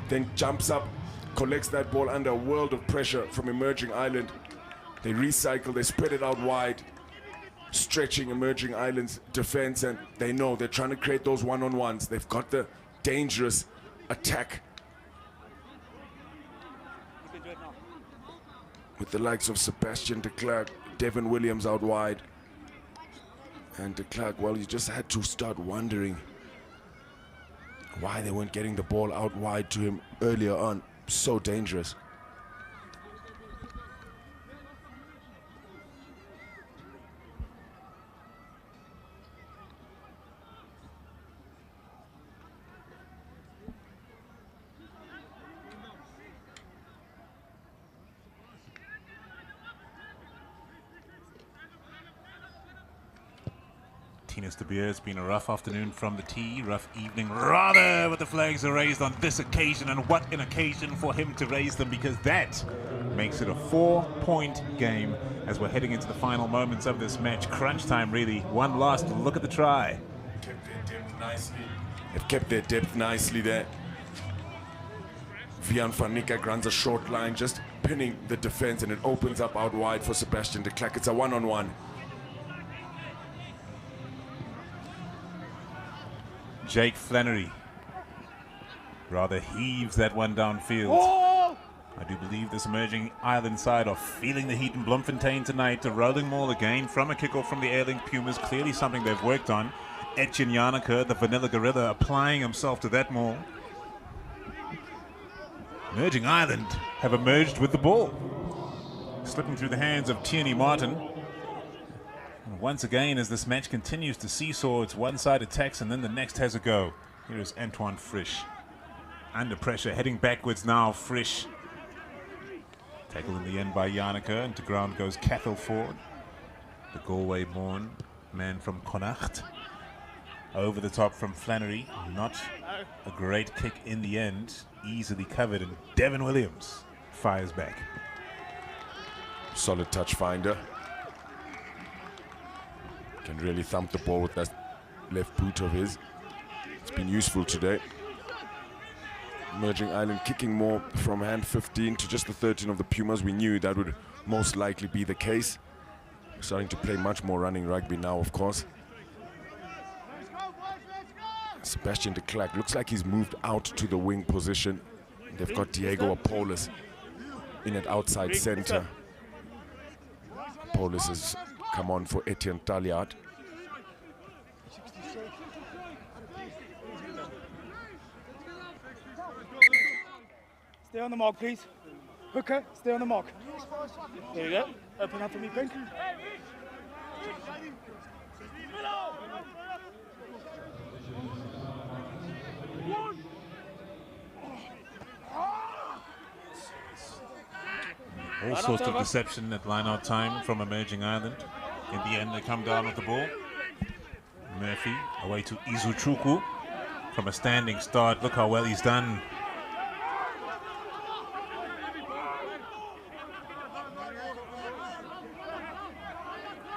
Then jumps up, collects that ball under a world of pressure from Emerging Ireland. They recycle. They spread it out wide, stretching Emerging Ireland's defense, and they know they're trying to create those one-on-ones. They've got the dangerous attack with the likes of Sebastian De Klerk, Devin Williams out wide. And De Klerk, well, you just had to start wondering why they weren't getting the ball out wide to him earlier on. So dangerous. Tinas de Beer, it's been a rough afternoon from the tee, rough evening rather, but the flags are raised on this occasion, and what an occasion for him to raise them, because that makes it a 4-point game as we're heading into the final moments of this match. Crunch time, really. One last look at the try. Kept their depth nicely. They've kept their depth nicely there. Vian van Niekerk runs a short line, just pinning the defense, and it opens up out wide for Sebastian De Klerk. It's a one-on-one. Jake Flannery rather heaves that one downfield. I do believe this Emerging Ireland side are feeling the heat in Bloemfontein tonight. A rolling maul again from a kickoff from the Airlink Pumas, clearly something they've worked on. Etienne Janeke, the Vanilla Gorilla, applying himself to that maul. Emerging Ireland have emerged with the ball, slipping through the hands of Tierney Martin. And once again, as this match continues to seesaw, it's one side attacks and then the next has a go. Here is Antoine Frisch. Under pressure, heading backwards now, Frisch. Tackled in the end by Janeke, and to ground goes Cathal Ford. The Galway-born man from Connacht. Over the top from Flannery. Not a great kick in the end. Easily covered, and Devin Williams fires back. Solid touch finder. Can really thump the ball with that left boot of his. It's been useful today. Emerging Ireland kicking more from hand 15 to just the 13 of the Pumas. We knew that would most likely be the case. We're starting to play much more running rugby now, of course. Sebastian De Klerk looks like he's moved out to the wing position. They've got Diego Apolis in at outside center. Apolis has come on for Etienne Talliard. Stay on the mark, please. Hooker, stay on the mark. There you go. Open up for me, Pink. All sorts of deception at line-out time from Emerging Ireland. In the end, they come down with the ball. Murphy away to Izuchukwu from a standing start. Look how well he's done.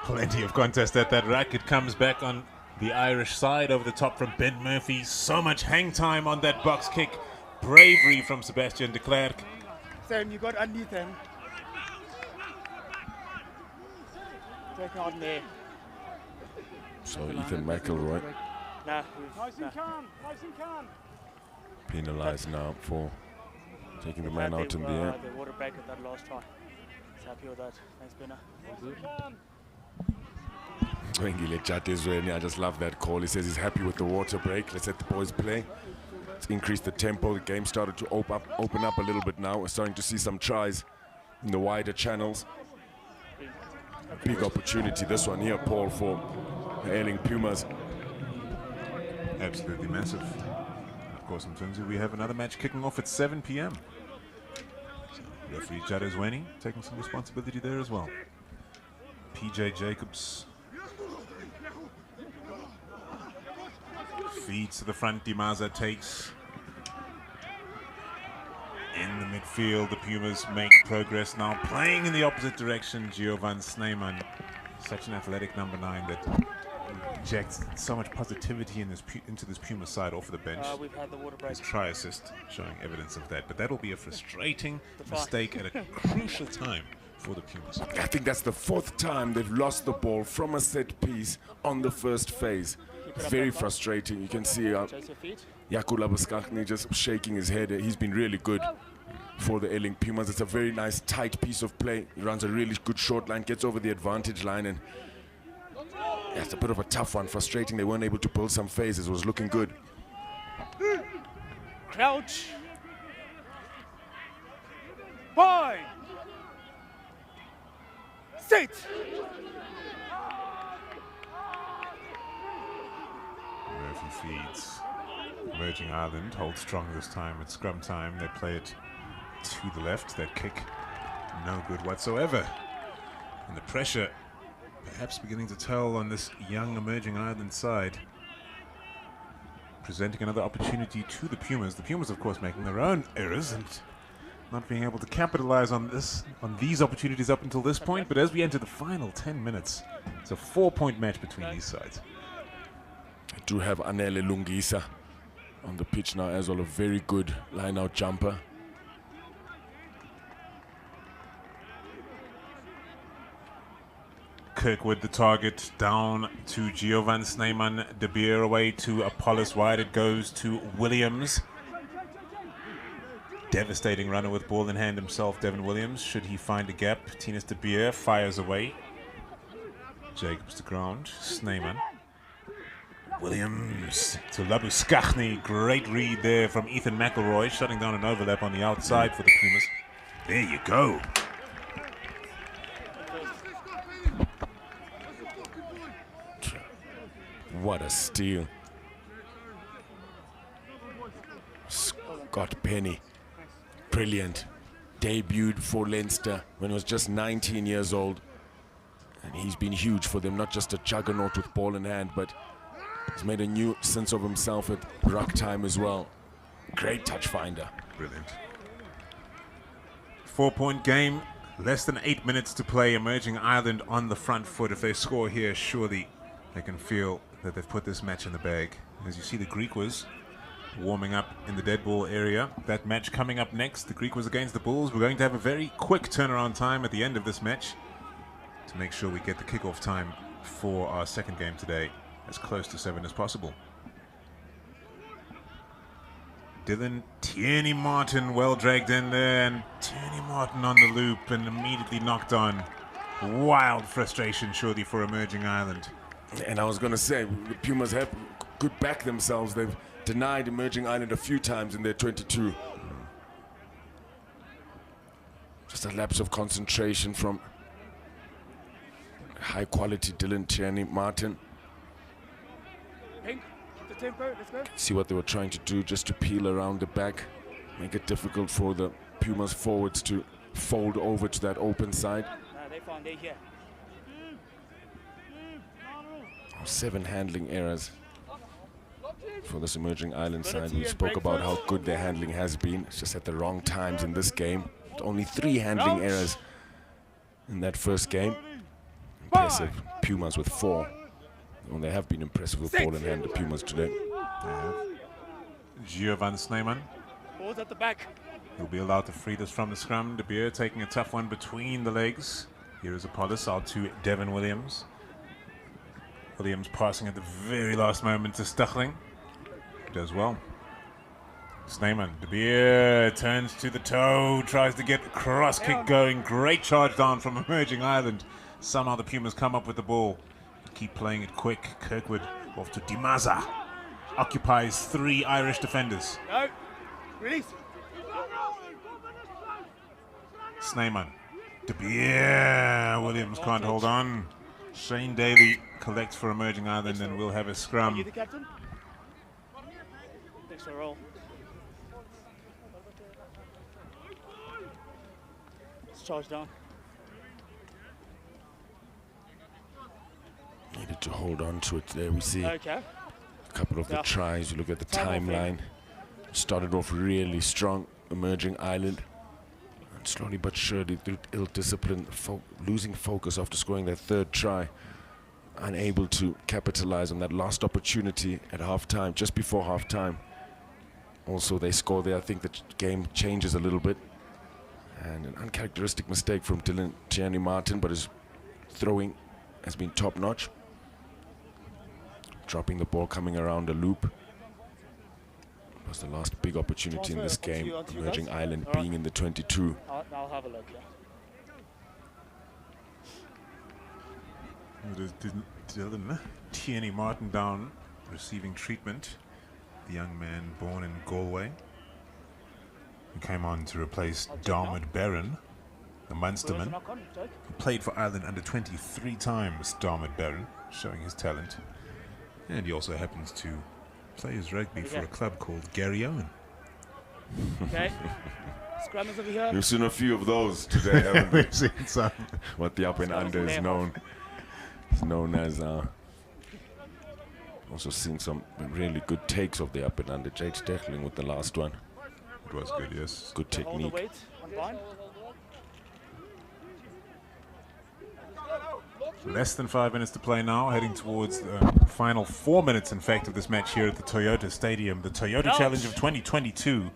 Plenty of contest at that rack. It comes back on the Irish side over the top from Ben Murphy. So much hang time on that box kick. Bravery from Sebastian de Klerk. Sam, you got underneath him. Take on there. So Ethan McElroy Nah, Nice and calm. Nice and calm. penalized now for taking the man out in the air. The water break at that last try. He's happy with that. Thanks, Bena. I just love that call. He says he's happy with the water break. Let's let the boys play. Let's increase the tempo. The game started to open up a little bit now. We're starting to see some tries in the wider channels. Big opportunity, this one here, Paul, for the Airlink Pumas. Absolutely massive. Of course, in terms of we have another match kicking off at 7 p.m. So, referee Jadezweni taking some responsibility there as well. PJ Jacobs feeds to the front. Dimaza takes in the midfield. The Pumas make progress now, playing in the opposite direction. Giovan Sneeman, such an athletic number 9 that injects so much positivity into this Puma side off the bench. We've had the water break. His try assist showing evidence of that, but that'll be a frustrating mistake at a crucial time for the Pumas. I think that's the 4th time they've lost the ball from a set piece on the first phase. Very frustrating. You can see Chase your feet. Jakula Buskachny just shaking his head. He's been really good for the Airlink Pumas. It's a very nice, tight piece of play. He runs a really good short line, gets over the advantage line, and yeah, it's a bit of a tough one. Frustrating. They weren't able to pull some phases. It was looking good. Crouch. Point. Sit. Murphy feeds. Emerging Ireland hold strong this time at scrum time. They play it to the left. That kick, no good whatsoever. And the pressure perhaps beginning to tell on this young Emerging Ireland side. Presenting another opportunity to the Pumas. The Pumas, of course, making their own errors and not being able to capitalize on these opportunities up until this point. But as we enter the final 10 minutes, it's a 4-point match between these sides. I do have Anele Lungisa on the pitch now as well, a very good line-out jumper. Kirkwood the target, down to Giovan Sneeman. De Beer away to Apollos wide. It goes to Williams. Devastating runner with ball in hand himself, Devin Williams. Should he find a gap? Tinas De Beer fires away. Jacobs to ground. Sneeman. Williams to Labuskachny. Great read there from Ethan McElroy, shutting down an overlap on the outside for the Pumas. There you go. What a steal. Scott Penny, brilliant. Debuted for Leinster when he was just 19 years old. And he's been huge for them, not just a juggernaut with ball in hand, but he's made a new sense of himself at ruck time as well. Great touch finder. Brilliant. 4-point game, less than 8 minutes to play. Emerging Ireland on the front foot. If they score here, surely they can feel that they've put this match in the bag. As you see, the Greek was warming up in the dead ball area. That match coming up next, the Greek was against the Bulls. We're going to have a very quick turnaround time at the end of this match to make sure we get the kickoff time for our second game today as close to 7 as possible. Dylan Tierney Martin well dragged in there, and Tierney Martin on the loop and immediately knocked on. Wild frustration surely for Emerging Ireland. And I was going to say, the Pumas have could back themselves. They've denied Emerging Ireland a few times in their 22. Just a lapse of concentration from high quality Dylan Tierney Martin. Pink, the tempo, let's go. See what they were trying to do, just to peel around the back, make it difficult for the Pumas forwards to fold over to that open side. No, they're fine, they're here. 7 handling errors for this emerging island side. We spoke about how good their handling has been. It's just at the wrong times in this game. Only 3 handling errors in that first game. Impressive. Pumas with 4. Well, they have been impressive with ball in hand, the Pumas today. Giovan Snyman. Balls at the back. He'll be allowed to free this from the scrum. De Beer taking a tough one between the legs. Here is Apollos out to Devin Williams. Williams passing at the very last moment to Stuchling. Does well. Snyman, De Beer turns to the toe, tries to get the cross kick going. Great charge down from emerging island. Somehow the Pumas come up with the ball. Keep playing it quick. Kirkwood off to Dimaza. Occupies 3 Irish defenders. No. Release. Snyman. De Beer. Williams can't hold on. Shane Daly collects for emerging island and we'll have a Are you scrum. the captain? Extra roll. Let's charge down. Needed to hold on to it there. We see a Okay. couple of the tries. You look at the timeline. Started off really strong, emerging island. And slowly but surely, through ill discipline, losing focus after scoring their 3rd try. Unable to capitalize on that last opportunity at halftime, just before halftime. Also, they score there. I think the game changes a little bit. And an uncharacteristic mistake from Dylan Tierney Martin, but his throwing has been top notch. Dropping the ball, coming around a loop. Was the last big opportunity in this game. Emerging Island being in the 22. I'll have a look, yeah. It is Dylan Tierney Martin down, receiving treatment. The young man born in Galway. He came on to replace Dermot Barron, the Munsterman. Who played for Ireland under 23 times, Dermot Barron, showing his talent. And he also happens to play his rugby for a club called Gary Owen. Okay. Scrummers over here. You've seen a few of those today, haven't we? We've seen some. What the up and under is known. It's known as. Also seen some really good takes of the up and under. Jade Stechling with the last one. It was good, yes. Good Hold the technique. weight on bind. Less than 5 minutes to play now, heading towards the final 4 minutes, in fact, of this match here at the Toyota Stadium. The Toyota Challenge of 2022.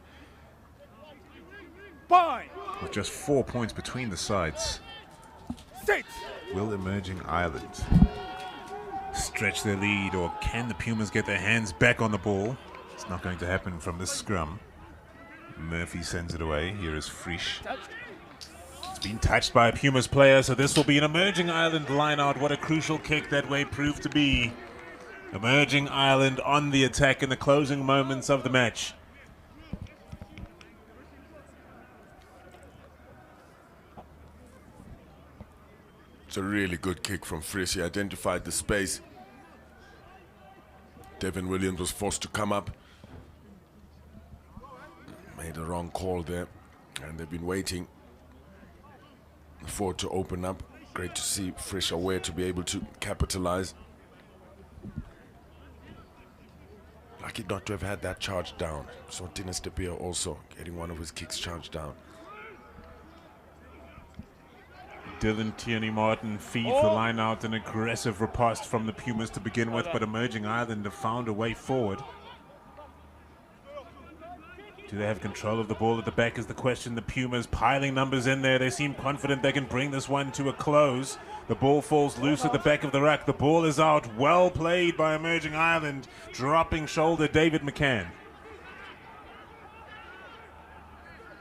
Bind. With just 4 points between the sides. Sit. Will emerging Ireland stretch their lead, or can the Pumas get their hands back on the ball? It's not going to happen from this scrum. Murphy sends it away. Here is Frisch. It's been touched by a Pumas player, so this will be an emerging Ireland line-out. What a crucial kick that way proved to be. Emerging Ireland on the attack in the closing moments of the match. It's a really good kick from Frisch. He identified the space. Devin Williams was forced to come up. Made a wrong call there. And they've been waiting for it to open up. Great to see Frisch aware to be able to capitalize. Lucky not to have had that charge down. So Dennis De Beer also getting one of his kicks charged down. Dylan Tierney Martin feeds the line out, an aggressive riposte from the Pumas to begin with, but emerging Ireland have found a way forward. Do they have control of the ball at the back is the question. The Pumas piling numbers in there. They seem confident they can bring this one to a close. The ball falls loose at the back of the ruck. The ball is out. Well played by emerging Ireland. Dropping shoulder, David McCann.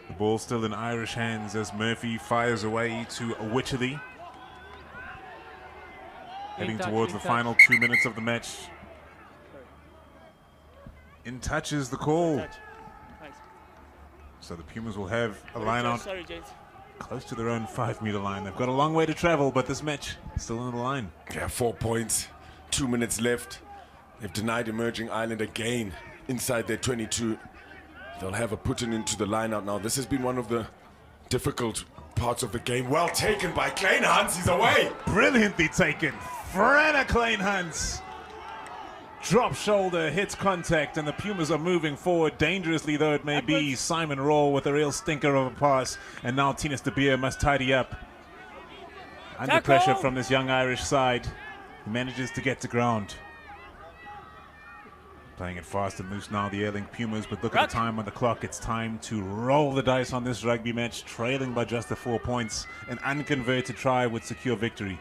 The ball still in Irish hands as Murphy fires away to Wycherley. Heading towards the final 2 minutes of the match. In touch is the call. Thanks. So the Pumas will have a line out Sorry, James. close to their own 5-meter line. They've got a long way to travel, but this match is still on the line. Yeah, 4 points, 2 minutes left. They've denied Emerging Island again inside their 22. They'll have a putting into the line out now. This has been one of the difficult parts of the game. Well taken by Kleinhans. He's away. Brilliantly taken. Frana Kleinhans. Drop shoulder, hits contact, and the Pumas are moving forward dangerously, though it may be. Simon Raw with a real stinker of a pass, and now Tinus de Beer must tidy up. Under pressure from this young Irish side. He manages to get to ground. Playing it fast and loose now, the Airlink Pumas, but look at the time on the clock. It's time to roll the dice on this rugby match, trailing by just the 4 points. An unconverted try would secure victory.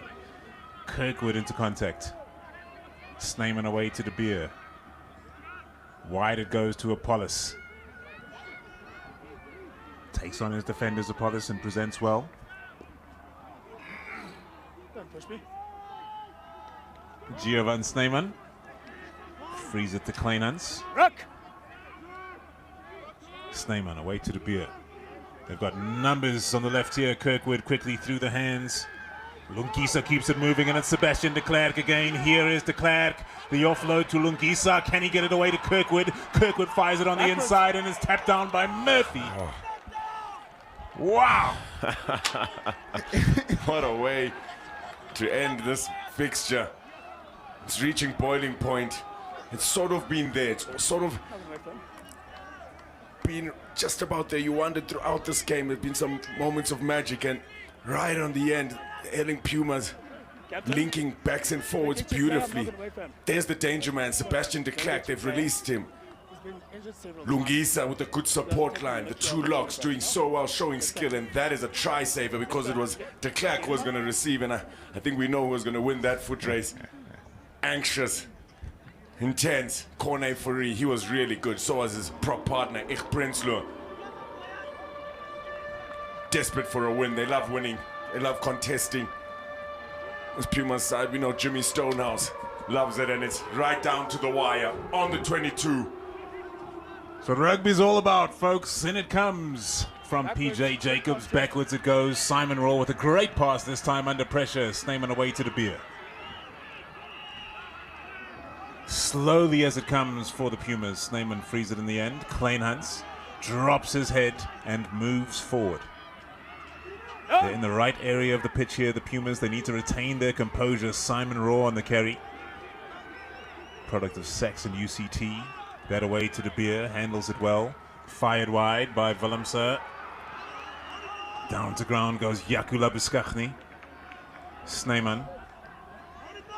Kirkwood into contact. Snyman away to De Beer. Wide it goes to Apollos. Takes on his defenders, Apollos, and presents well. Don't push me. Giovan Snyman. Frees it to Kleinhans. Ruck! Snyman away to De Beer. They've got numbers on the left here. Kirkwood quickly through the hands. Lungisa keeps it moving, and it's Sebastian de Klerk again. Here is de Klerk. The offload to Lungisa. Can he get it away to Kirkwood? Kirkwood fires it on the inside and is tapped down by Murphy. Oh. Wow! What a way to end this fixture. It's reaching boiling point. It's sort of been there. It's sort of been just about there. You wondered throughout this game. There's been some moments of magic, and right on the end, the Airlink Pumas linking backs and forwards beautifully. There's the danger man, Sebastian de Klerk. They've released him. Lungisa with a good support line. The two locks doing so well, showing skill, and that is a try saver because it was de Klerk who was going to receive, and I think we know who was going to win that foot race. Anxious. Intense. Corne Fourie, he was really good. So was his prop partner, Ich Prinsloo. Desperate for a win. They love winning. They love contesting. This Pumas side, we know Jimmy Stonehouse loves it, and it's right down to the wire on the 22. So rugby's all about, folks. In it comes from PJ Jacobs. Backwards it goes. Simon Raw with a great pass this time under pressure. Snyman away to De Beer. Slowly as it comes for the Pumas. Snyman frees it in the end. Kleinhans drops his head and moves forward. They're in the right area of the pitch here, the Pumas. They need to retain their composure. Simon Raw on the carry. Product of Sax and UCT. That away to De Beer. Handles it well. Fired wide by Willemse. Down to ground goes Jakula Biskachny. Snyman.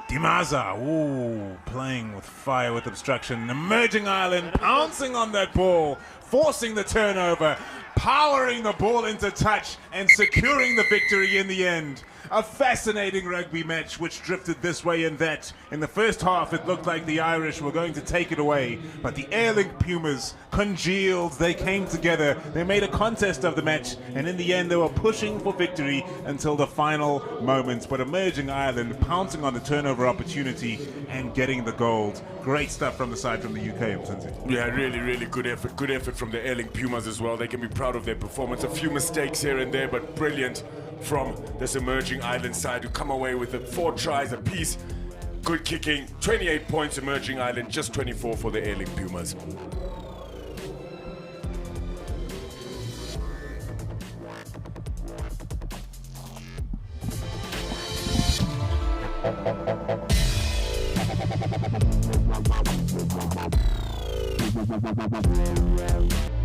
Dimaza, ooh, playing with fire with obstruction. Emerging Island pouncing on that ball, forcing the turnover, powering the ball into touch and securing the victory in the end. A fascinating rugby match which drifted this way and that. In the first half it looked like the Irish were going to take it away, but the Airlink Pumas congealed, they came together, they made a contest of the match, and in the end they were pushing for victory until the final moments. But Emerging Ireland pouncing on the turnover opportunity and getting the gold. Great stuff from the side from the UK. Yeah, really, really good effort. Good effort from the Airlink Pumas as well. They can be proud of their performance. A few mistakes here and there, but brilliant from this Emerging Island side to come away with it. 4 tries apiece. Good kicking. 28 points Emerging Island, just 24 for the Airlink Pumas. Wow.